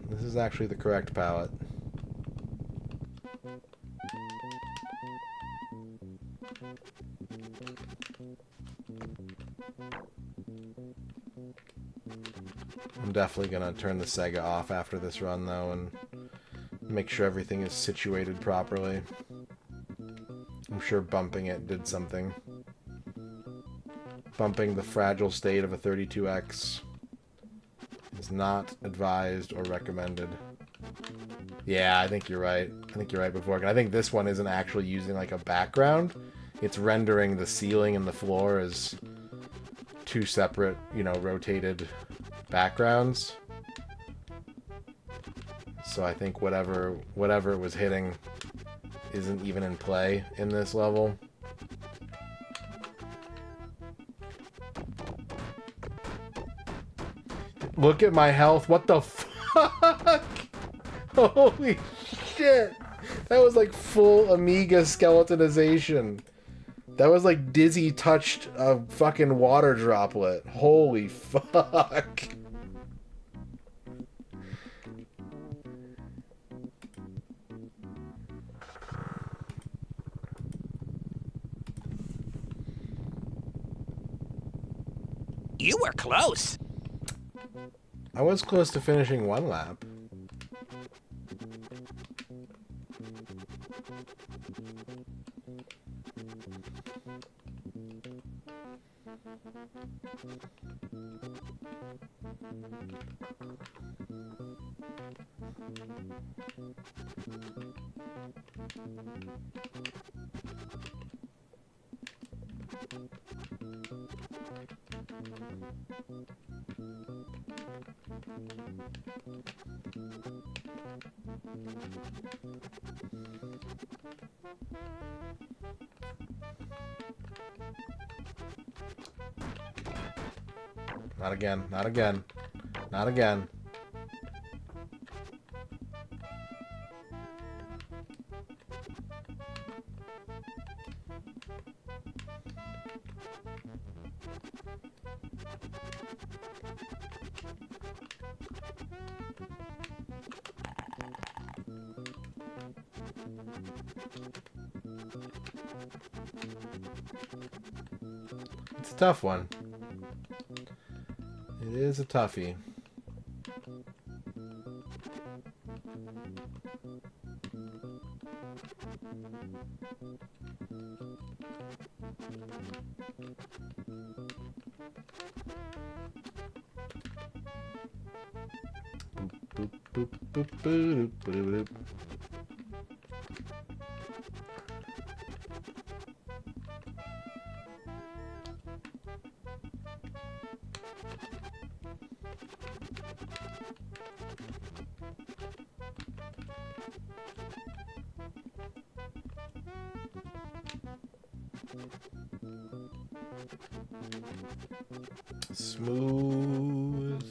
This is actually the correct palette. I'm definitely going to turn the Sega off after this run, though, and make sure everything is situated properly. I'm sure bumping it did something. Bumping the fragile state of a 32X It's not advised or recommended. Yeah, I think you're right. I think you're right, Bevorkin. I think this one isn't actually using like a background. It's rendering the ceiling and the floor as two separate, you know, rotated backgrounds. So I think whatever it was hitting isn't even in play in this level. Look at my health. What the fuck? Holy shit. That was like full Amiga skeletonization. That was like Dizzy touched a fucking water droplet. Holy fuck. You were close. I was close to finishing one lap. Not again, not again, not again. It's a tough one. It is a toughie. Boop, boop, boop, boop, boop, boop, boop. Smooth.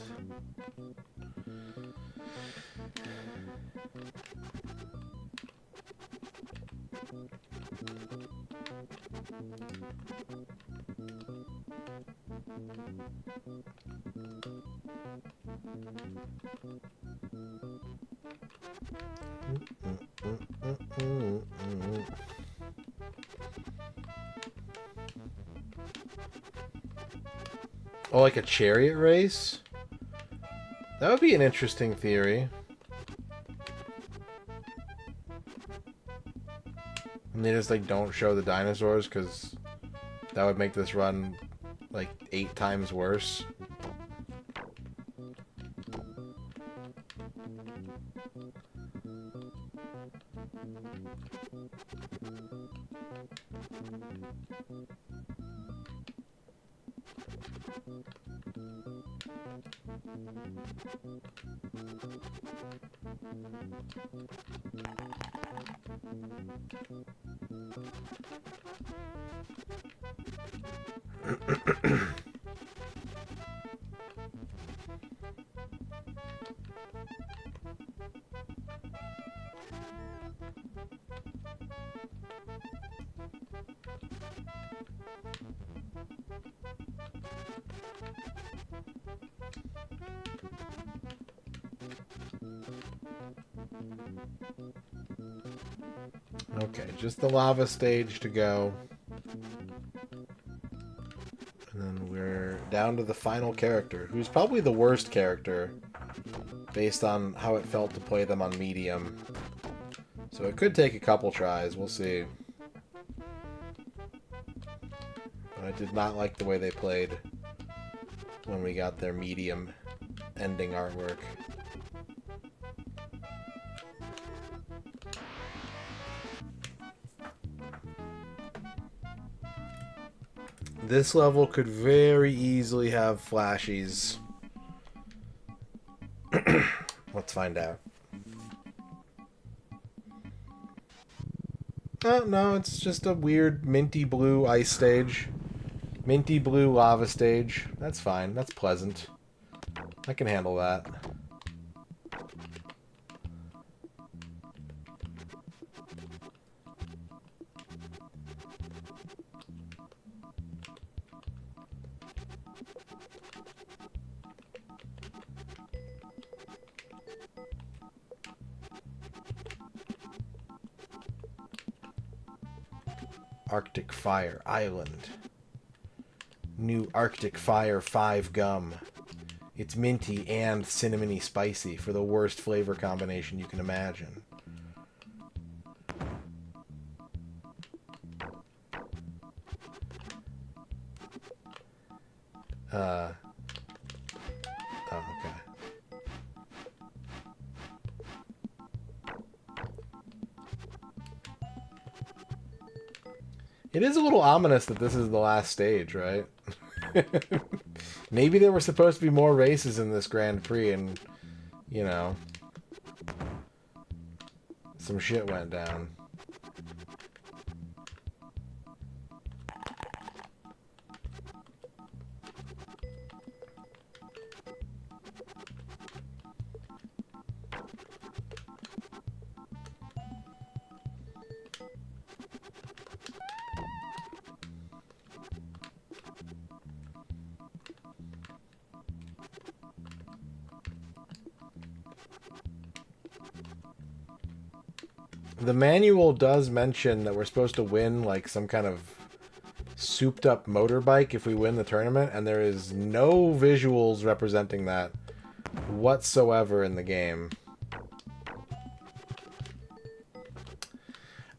Oh, like a chariot race? That would be an interesting theory. And they just like don't show the dinosaurs because that would make this run like 8 times worse. Okay, just the lava stage to go. And then we're down to the final character, who's probably the worst character based on how it felt to play them on medium. So it could take a couple tries, we'll see. But I did not like the way they played when we got their medium ending artwork. This level could very easily have flashies. Let's find out. Oh, no, it's just a weird minty blue ice stage. Minty blue lava stage. That's fine. That's pleasant. I can handle that. Arctic Fire Island. New Arctic Fire 5 gum. It's minty and cinnamony spicy for the worst flavor combination you can imagine. Oh, okay. It is a little ominous that this is the last stage, right? Maybe there were supposed to be more races in this Grand Prix and, you know, some shit went down. The manual does mention that we're supposed to win like some kind of souped up motorbike if we win the tournament, and there is no visuals representing that whatsoever in the game.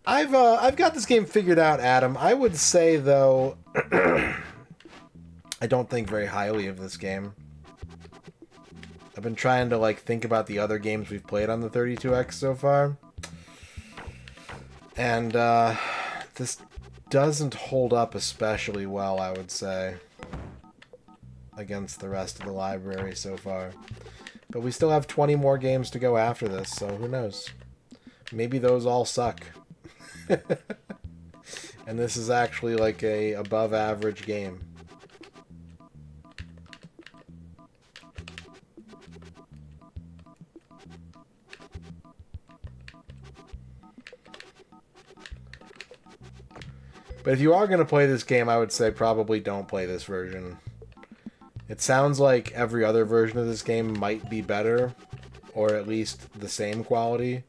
I've got this game figured out, Adam. I would say though I don't think very highly of this game. I've been trying to like think about the other games we've played on the 32X so far. And this doesn't hold up especially well, I would say, against the rest of the library so far. But we still have 20 more games to go after this, so who knows? Maybe those all suck. And this is actually like a above average game. But if you are going to play this game, I would say probably don't play this version. It sounds like every other version of this game might be better, or at least the same quality.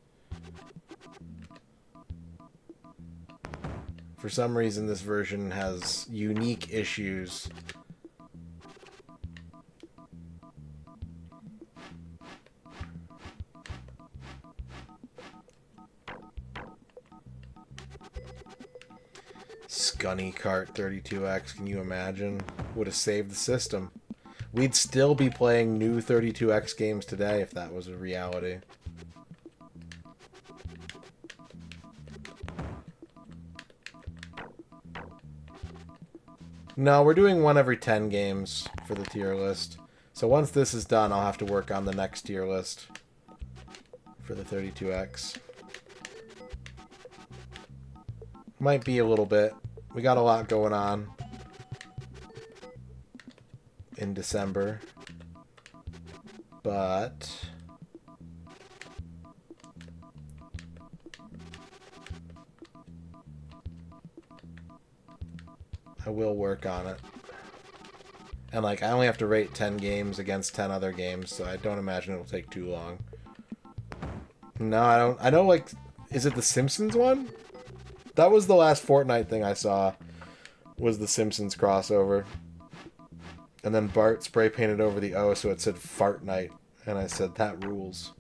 For some reason, this version has unique issues. Scunny Kart 32X, can you imagine? Would have saved the system. We'd still be playing new 32X games today if that was a reality. No, we're doing one every 10 games for the tier list. So once this is done, I'll have to work on the next tier list for the 32X. Might be a little bit. We got a lot going on in December, but I will work on it. And like, I only have to rate 10 games against 10 other games, so I don't imagine it'll take too long. No, I don't. I know, like, is it the Simpsons one? That was the last Fortnite thing I saw, was the Simpsons crossover. And then Bart spray painted over the O so it said Fart Night. And I said, that rules.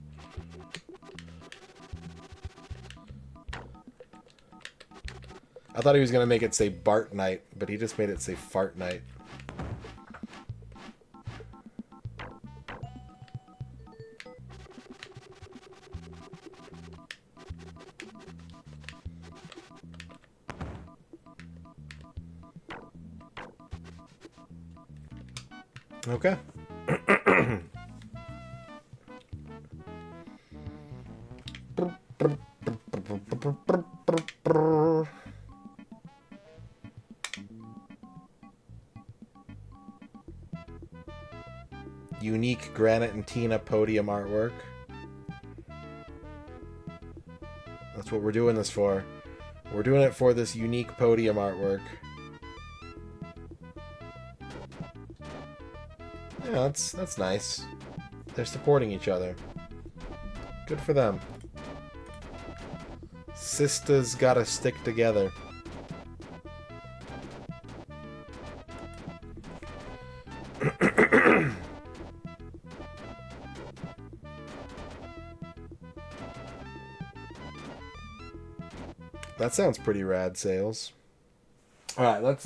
I thought he was going to make it say Bart Night, but he just made it say Fart Night. Okay. Unique Granite and Tina podium artwork. That's what we're doing this for. We're doing it for this unique podium artwork. Yeah, that's nice. They're supporting each other. Good for them. Sisters gotta stick together. That sounds pretty rad, Sales. Alright, let's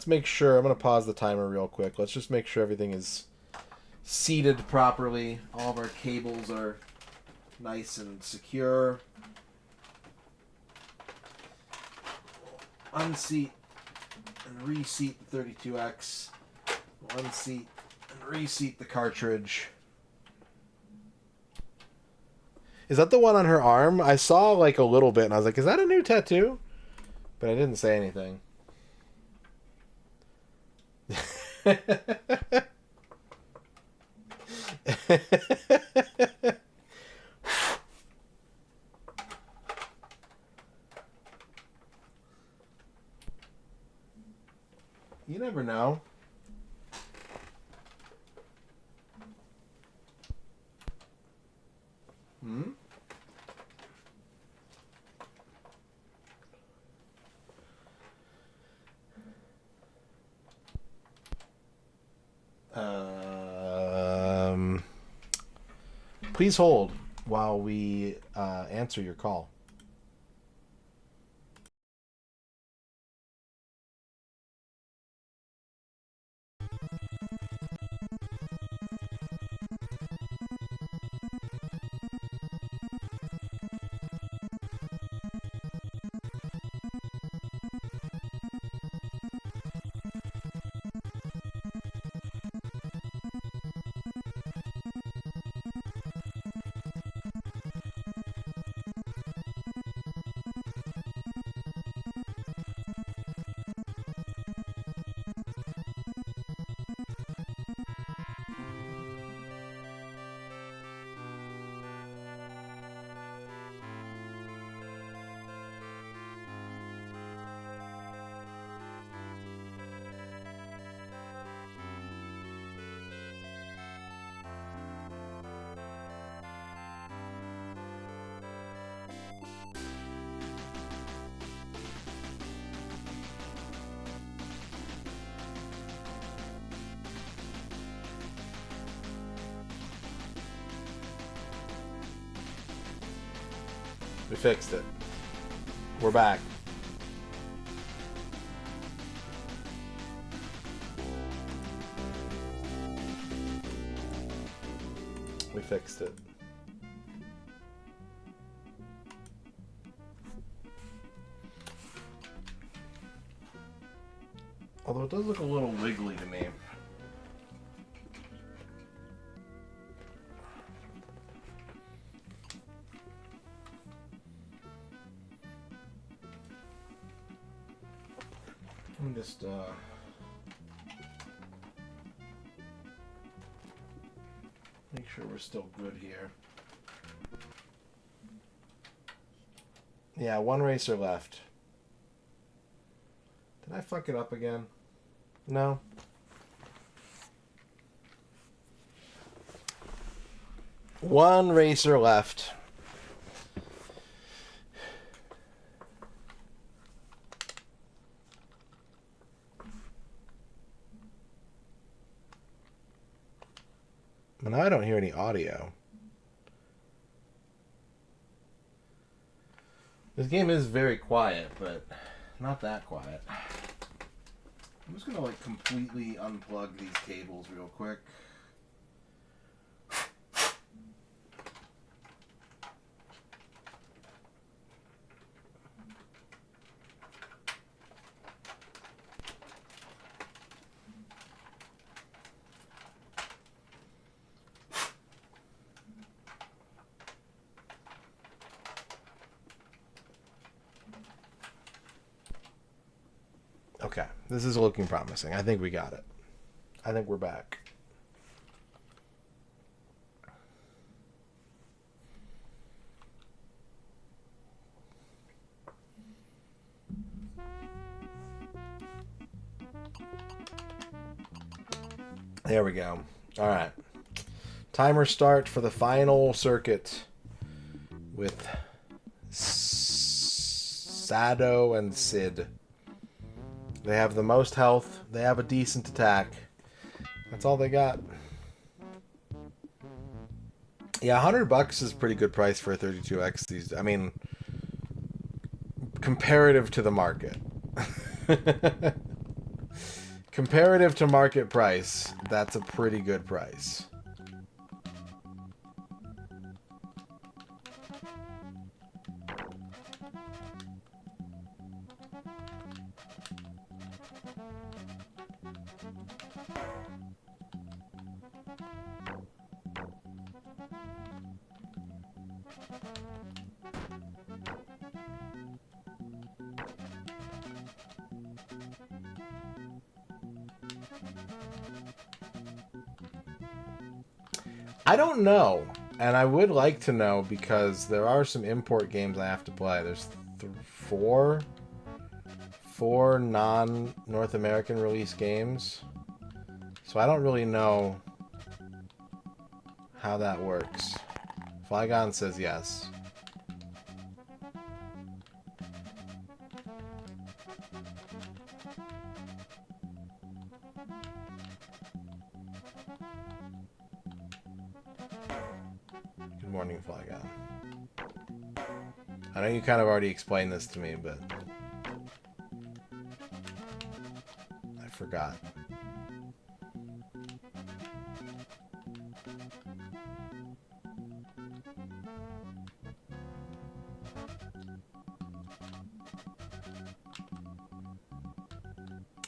make sure. I'm gonna pause the timer real quick. Let's just make sure everything is seated properly. All of our cables are nice and secure. Unseat and reseat the 32X. Unseat and reseat the cartridge. Is that the one on her arm? I saw like a little bit and I was like, is that a new tattoo? But I didn't say anything. You never know. Hmm? Please hold while we answer your call. We fixed it. We're back. We fixed it. Although it does look a little wiggly to me. Let me just make sure we're still good here. Yeah, one racer left. Did I fuck it up again? No. One racer left. Now I don't hear any audio. This game is very quiet, but not that quiet. I'm just gonna like completely unplug these cables real quick. Okay, this is looking promising. I think we got it. I think we're back. There we go. All right. Timer start for the final circuit with Sado and Sid. They have the most health. They have a decent attack. That's all they got. Yeah, $100 is a pretty good price for a 32X. I mean, comparative to the market. Comparative to market price, that's a pretty good price. I don't know, and I would like to know because there are some import games I have to play. There's four non-North American release games, so I don't really know how that works. Flygon says yes. Good morning, Flygon. I know you kind of already explained this to me, but I forgot.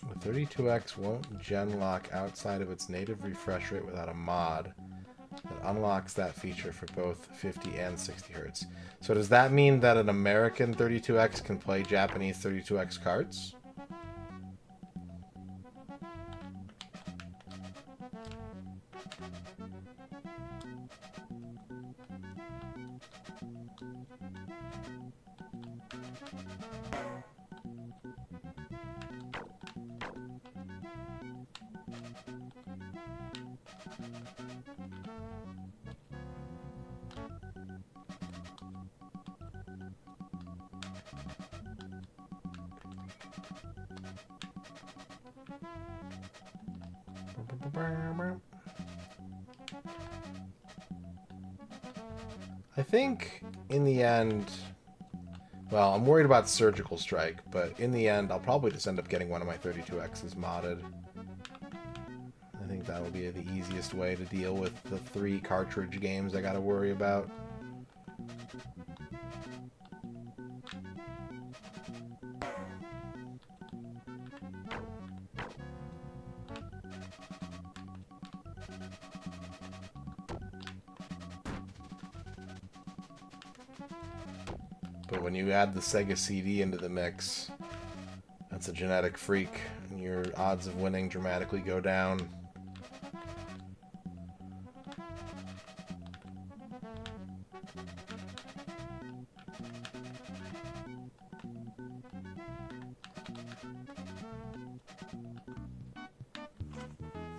The 32X won't gen lock outside of its native refresh rate without a mod that unlocks that feature for both 50 and 60 Hz. So does that mean that an American 32X can play Japanese 32X cards? I think in the end, well, I'm worried about Surgical Strike, but in the end, I'll probably just end up getting one of my 32Xs modded. I think that will be the easiest way to deal with the 3 cartridge games I gotta worry about. But when you add the Sega CD into the mix, that's a genetic freak, and your odds of winning dramatically go down.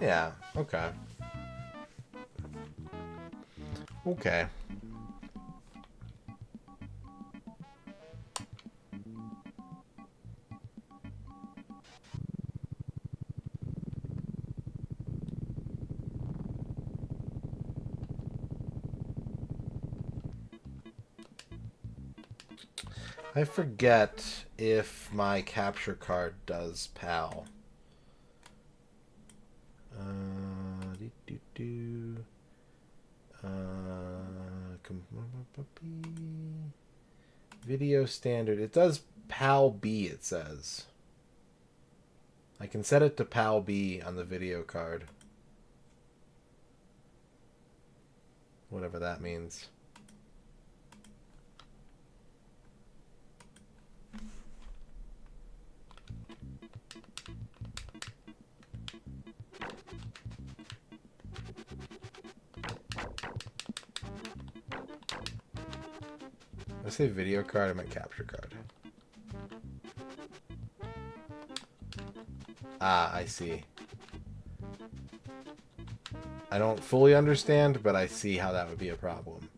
Yeah, okay. Okay. I forget if my capture card does PAL. Video standard. It does PAL B, it says. I can set it to PAL B on the video card. Whatever that means. I say video card, I meant capture card. Ah, I see. I don't fully understand, but I see how that would be a problem.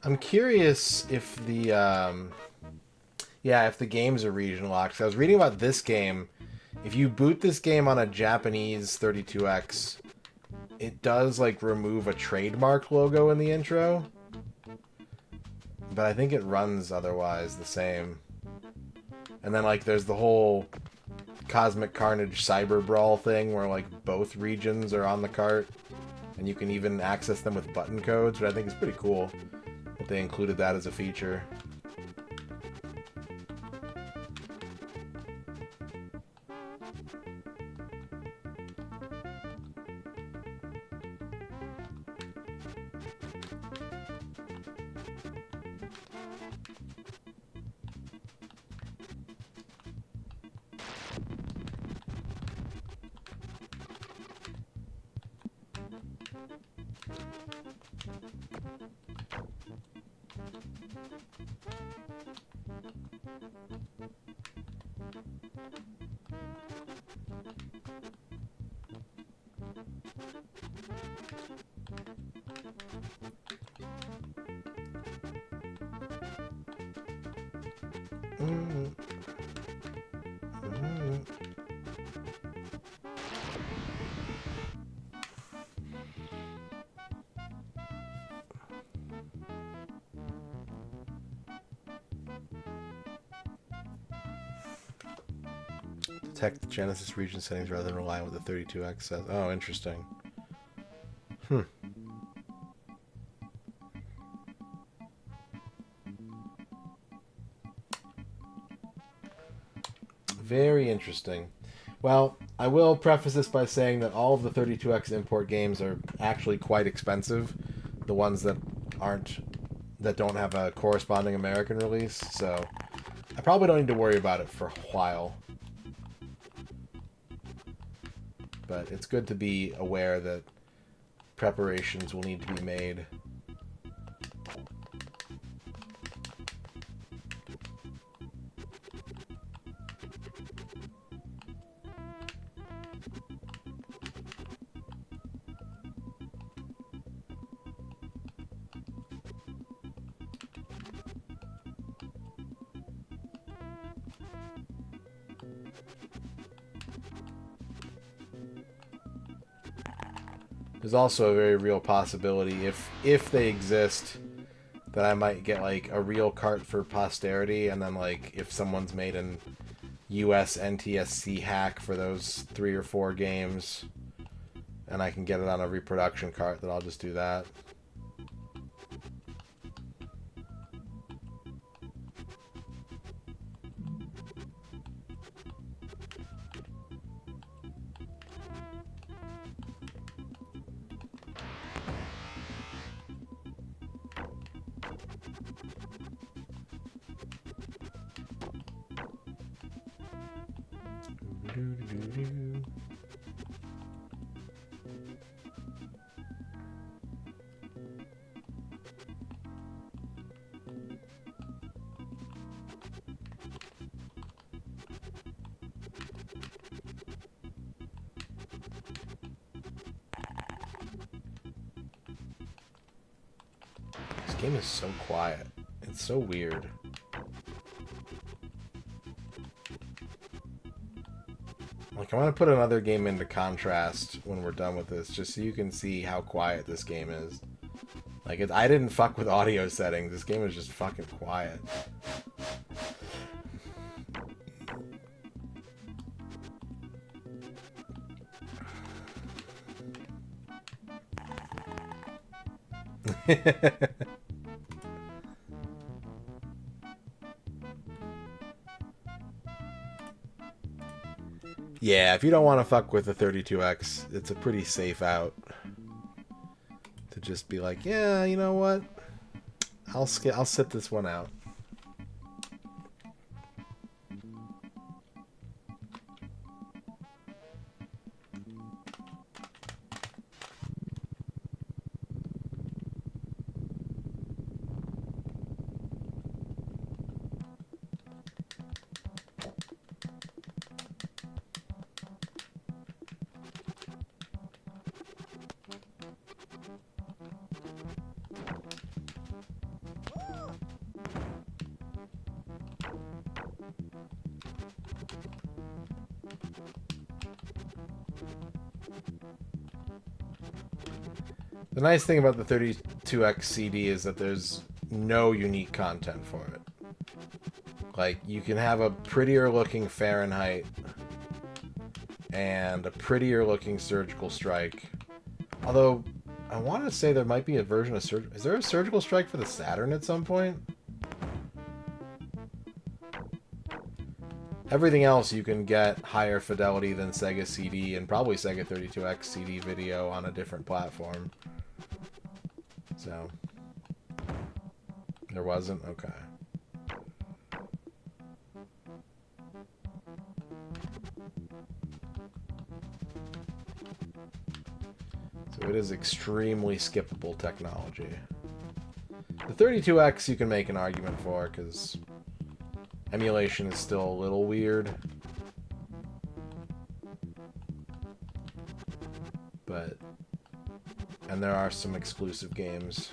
I'm curious if the if the games are region locked. 'Cause I was reading about this game. If you boot this game on a Japanese 32X, it does like remove a trademark logo in the intro. But I think it runs otherwise the same. And then like there's the whole Cosmic Carnage Cyber Brawl thing where like both regions are on the cart and you can even access them with button codes, which I think is pretty cool that they included that as a feature. Detect the Genesis region settings rather than rely on what the 32X says. Oh, interesting. Very interesting. Well, I will preface this by saying that all of the 32X import games are actually quite expensive. The ones that don't have a corresponding American release, so I probably don't need to worry about it for a while. But it's good to be aware that preparations will need to be made. There's also a very real possibility, if they exist, that I might get like a real cart for posterity, and then like if someone's made an US NTSC hack for those 3 or 4 games, and I can get it on a reproduction cart, then I'll just do that. This game is so quiet. It's so weird. Like, I want to put another game into contrast when we're done with this, just so you can see how quiet this game is. Like, I didn't fuck with audio settings. This game is just fucking quiet. Yeah, if you don't want to fuck with the 32X, it's a pretty safe out. To just be like, yeah, you know what? I'll sit this one out. The nice thing about the 32X CD is that there's no unique content for it. Like, you can have a prettier looking Fahrenheit and a prettier looking Surgical Strike. Although, I want to say there might be a version of Is there a Surgical Strike for the Saturn at some point? Everything else you can get higher fidelity than Sega CD and probably Sega 32X CD video on a different platform. So, there wasn't? Okay. So it is extremely skippable technology. The 32X you can make an argument for, because emulation is still a little weird. But... and there are some exclusive games.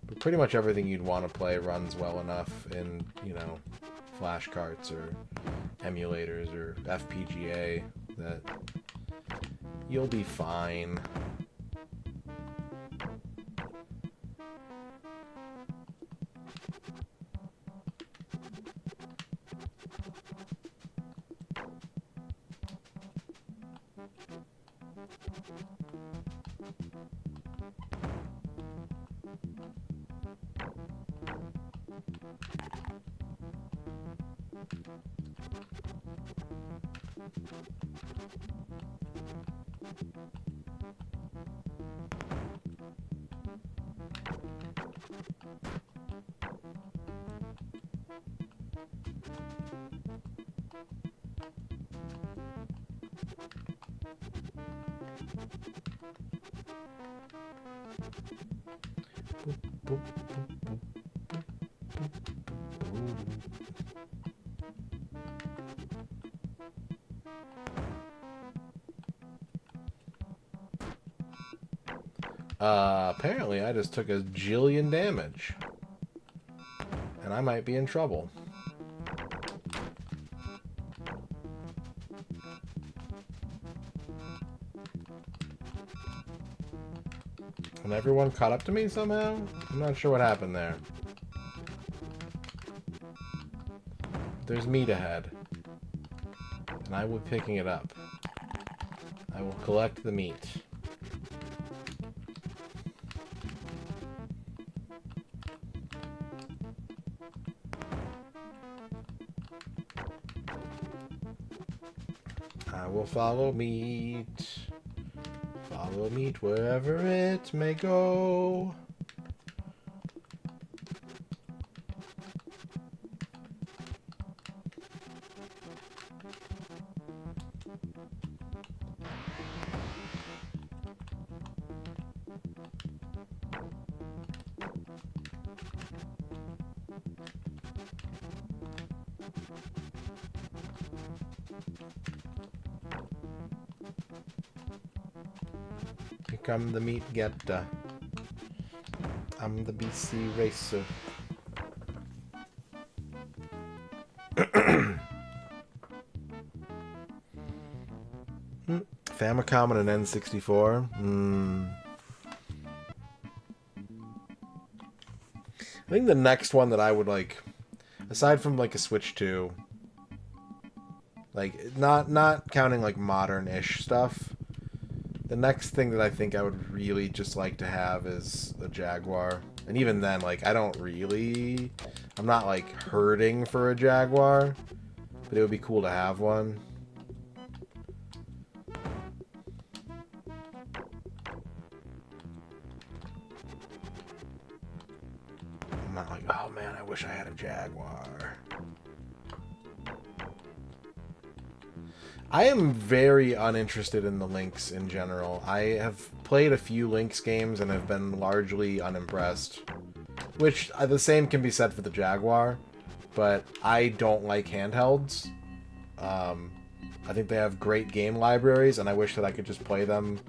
But pretty much everything you'd want to play runs well enough in, you know, flash carts or emulators or FPGA that you'll be fine. Apparently I just took a jillion damage. And I might be in trouble. And everyone caught up to me somehow? I'm not sure what happened there. There's meat ahead. And I will be picking it up. I will collect the meat. I will follow meat. Follow meat wherever it may go. come the meat getter. I'm the BC racer. Famicom and an N64. I think the next one that I would like, aside from like a Switch 2, like not counting like modern-ish stuff, the next thing that I think I would really just like to have is a Jaguar. And even then, like, I'm not like hurting for a Jaguar, but it would be cool to have one. I'm not like, oh man, I wish I had a Jaguar. I am very uninterested in the Lynx in general. I have played a few Lynx games and have been largely unimpressed. Which, the same can be said for the Jaguar, but I don't like handhelds. I think they have great game libraries, and I wish that I could just play them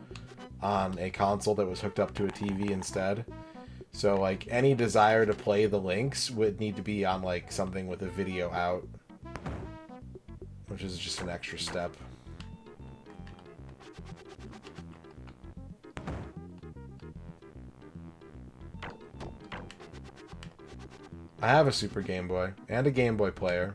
on a console that was hooked up to a TV instead. So, like, any desire to play the Lynx would need to be on, like, something with a video out. Which is just an extra step. I have a Super Game Boy and a Game Boy player.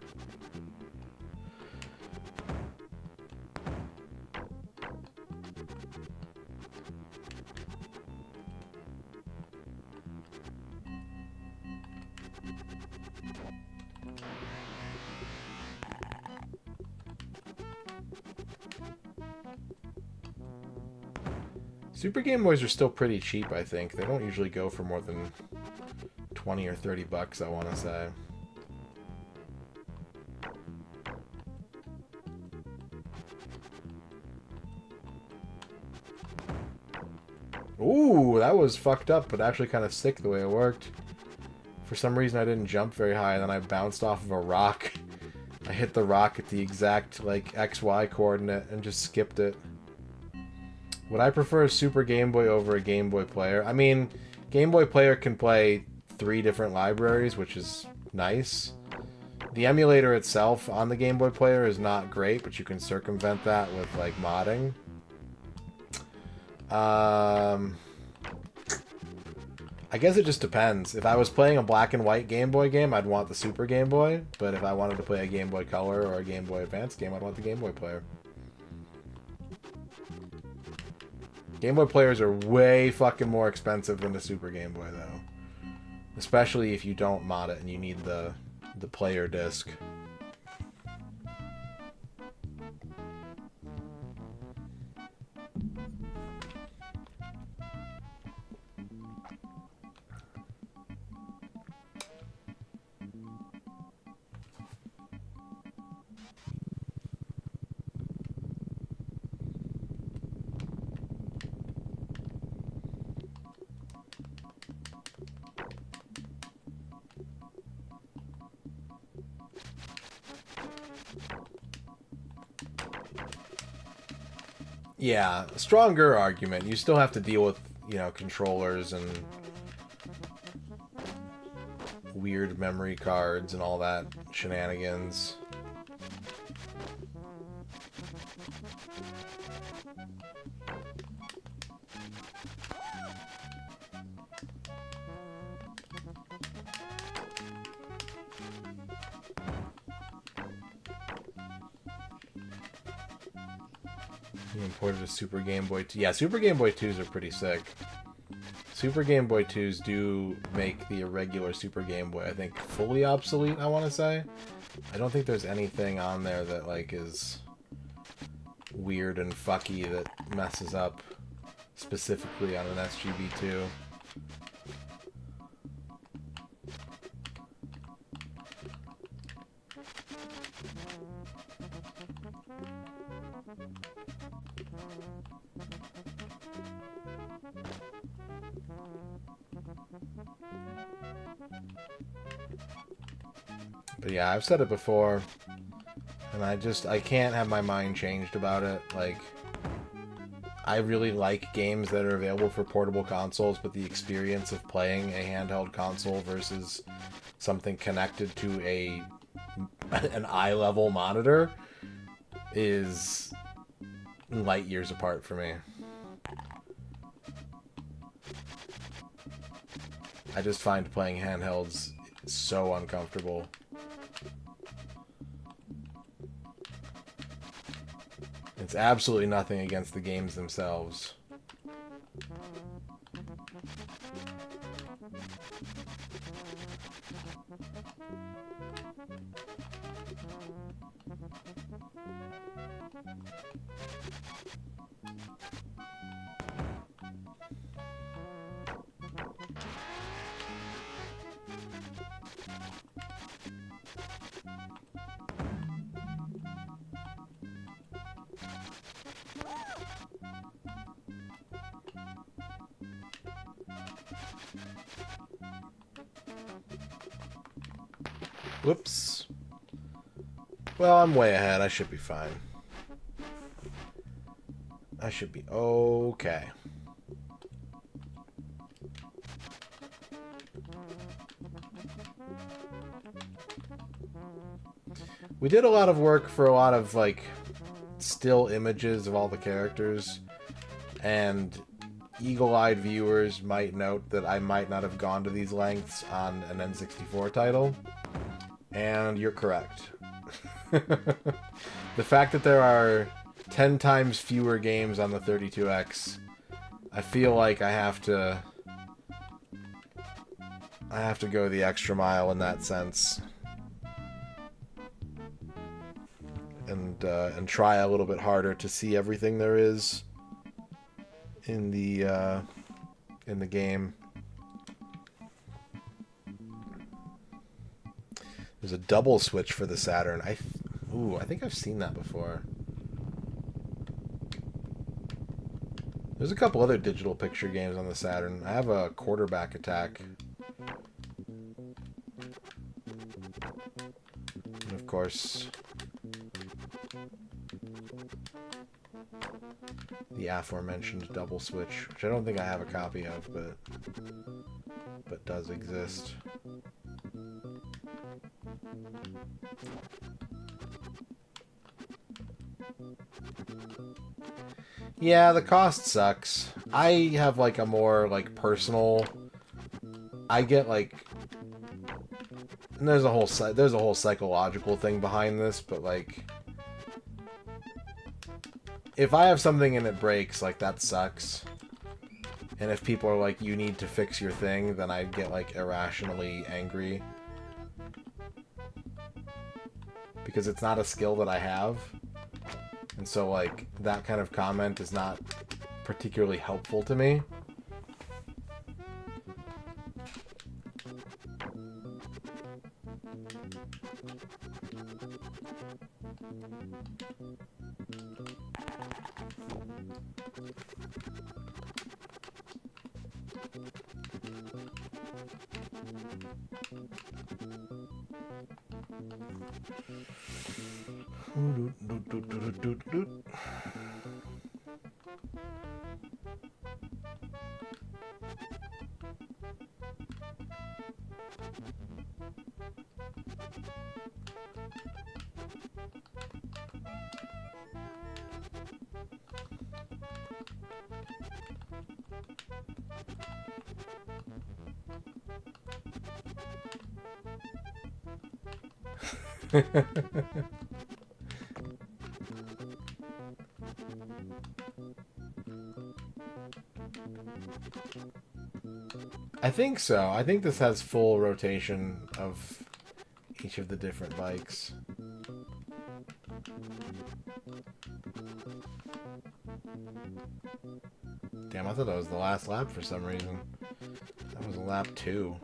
Super Game Boys are still pretty cheap, I think. They don't usually go for more than 20 or 30 bucks, I want to say. Ooh, that was fucked up, but actually kind of sick the way it worked. For some reason, I didn't jump very high, and then I bounced off of a rock. I hit the rock at the exact, like, XY coordinate and just skipped it. Would I prefer a Super Game Boy over a Game Boy Player? I mean, Game Boy Player can play 3 different libraries, which is nice. The emulator itself on the Game Boy Player is not great, but you can circumvent that with, like, modding. I guess it just depends. If I was playing a black and white Game Boy game, I'd want the Super Game Boy. But if I wanted to play a Game Boy Color or a Game Boy Advance game, I'd want the Game Boy Player. Game Boy Players are way fucking more expensive than the Super Game Boy, though. Especially if you don't mod it and you need the player disc. Yeah, stronger argument. You still have to deal with, you know, controllers and weird memory cards and all that shenanigans. He imported a Super Game Boy 2. Yeah, Super Game Boy 2s are pretty sick. Super Game Boy 2s do make the regular Super Game Boy, I think, fully obsolete, I want to say. I don't think there's anything on there that, like, is weird and fucky that messes up specifically on an SGB2. But yeah, I've said it before, and I can't have my mind changed about it. Like, I really like games that are available for portable consoles, but the experience of playing a handheld console versus something connected to an eye-level monitor is light years apart for me. I just find playing handhelds so uncomfortable. It's absolutely nothing against the games themselves. Whoops. Well, I'm way ahead. I should be fine. I should be okay. We did a lot of work for a lot of, like, still images of all the characters, and eagle-eyed viewers might note that I might not have gone to these lengths on an N64 title, and you're correct. The fact that there are 10 times fewer games on the 32X, I feel like I have to go the extra mile in that sense. And try a little bit harder to see everything there is in the game. There's a double switch for the Saturn. I think I've seen that before. There's a couple other digital picture games on the Saturn. I have a Quarterback Attack. And of course, the aforementioned double switch, which I don't think I have a copy of, but does exist. Yeah, the cost sucks. I have like a more like personal. I get like, and there's a whole psychological thing behind this, but like, if I have something and it breaks, like that sucks. And if people are like, you need to fix your thing, then I get like irrationally angry. Because it's not a skill that I have. And so, like, that kind of comment is not particularly helpful to me. I think so. I think this has full rotation of each of the different bikes. Damn, I thought that was the last lap for some reason. That was lap 2.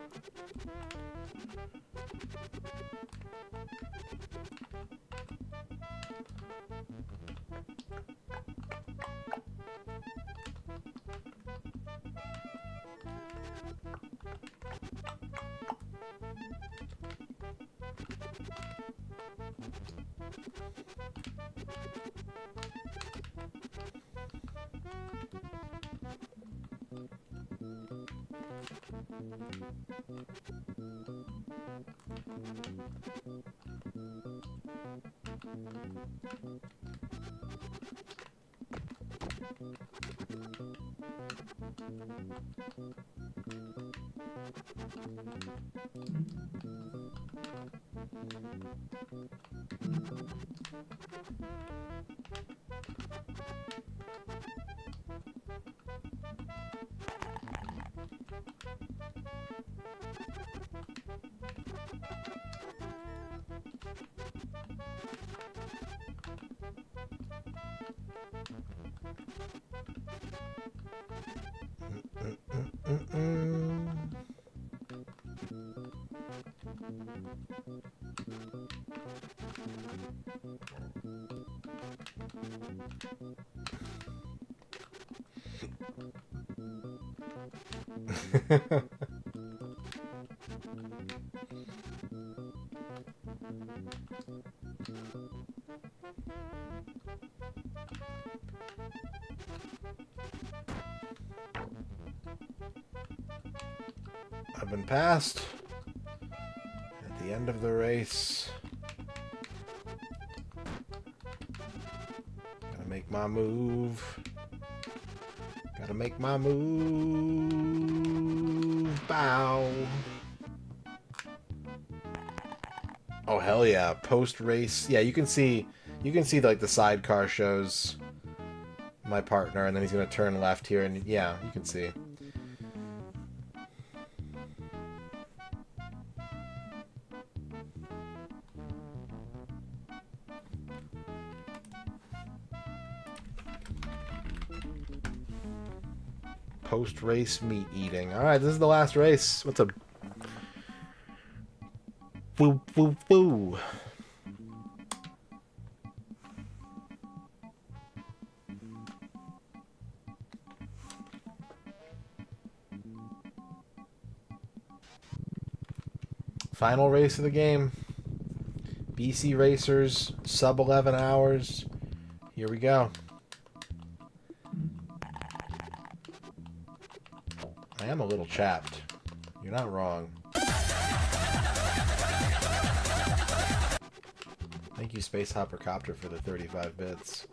I've been passed at the end of the race. Gotta make my move. Gotta make my move. Bow. Oh hell yeah! Post race, yeah. You can see like the sidecar shows my partner, and then he's gonna turn left here, and yeah, you can see. Post-race meat eating. All right, this is the last race. What's up? Woo, woo, woo. Final race of the game. BC Racers, sub 11 hours. Here we go. I am a little chapped. You're not wrong. Thank you, Space Hopper Copter, for the 35 bits.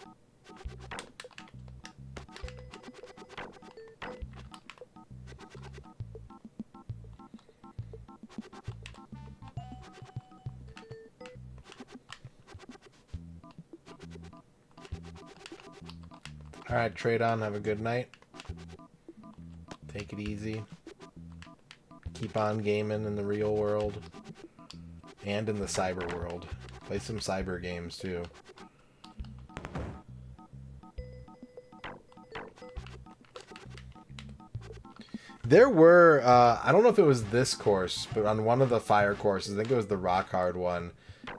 Alright, trade on. Have a good night. Take it easy. Keep on gaming in the real world. And in the cyber world. Play some cyber games, too. There were, I don't know if it was this course, but on one of the fire courses, I think it was the rock hard one,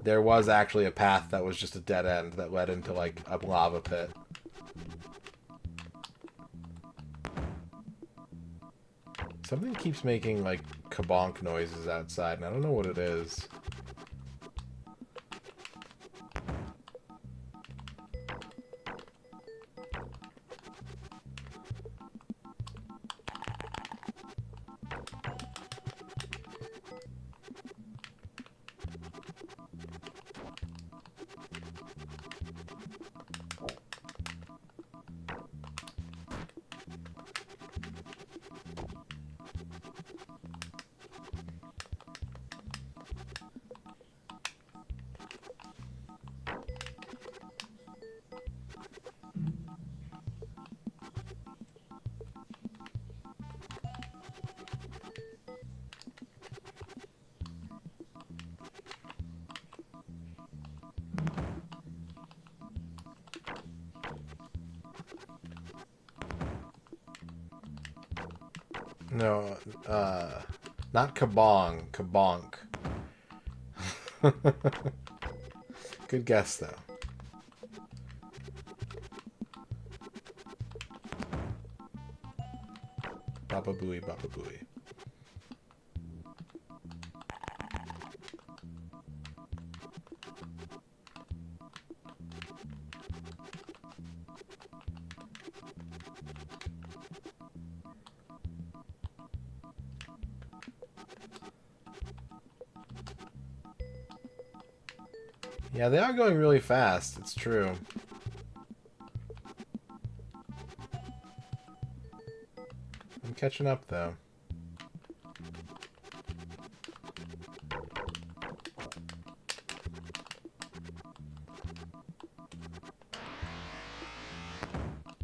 there was actually a path that was just a dead end that led into, like, a lava pit. Something keeps making, like, kabonk noises outside, and I don't know what it is. No, not kabong, kabonk. Good guess, though. Baba Booey, Baba Booey. Yeah, they are going really fast. It's true. I'm catching up, though.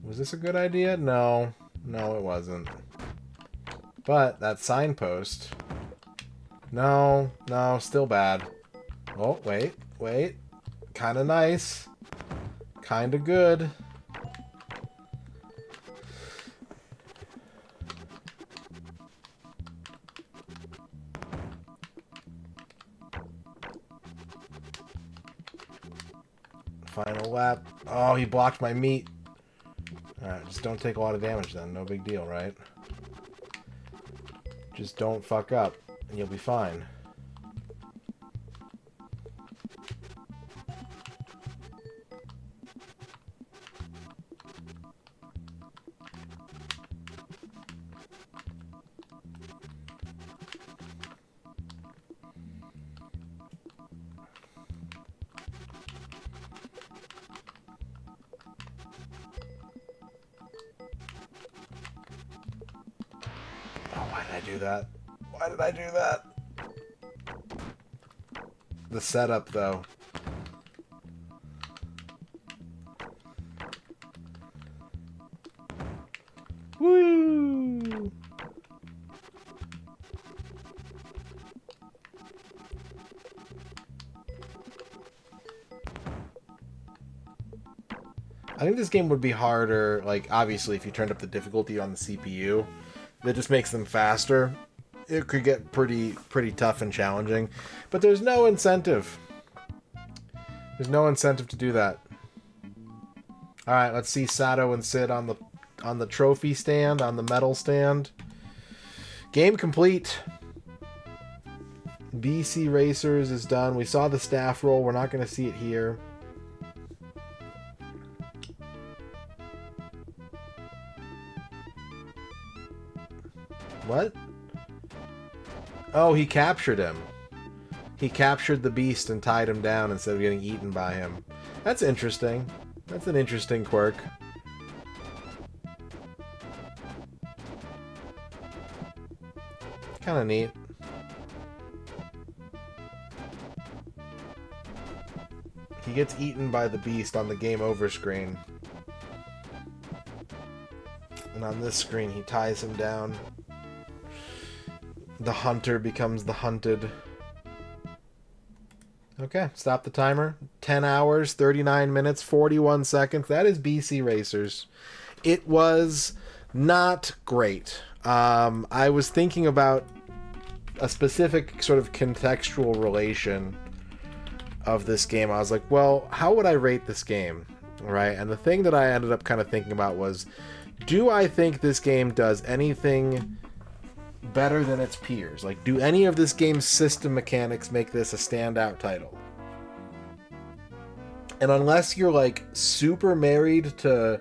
Was this a good idea? No. No, it wasn't. But that signpost... No, no, still bad. Oh, wait, wait. Kinda nice. Kinda good. Final lap. Oh, he blocked my meat. Alright, just don't take a lot of damage then. No big deal, right? Just don't fuck up, and you'll be fine. Why did I do that? Why did I do that? The setup, though. Woo! I think this game would be harder, like, obviously, if you turned up the difficulty on the CPU. That just makes them faster. It could get pretty tough and challenging. But there's no incentive. There's no incentive to do that. Alright, let's see Sato and Sid on the trophy stand, on the medal stand. Game complete. BC Racers is done. We saw the staff roll. We're not going to see it here. What? Oh, he captured him. He captured the beast and tied him down instead of getting eaten by him. That's interesting. That's an interesting quirk. Kind of neat. He gets eaten by the beast on the game over screen. And on this screen, he ties him down. The hunter becomes the hunted. Okay, stop the timer. 10 hours, 39 minutes, 41 seconds. That is BC Racers. It was not great. I was thinking about a specific sort of contextual relation of this game. I was like, well, how would I rate this game? Right? And the thing that I ended up kind of thinking about was, do I think this game does anything better than its peers? Like, do any of this game's system mechanics make this a standout title? And unless you're like super married to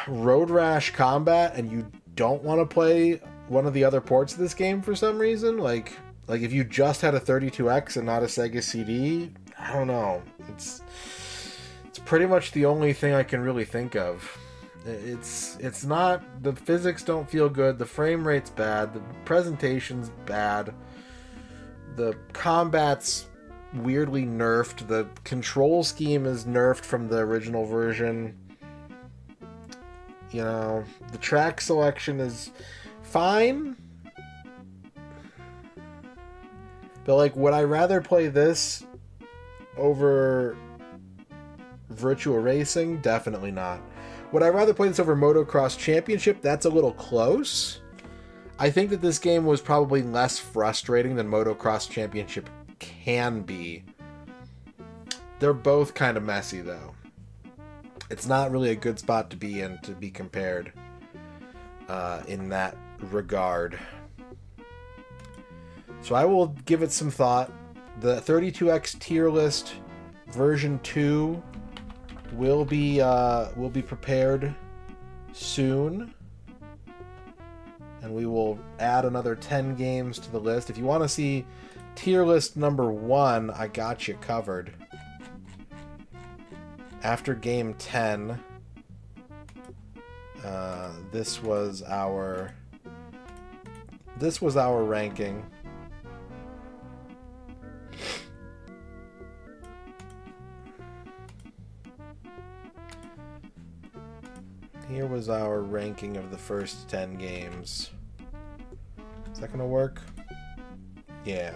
Road Rash Combat and you don't want to play one of the other ports of this game for some reason, like if you just had a 32X and not a Sega CD, I don't know. It's pretty much the only thing I can really think of. It's not, the physics don't feel good, the frame rate's bad, the presentation's bad, the combat's weirdly nerfed, the control scheme is nerfed from the original version. You know, the track selection is fine, but like, would I rather play this over Virtua Racing? Definitely not. Would I rather play this over Motocross Championship? That's a little close. I think that this game was probably less frustrating than Motocross Championship can be. They're both kind of messy, though. It's not really a good spot to be in to be compared in that regard. So I will give it some thought. The 32X tier list version 2 will be prepared soon, and we will add another 10 games to the list. If you want to see tier list number 1, I got you covered. After game 10, this was our ranking. Here was our ranking of the first 10 games. Is that gonna work? Yeah.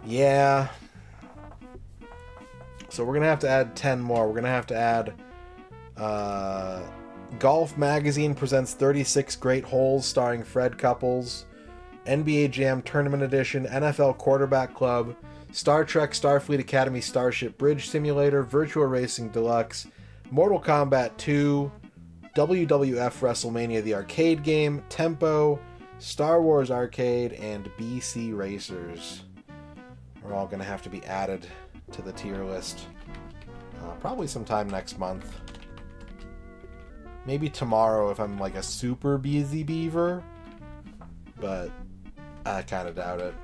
Yeah. So we're gonna have to add 10 more. We're gonna have to add Golf Magazine presents 36 Great Holes starring Fred Couples, NBA Jam Tournament Edition, NFL Quarterback Club, Star Trek Starfleet Academy Starship Bridge Simulator, Virtua Racing Deluxe, Mortal Kombat 2, WWF WrestleMania the arcade game, Tempo, Star Wars Arcade, and BC Racers. Are all going to have to be added to the tier list. Probably sometime next month. Maybe tomorrow if I'm like a super busy beaver. But I kind of doubt it.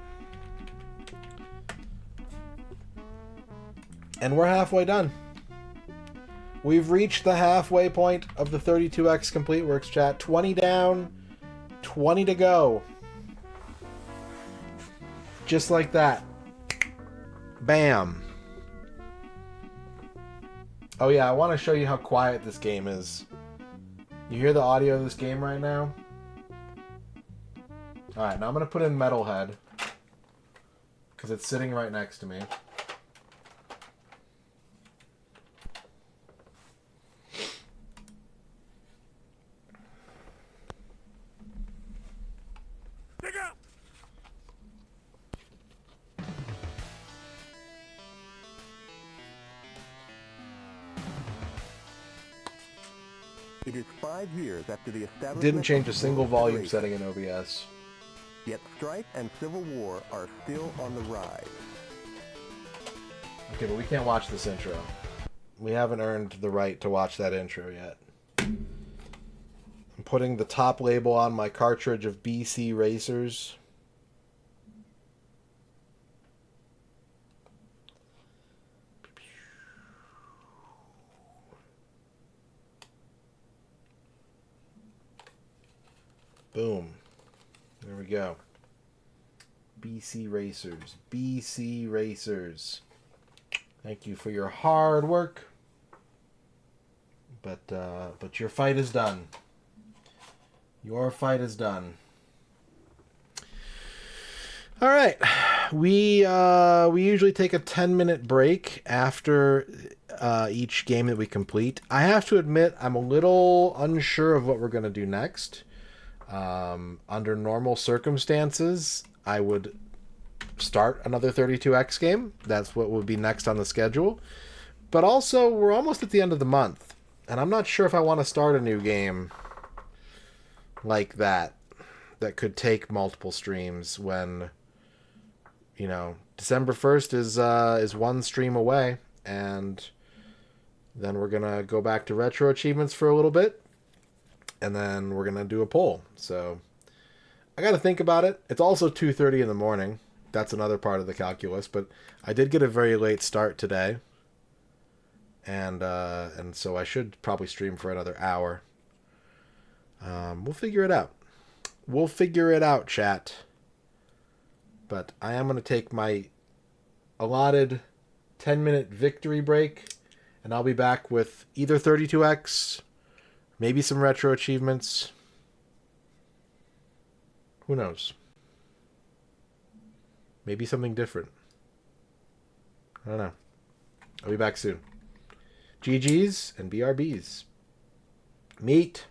And we're halfway done. We've reached the halfway point of the 32X Complete Works chat. 20 down, 20 to go. Just like that. Bam. Oh yeah, I want to show you how quiet this game is. You hear the audio of this game right now? Alright, now I'm going to put in Metalhead. Because it's sitting right next to me. It is 5 years after the establishment. Didn't change a single of the volume Federation, setting in OBS. Yet strife and civil war are still on the rise. Okay, but we can't watch this intro. We haven't earned the right to watch that intro yet. I'm putting the top label on my cartridge of BC Racers. Boom. There we go. BC Racers. BC Racers. Thank you for your hard work. But your fight is done. Your fight is done. All right. We usually take a 10-minute break after each game that we complete. I have to admit I'm a little unsure of what we're going to do next. Under normal circumstances, I would start another 32X game. That's what would be next on the schedule. But also, we're almost at the end of the month, and I'm not sure if I want to start a new game like that could take multiple streams when, you know, December 1st is one stream away, and then we're going to go back to retro achievements for a little bit. And then we're going to do a poll. So I got to think about it. It's also 2:30 in the morning. That's another part of the calculus. But I did get a very late start today. And so I should probably stream for another hour. We'll figure it out. We'll figure it out, chat. But I am going to take my allotted 10-minute victory break. And I'll be back with either 32X... maybe some retro achievements. Who knows? Maybe something different. I don't know. I'll be back soon. GG's and BRB's. Meet.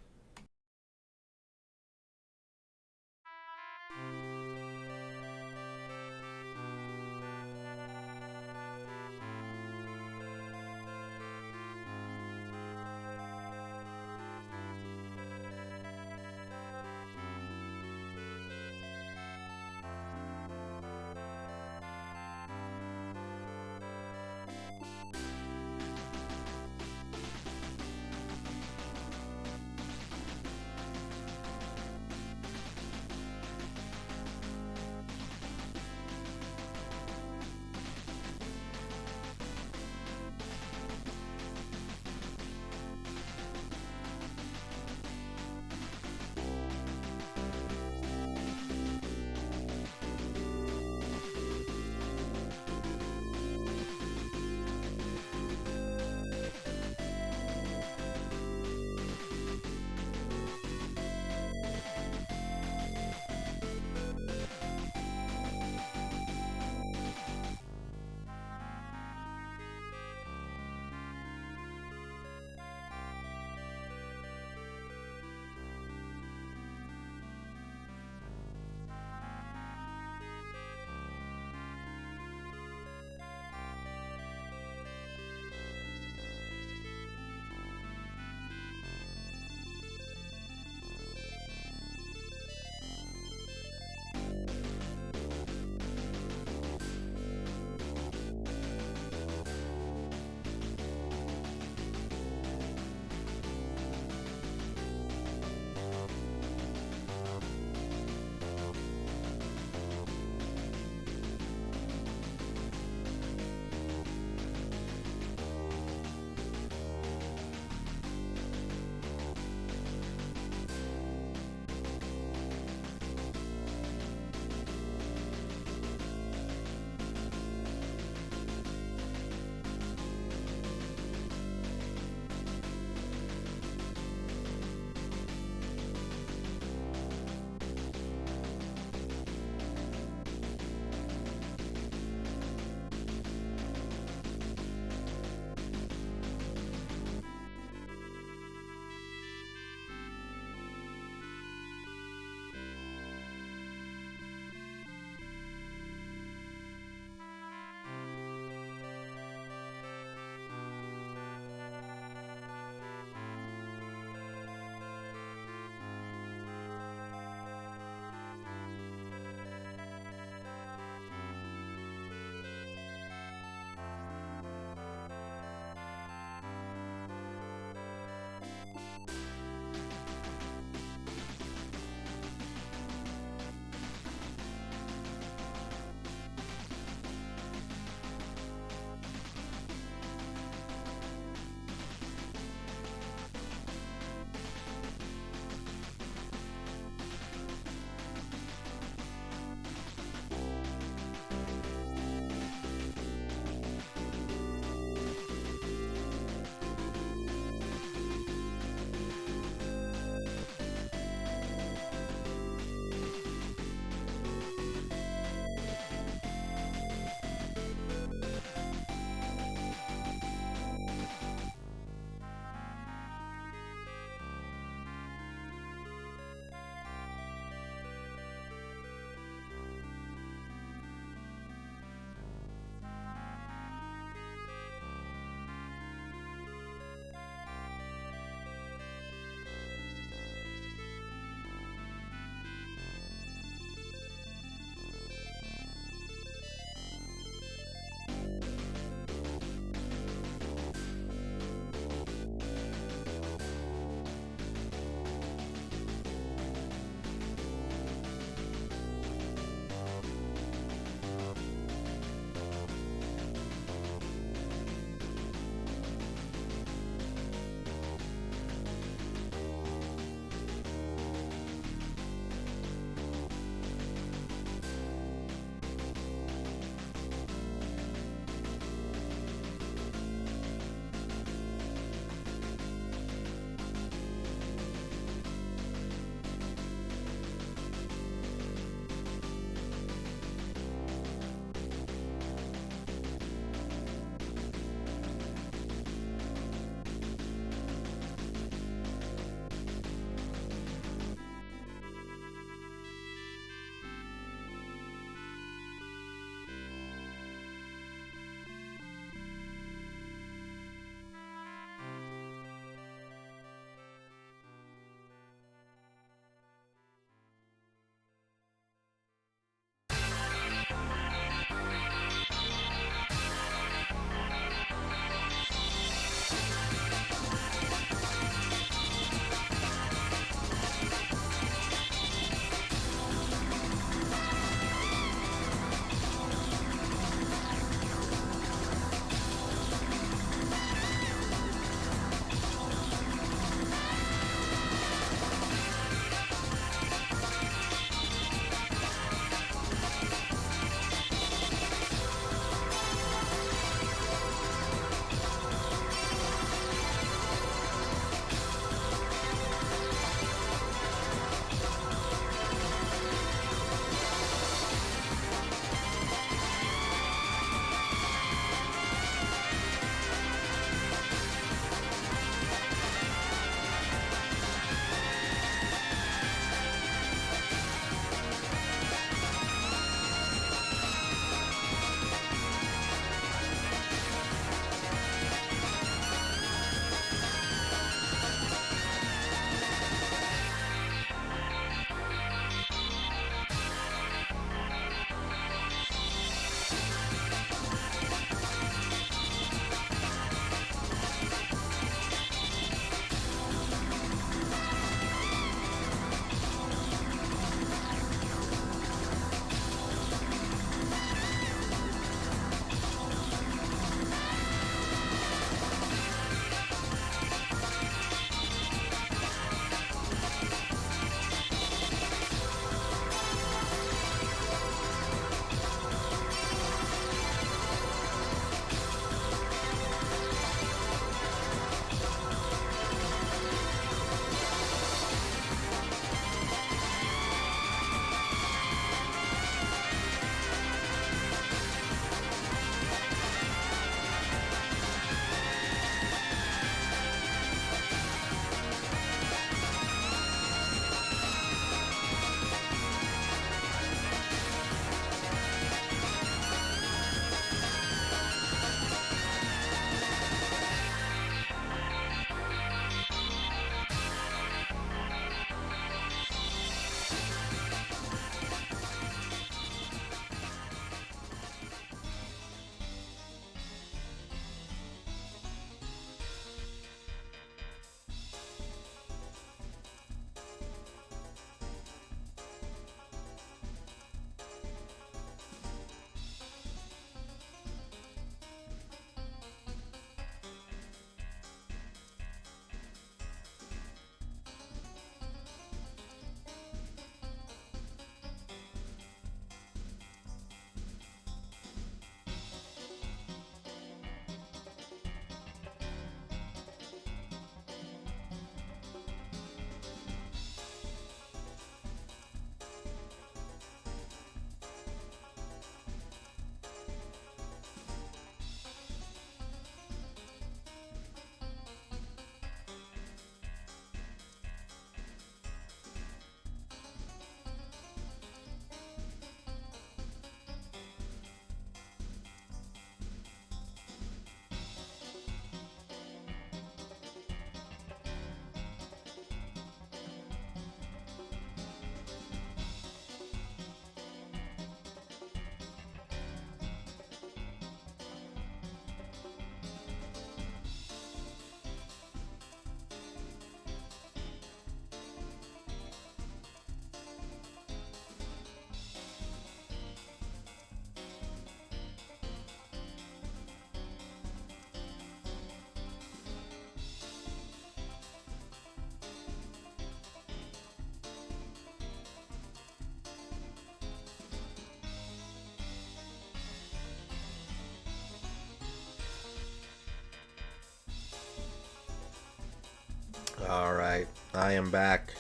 Alright, I am back.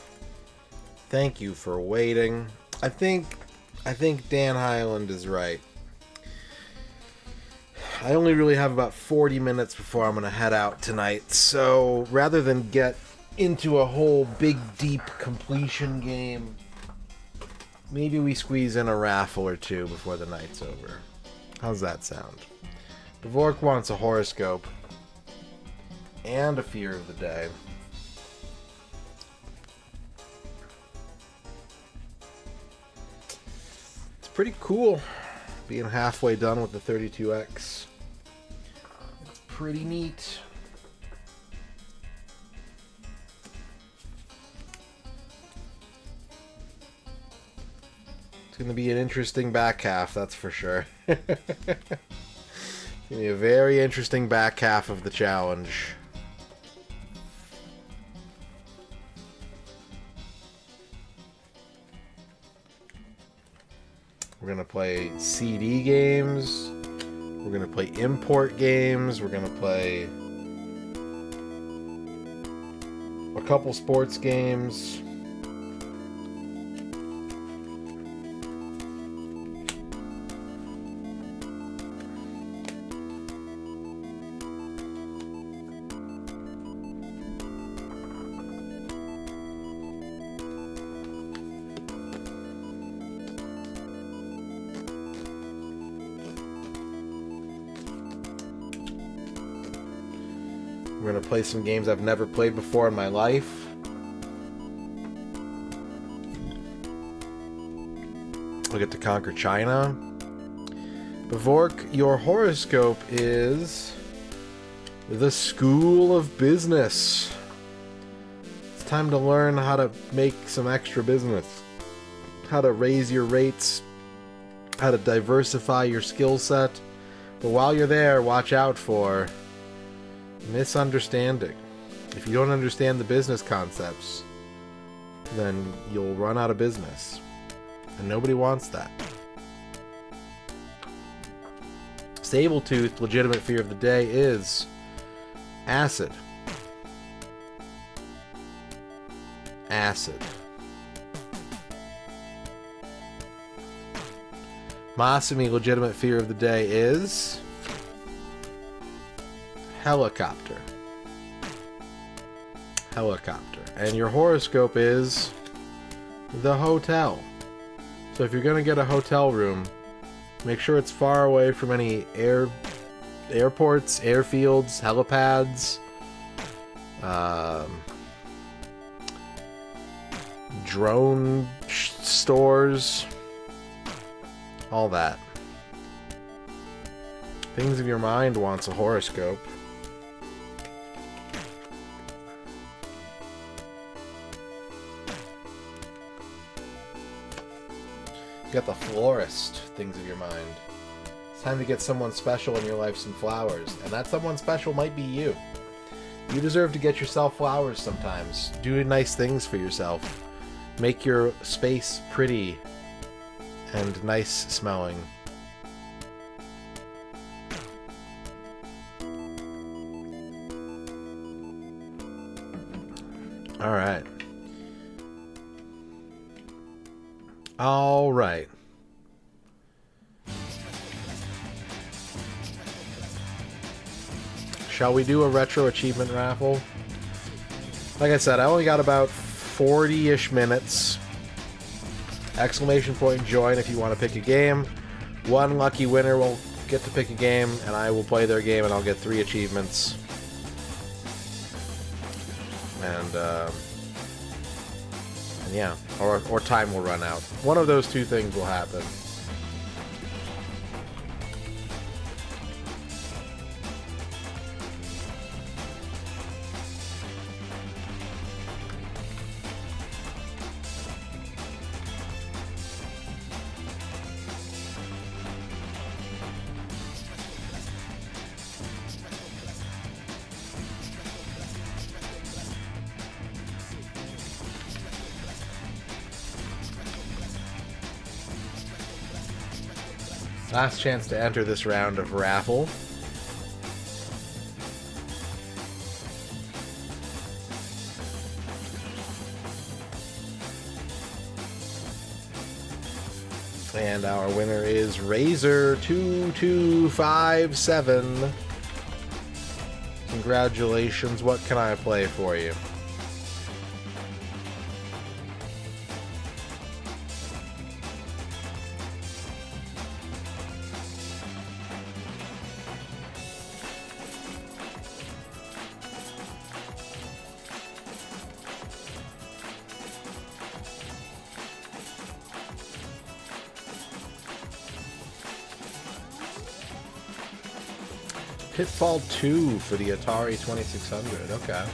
Thank you for waiting. I think Dan Highland is right. I only really have about 40 minutes before I'm going to head out tonight, so rather than get into a whole big, deep completion game, maybe we squeeze in a raffle or two before the night's over. How's that sound? Dvork wants a horoscope and a fear of the day. It's pretty cool being halfway done with the 32X. It's pretty neat. It's going to be an interesting back half, that's for sure. It's going to be a very interesting back half of the challenge. We're going to play CD games. We're going to play import games. We're going to play a couple sports games. We're going to play some games I've never played before in my life. We'll get to Conquer China. Dvork, your horoscope is the School of Business. It's time to learn how to make some extra business. How to raise your rates. How to diversify your skill set. But while you're there, watch out for misunderstanding. If you don't understand the business concepts, then you'll run out of business. And nobody wants that. Sabletooth, legitimate fear of the day is acid. Acid. Masumi, legitimate fear of the day is helicopter. Helicopter. And your horoscope is the hotel. So if you're going to get a hotel room, make sure it's far away from any airports, airfields, helipads, drone stores, all that. Things of Your Mind wants a horoscope. You got the florist, Things of Your Mind. It's time to get someone special in your life some flowers. And that someone special might be you. You deserve to get yourself flowers sometimes. Do nice things for yourself. Make your space pretty and nice smelling. Alright. Alright. Shall we do a retro achievement raffle? Like I said, I only got about 40-ish minutes. Exclamation point join if you want to pick a game. One lucky winner will get to pick a game, and I will play their game, and I'll get 3 achievements. And yeah, or time will run out. One of those two things will happen. Last chance to enter this round of raffle. And our winner is Razor2257. Congratulations. What can I play for you? Pitfall 2 for the Atari 2600. Okay.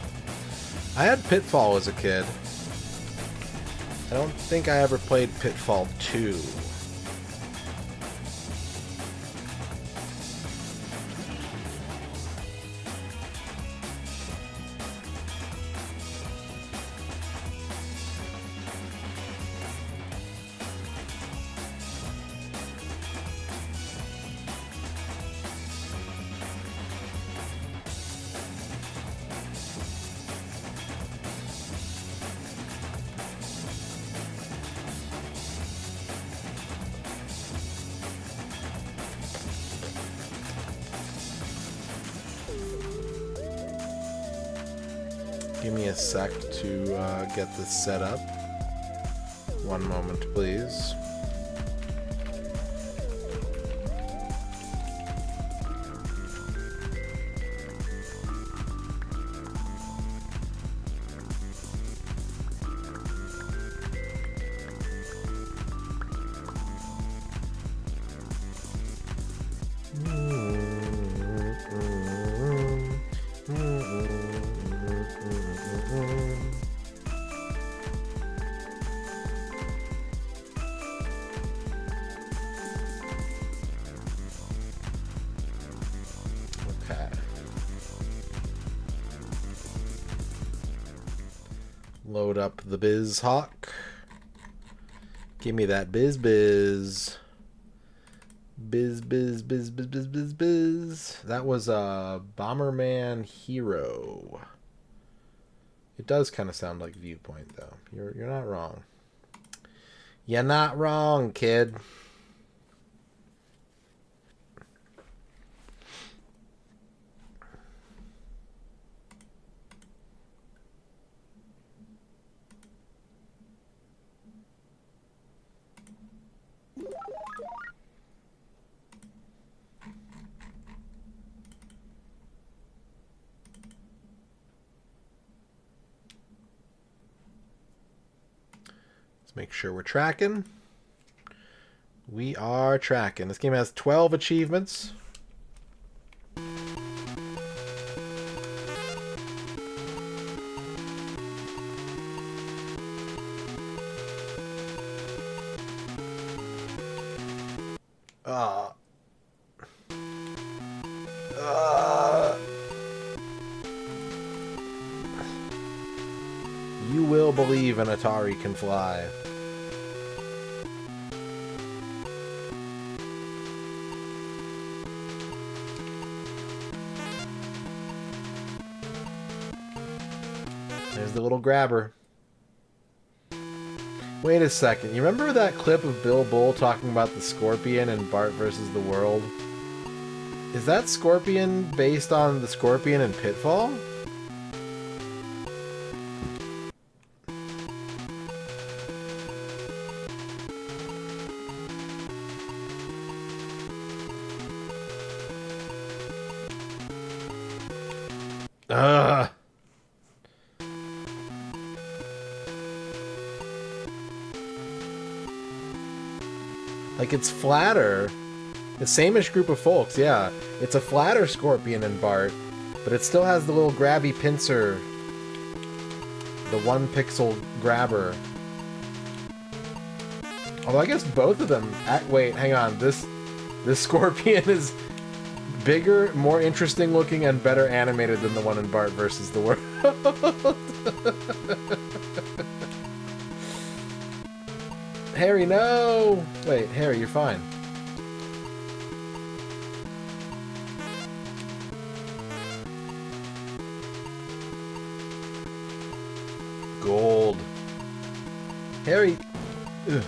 I had Pitfall as a kid. I don't think I ever played Pitfall 2. Give me a sec to get this set up. One moment, please. Load up the Biz Hawk. Give me that Biz. Biz. That was a Bomberman Hero. It does kind of sound like Viewpoint, though. You're not wrong. You're not wrong, kid. Make sure we're tracking. We are tracking. This game has 12 achievements. You will believe an Atari can fly. There's the little grabber. Wait a second. You remember that clip of Bill Bull talking about the Scorpion and Bart versus the World? Is that Scorpion based on the Scorpion in Pitfall? Ugh. Like, it's flatter. The same-ish group of folks, yeah. It's a flatter Scorpion and Bart, but it still has the little grabby pincer. The one pixel grabber. Although I guess both of them... Wait, hang on. This Scorpion is bigger, more interesting looking, and better animated than the one in Bart versus the World. Harry, no! Wait, Harry, you're fine. Gold. Harry. Ugh.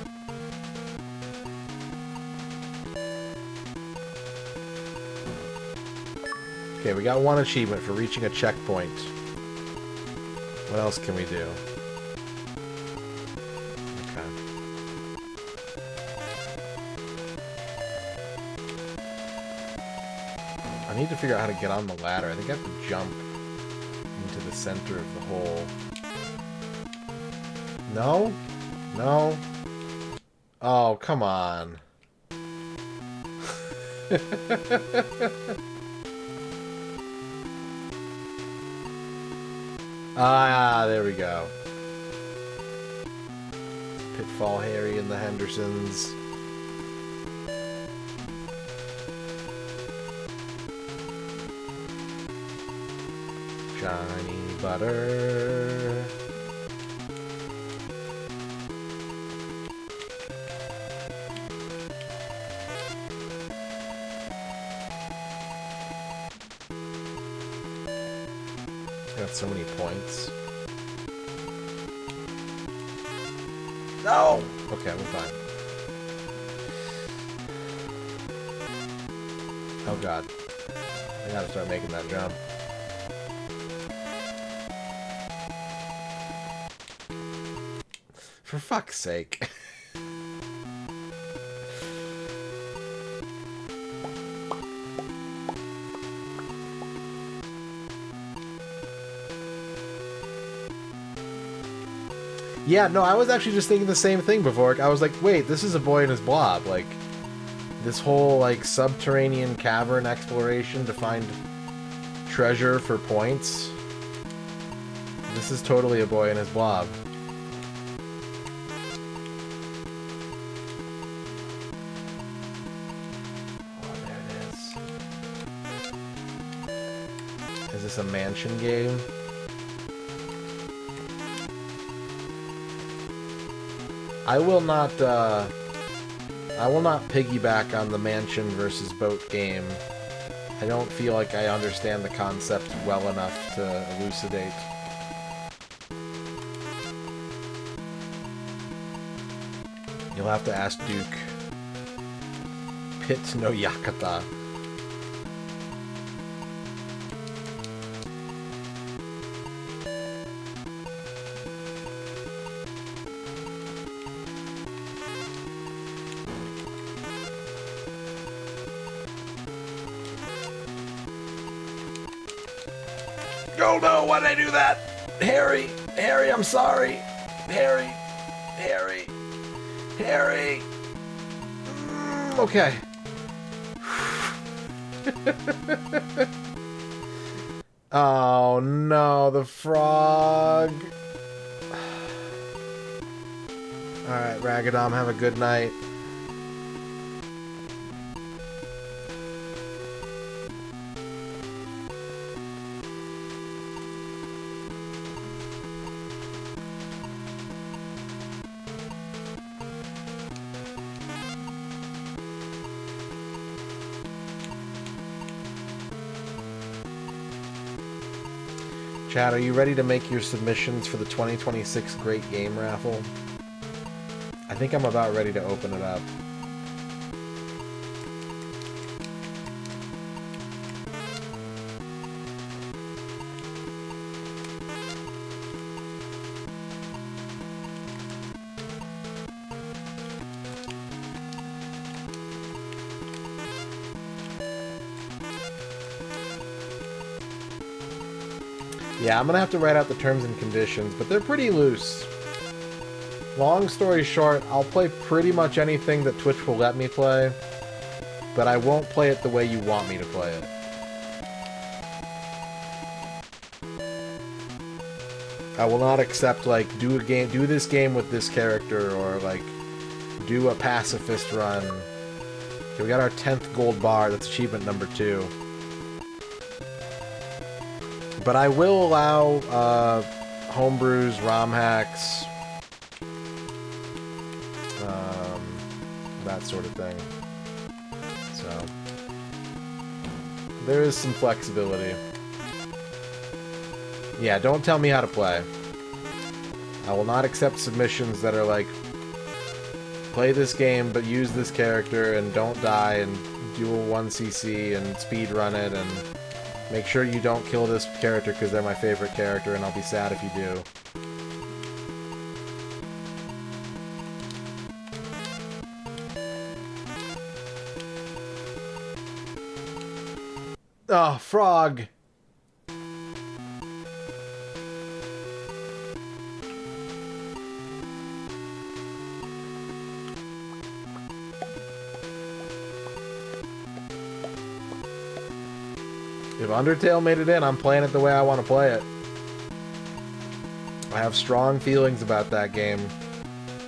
Okay, we got one achievement for reaching a checkpoint. What else can we do? Okay. I need to figure out how to get on the ladder. I think I have to jump into the center of the hole. No? No? Oh, come on. Ah, there we go. Pitfall Harry and the Hendersons. Shiny butter. Got so many points. No! Okay, we're fine. Oh god. I gotta start making that jump. For fuck's sake. Yeah, no, I was actually just thinking the same thing before. I was like, wait, this is a boy and his blob. Like, this whole, like, subterranean cavern exploration to find treasure for points. This is totally a boy and his blob. Oh, there it is. Is this a mansion game? I will not piggyback on the mansion versus boat game. I don't feel like I understand the concept well enough to elucidate. You'll have to ask Duke. Pit no Yakata. Oh no, why did I do that? Harry! Harry, I'm sorry! Harry! Harry! Harry! Okay. Oh no, the frog! Alright, Ragadom, have a good night. Chad, are you ready to make your submissions for the 2026 Great Game Raffle? I think I'm about ready to open it up. Yeah, I'm gonna have to write out the terms and conditions, but they're pretty loose. Long story short, I'll play pretty much anything that Twitch will let me play, but I won't play it the way you want me to play it. I will not accept, like, do this game with this character, or, like, do a pacifist run. Okay, we got our 10th gold bar, that's achievement number 2. But I will allow homebrews, ROM hacks, that sort of thing. So there is some flexibility. Yeah, don't tell me how to play. I will not accept submissions that are like, play this game but use this character and don't die and do a 1cc and speed run it and Make sure you don't kill this character because they're my favorite character, and I'll be sad if you do. Oh, frog! If Undertale made it in, I'm playing it the way I want to play it. I have strong feelings about that game,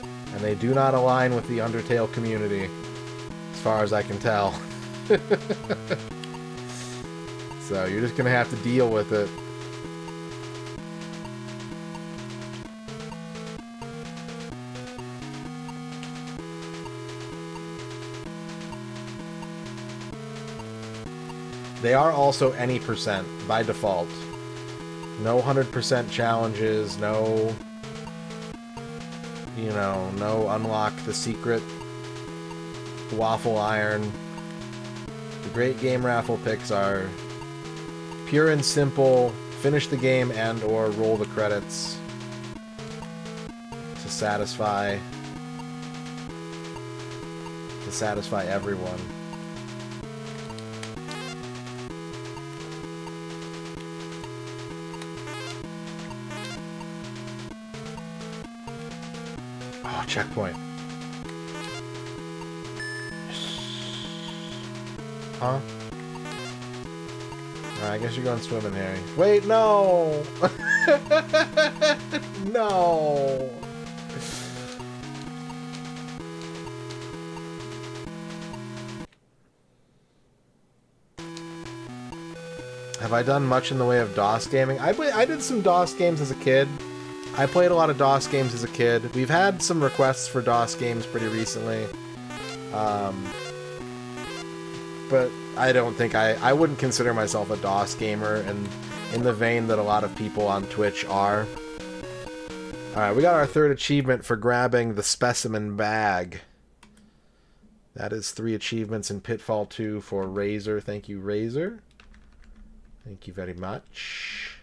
and they do not align with the Undertale community, as far as I can tell. So you're just gonna have to deal with it. They are also any percent by default. No 100% challenges, no, you know, no unlock the secret waffle iron. The Great Game Raffle picks are pure and simple, finish the game and or roll the credits to satisfy everyone. Oh, checkpoint. Huh? I guess you're going swimming, Harry. Wait, no! No! Have I done much in the way of DOS gaming? I did some DOS games as a kid. I played a lot of DOS games as a kid. We've had some requests for DOS games pretty recently. But I don't think I wouldn't consider myself a DOS gamer, and in the vein that a lot of people on Twitch are. Alright, we got our third achievement for grabbing the specimen bag. That is 3 achievements in Pitfall 2 for Razor. Thank you, Razor. Thank you very much.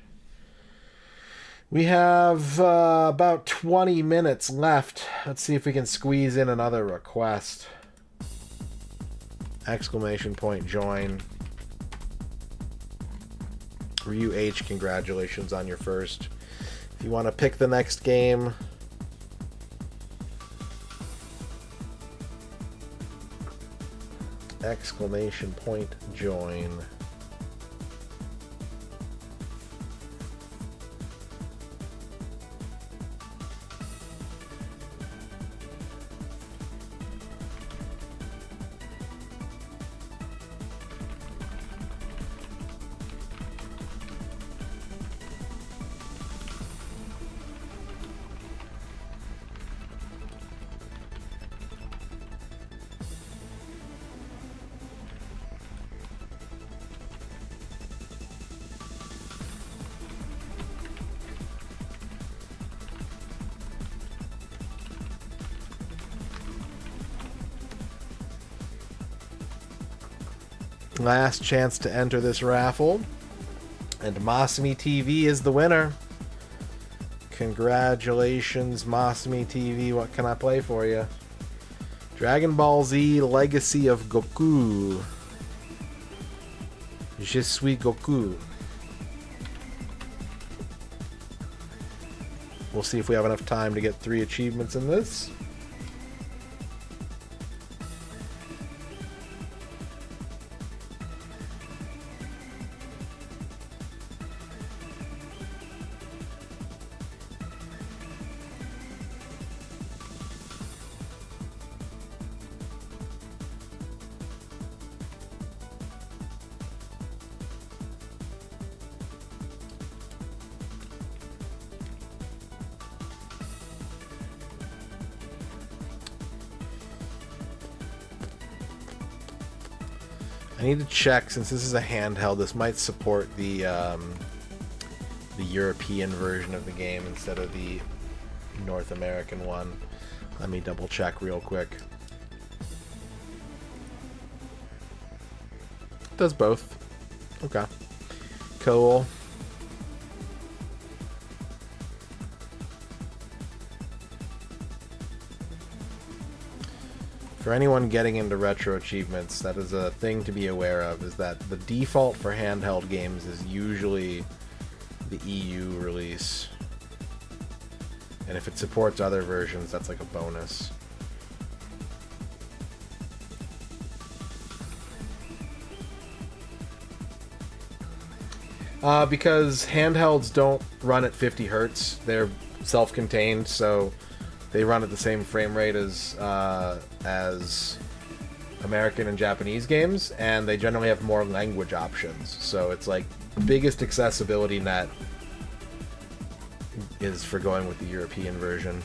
We have about 20 minutes left. Let's see if we can squeeze in another request. Exclamation point join. Ryu H, congratulations on your first. If you want to pick the next game, exclamation point join. Last chance to enter this raffle. And Masumi TV is the winner. Congratulations, Masumi TV. What can I play for you? Dragon Ball Z Legacy of Goku. Je suis Goku. We'll see if we have enough time to get 3 achievements in this. I need to check, since this is a handheld, this might support the European version of the game instead of the North American one. Let me double check real quick. It does both. Okay. cool. For anyone getting into retro achievements, that is a thing to be aware of, is that the default for handheld games is usually the EU release. And if it supports other versions, that's like a bonus. Because handhelds don't run at 50 hertz, they're self-contained, so they run at the same frame rate as American and Japanese games, and they generally have more language options. So it's like the biggest accessibility net is for going with the European version.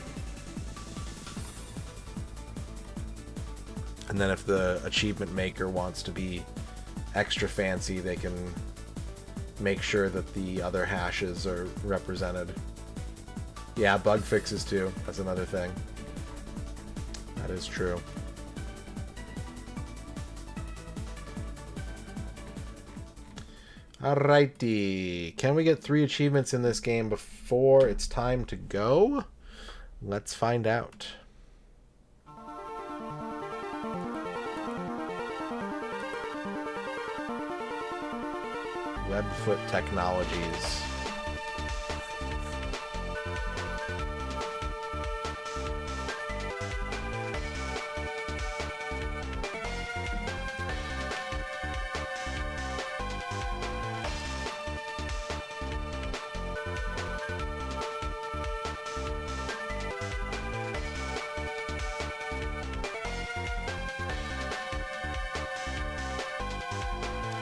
And then if the achievement maker wants to be extra fancy, they can make sure that the other hashes are represented. Yeah, bug fixes too. That's another thing. That is true. Alrighty. Can we get 3 achievements in this game before it's time to go? Let's find out. Webfoot Technologies.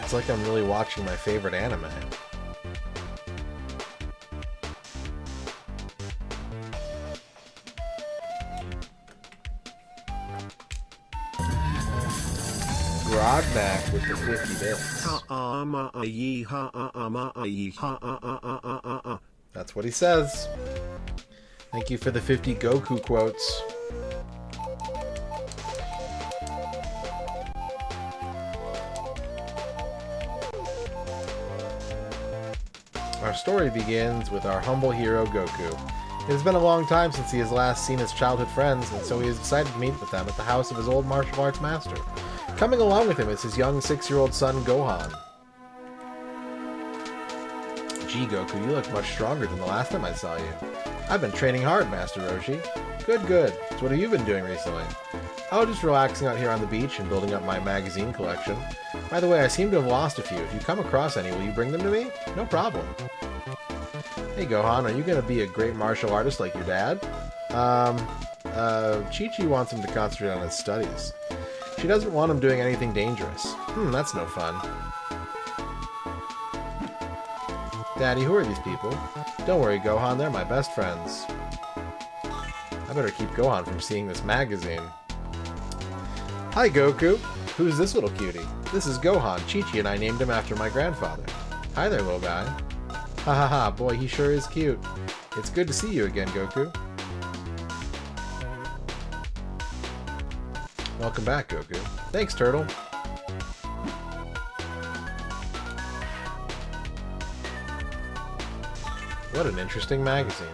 It's like I'm really watching my favorite anime. Grognak with the 50 bits. That's what he says. Thank you for the 50 Goku quotes. Our story begins with our humble hero, Goku. It has been a long time since he has last seen his childhood friends, and so he has decided to meet with them at the house of his old martial arts master. Coming along with him is his young 6-year-old son, Gohan. Gee, Goku, you look much stronger than the last time I saw you. I've been training hard, Master Roshi. Good, good. So what have you been doing recently? Oh, just relaxing out here on the beach and building up my magazine collection. By the way, I seem to have lost a few. If you come across any, will you bring them to me? No problem. Hey, Gohan, are you going to be a great martial artist like your dad? Chi-Chi wants him to concentrate on his studies. She doesn't want him doing anything dangerous. That's no fun. Daddy, who are these people? Don't worry, Gohan, they're my best friends. I better keep Gohan from seeing this magazine. Hi, Goku. Who's this little cutie? This is Gohan. Chi-Chi and I named him after my grandfather. Hi there, little guy. Ha ha ha, boy, he sure is cute. It's good to see you again, Goku. Welcome back, Goku. Thanks, Turtle. What an interesting magazine.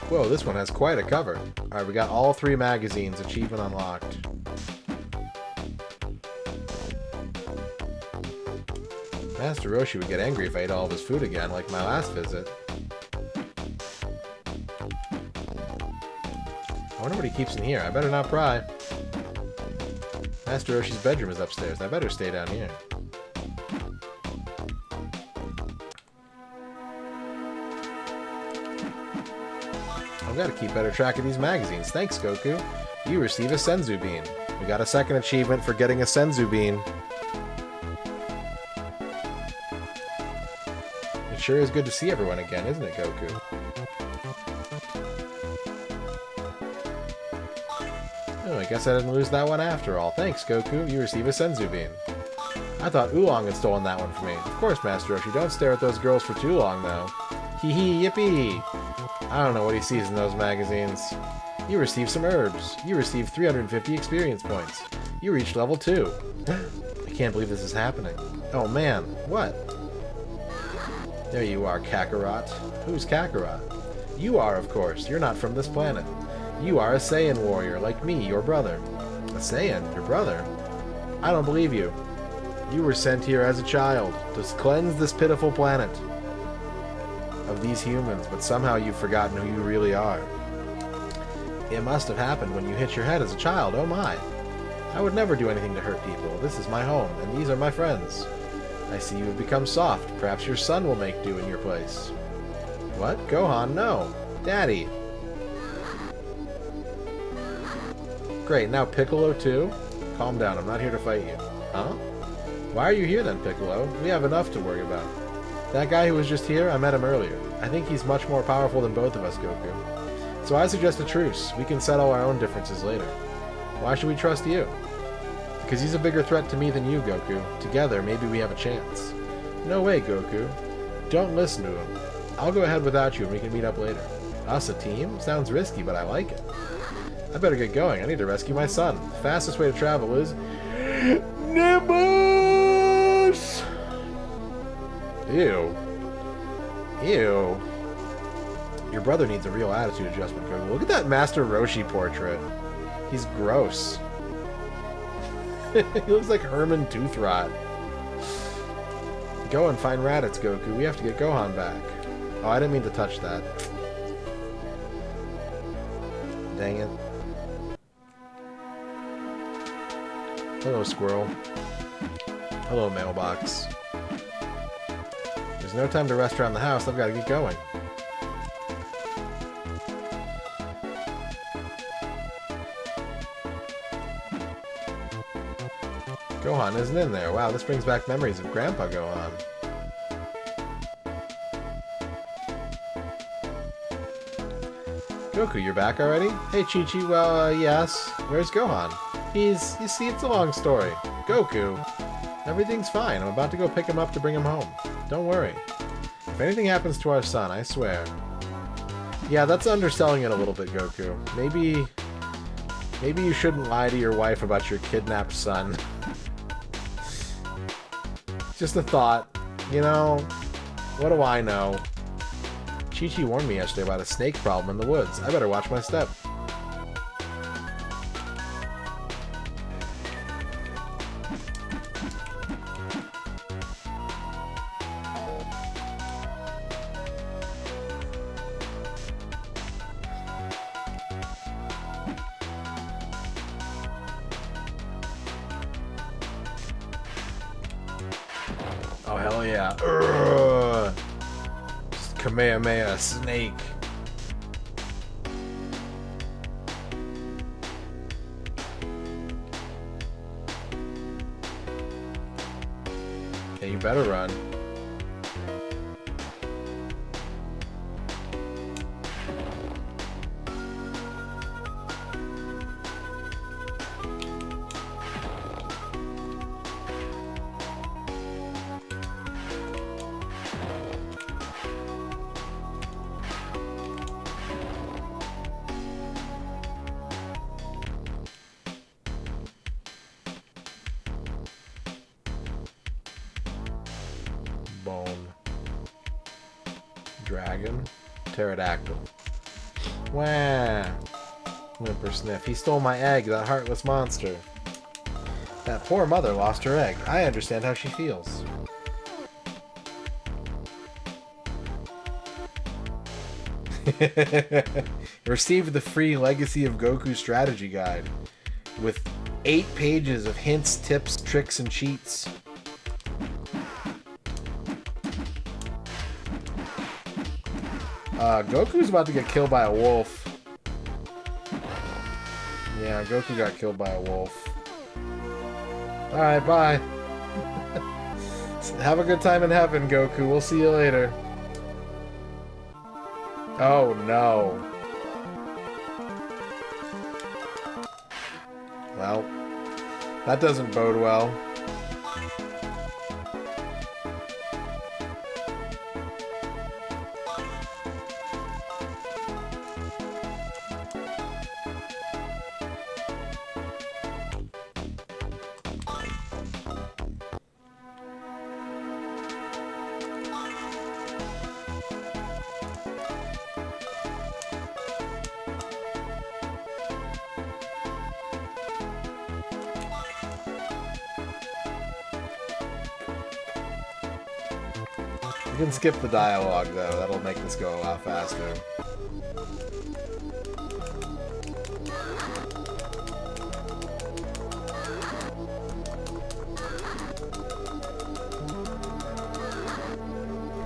Whoa, this one has quite a cover. Alright, we got all 3 magazines. Achievement unlocked. Master Roshi would get angry if I ate all of his food again, like my last visit. I wonder what he keeps in here. I better not pry. Master Roshi's bedroom is upstairs. I better stay down here. I've got to keep better track of these magazines. Thanks, Goku. You receive a Senzu Bean. We got a second achievement for getting a Senzu Bean. It sure is good to see everyone again, isn't it, Goku? Oh, I guess I didn't lose that one after all. Thanks, Goku. You receive a Senzu Bean. I thought Oolong had stolen that one from me. Of course, Master Roshi. Don't stare at those girls for too long, though. Hee hee, yippee! I don't know what he sees in those magazines. You received some herbs. You received 350 experience points. You reached level 2. I can't believe this is happening. Oh man, what? There you are, Kakarot. Who's Kakarot? You are, of course. You're not from this planet. You are a Saiyan warrior, like me, your brother. A Saiyan? Your brother? I don't believe you. You were sent here as a child to cleanse this pitiful planet of these humans, but somehow you've forgotten who you really are. It must have happened when you hit your head as a child, oh my. I would never do anything to hurt people. This is my home, and these are my friends. I see you have become soft. Perhaps your son will make do in your place. What? Gohan, no. Daddy. Great, now Piccolo too? Calm down, I'm not here to fight you. Huh? Why are you here then, Piccolo? We have enough to worry about. That guy who was just here, I met him earlier. I think he's much more powerful than both of us, Goku. So I suggest a truce. We can settle our own differences later. Why should we trust you? Because he's a bigger threat to me than you, Goku. Together, maybe we have a chance. No way, Goku. Don't listen to him. I'll go ahead without you and we can meet up later. Us a team? Sounds risky, but I like it. I better get going. I need to rescue my son. The fastest way to travel is... Nimbus! Ew. Ew. Your brother needs a real attitude adjustment, Goku. Look at that Master Roshi portrait. He's gross. He looks like Herman Toothrot. Go and find Raditz, Goku. We have to get Gohan back. Oh, I didn't mean to touch that. Dang it. Hello, squirrel. Hello, mailbox. There's no time to rest around the house. I've got to get going. Gohan isn't in there. Wow, this brings back memories of Grandpa Gohan. Goku, you're back already? Hey, Chi-Chi, well, yes. Where's Gohan? You see, it's a long story. Goku, everything's fine. I'm about to go pick him up to bring him home. Don't worry. If anything happens to our son, I swear. Yeah, that's underselling it a little bit, Goku. Maybe you shouldn't lie to your wife about your kidnapped son. Just a thought. You know, what do I know? Chi-Chi warned me yesterday about a snake problem in the woods. I better watch my step. Oh, hell yeah. Urgh. Just Kamehameha snake. Okay, you better run. Bone. Dragon. Pterodactyl. Wah! Whimper sniff. He stole my egg, that heartless monster. That poor mother lost her egg. I understand how she feels. Received the free Legacy of Goku strategy guide with 8 pages of hints, tips, tricks, and cheats. Goku's about to get killed by a wolf. Yeah, Goku got killed by a wolf. Alright, bye. Have a good time in heaven, Goku. We'll see you later. Oh, no. Well, that doesn't bode well. You can skip the dialogue, though. That'll make this go a lot faster.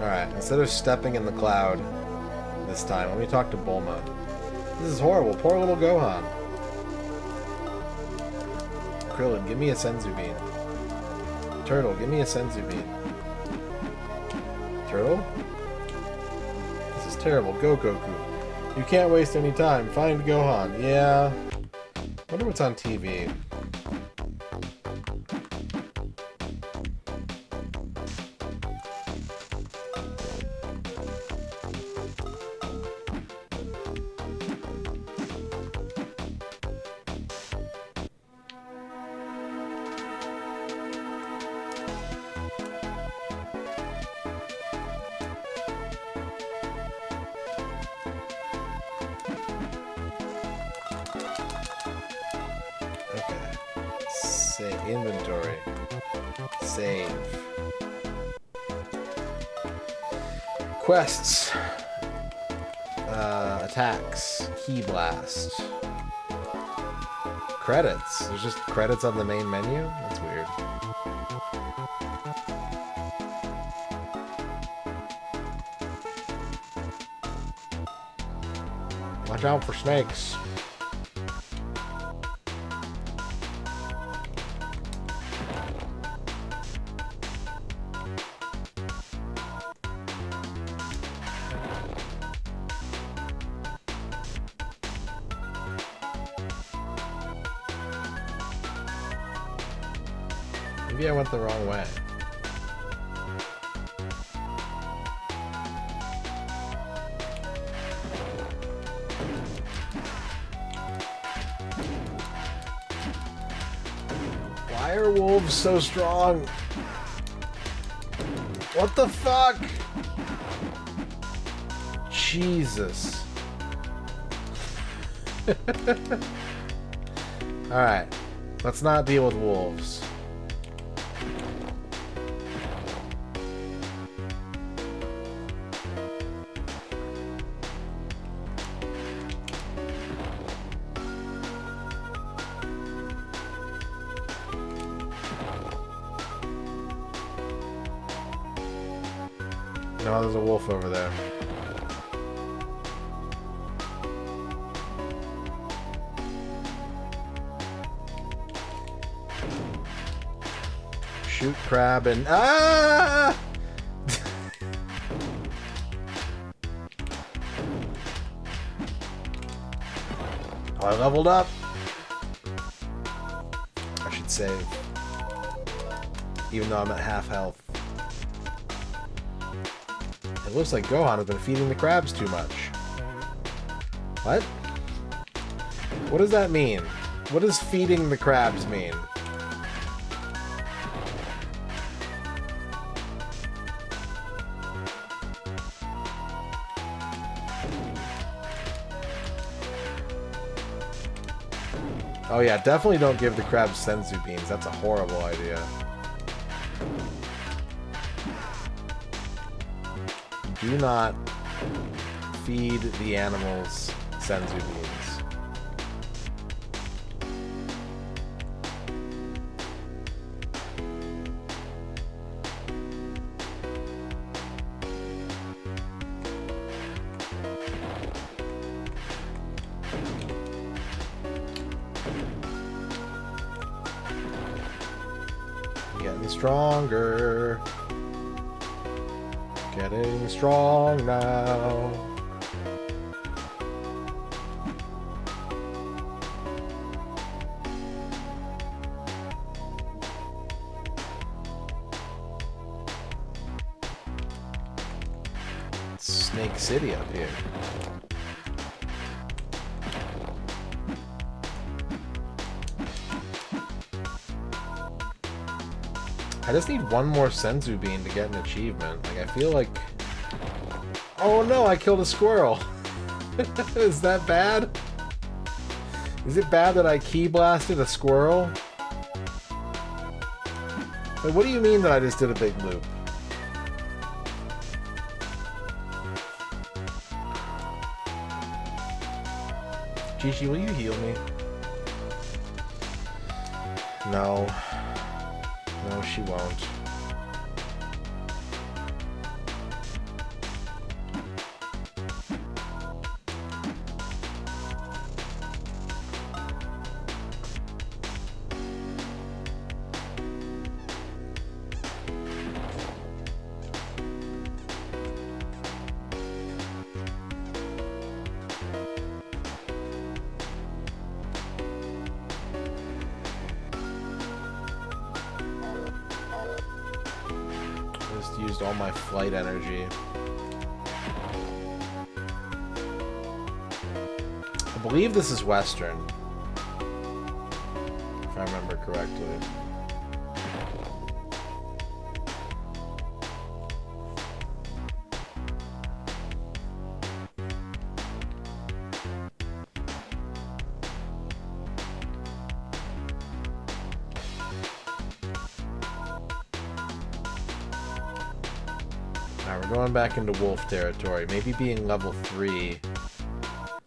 Alright, instead of stepping in the cloud this time, let me talk to Bulma. This is horrible. Poor little Gohan. Krillin, give me a Senzu Bean. Turtle, give me a Senzu Bean. Turtle? This is terrible. Go, Goku. You can't waste any time. Find Gohan. Yeah. Wonder what's on TV. Inventory. Save. Quests. Attacks. Key Blast. Credits. There's just credits on the main menu? That's weird. Watch out for snakes. Maybe I went the wrong way. Why are wolves so strong? What the fuck? Jesus. Alright. Let's not deal with wolves. No, there's a wolf over there. Shoot crab and ah! Oh, I leveled up. I should save, even though I'm at half health. It looks like Gohan has been feeding the crabs too much. What? What does that mean? What does feeding the crabs mean? Oh yeah, definitely don't give the crabs senzu beans. That's a horrible idea. Do not feed the animals senzu beans. Getting stronger. Getting strong now. Snake City up here. I just need one more senzu bean to get an achievement. Like, I feel like... Oh no, I killed a squirrel! Is that bad? Is it bad that I key blasted a squirrel? Like, what do you mean that I just did a big loop? Chi, will you heal me? No. No, she won't. Used all my flight energy. I believe this is Western, if I remember correctly. Going back into wolf territory. Maybe being level 3,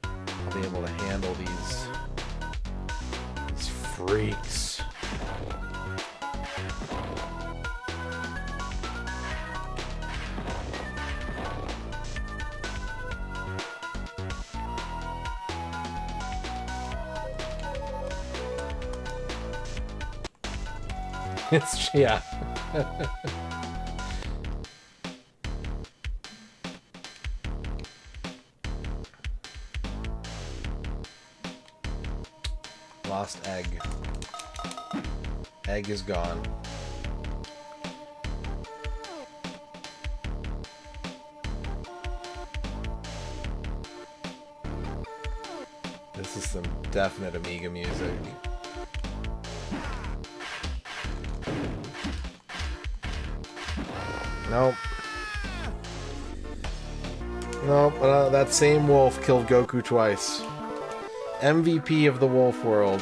I'll be able to handle these freaks. It's, yeah. Lost egg. Egg is gone. This is some definite Amiga music. Nope. Nope, that same wolf killed Goku twice. MVP of the wolf world.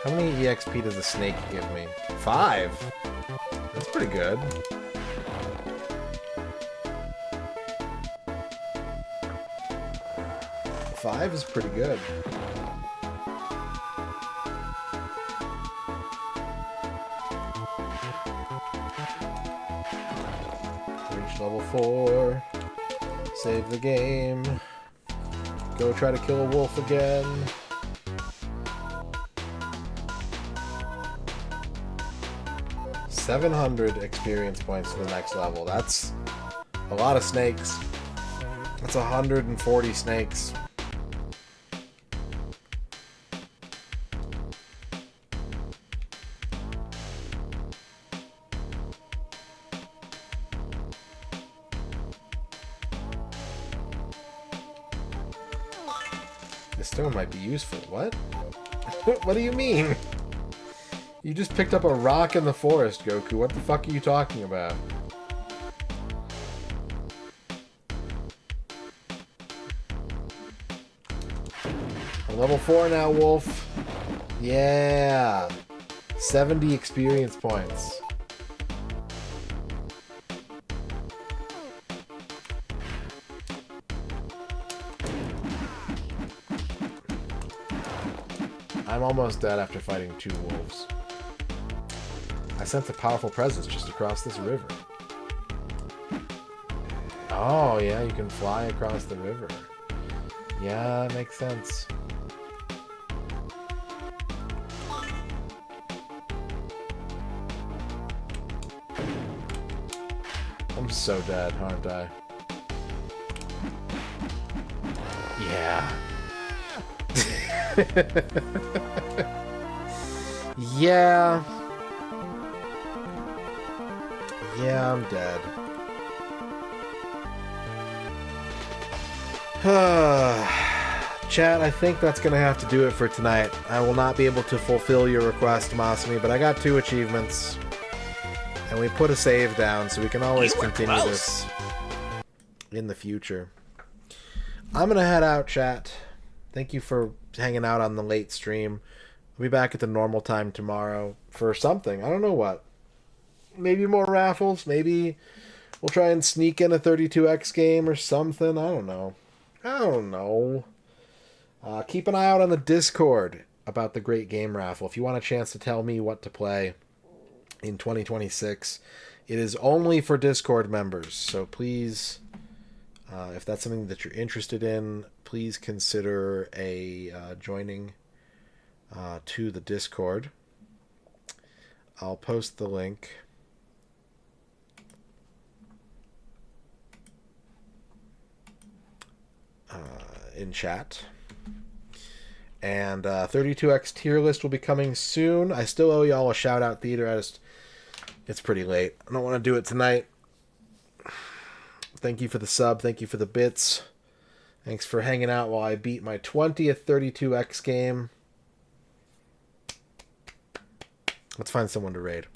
How many EXP does a snake give me? 5? That's pretty good. Five is pretty good. Reach level 4. Save the game. Go try to kill a wolf again. $700 experience points to the next level. That's a lot of snakes. That's 140 snakes. This stone might be useful. What? What do you mean? You just picked up a rock in the forest, Goku. What the fuck are you talking about? I'm level 4 now, Wolf. Yeah. 70 experience points. I'm almost dead after fighting 2 wolves. I sense a powerful presence just across this river. Oh, yeah, you can fly across the river. Yeah, that makes sense. I'm so dead, aren't I? Yeah. Yeah. Yeah, I'm dead. Chat, I think that's gonna have to do it for tonight. I will not be able to fulfill your request, Masumi, but I got 2 achievements. And we put a save down, so we can always continue this in the future. I'm gonna head out, chat. Thank you for hanging out on the late stream. We'll be back at the normal time tomorrow for something. I don't know what. Maybe more raffles. Maybe we'll try and sneak in a 32X game or something. I don't know. Keep an eye out on the Discord about the Great Game Raffle. If you want a chance to tell me what to play in 2026, it is only for Discord members. So please, if that's something that you're interested in, please consider joining to the Discord. I'll post the link in chat. And 32X tier list will be coming soon. I still owe y'all a shout out, Theater. It's pretty late. I don't want to do it tonight. Thank you for the sub. Thank you for the bits. Thanks for hanging out while I beat my 20th 32X game. Let's find someone to raid.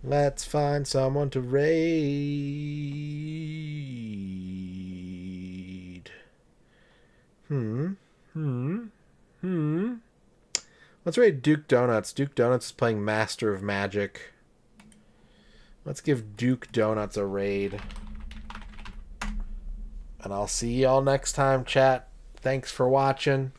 Let's find someone to raid. Let's raid Duke Donuts. Duke Donuts is playing Master of Magic. Let's give Duke Donuts a raid. And I'll see y'all next time, chat. Thanks for watching.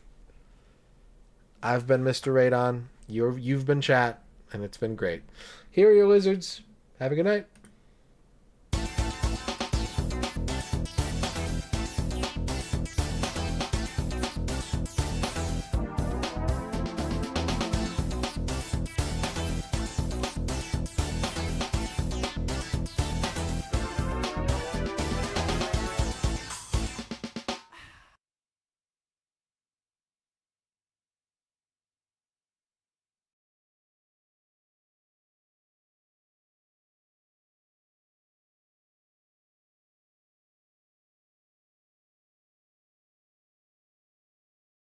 I've been MisterRadon. You've been chat, and it's been great. Here are your lizards. Have a good night.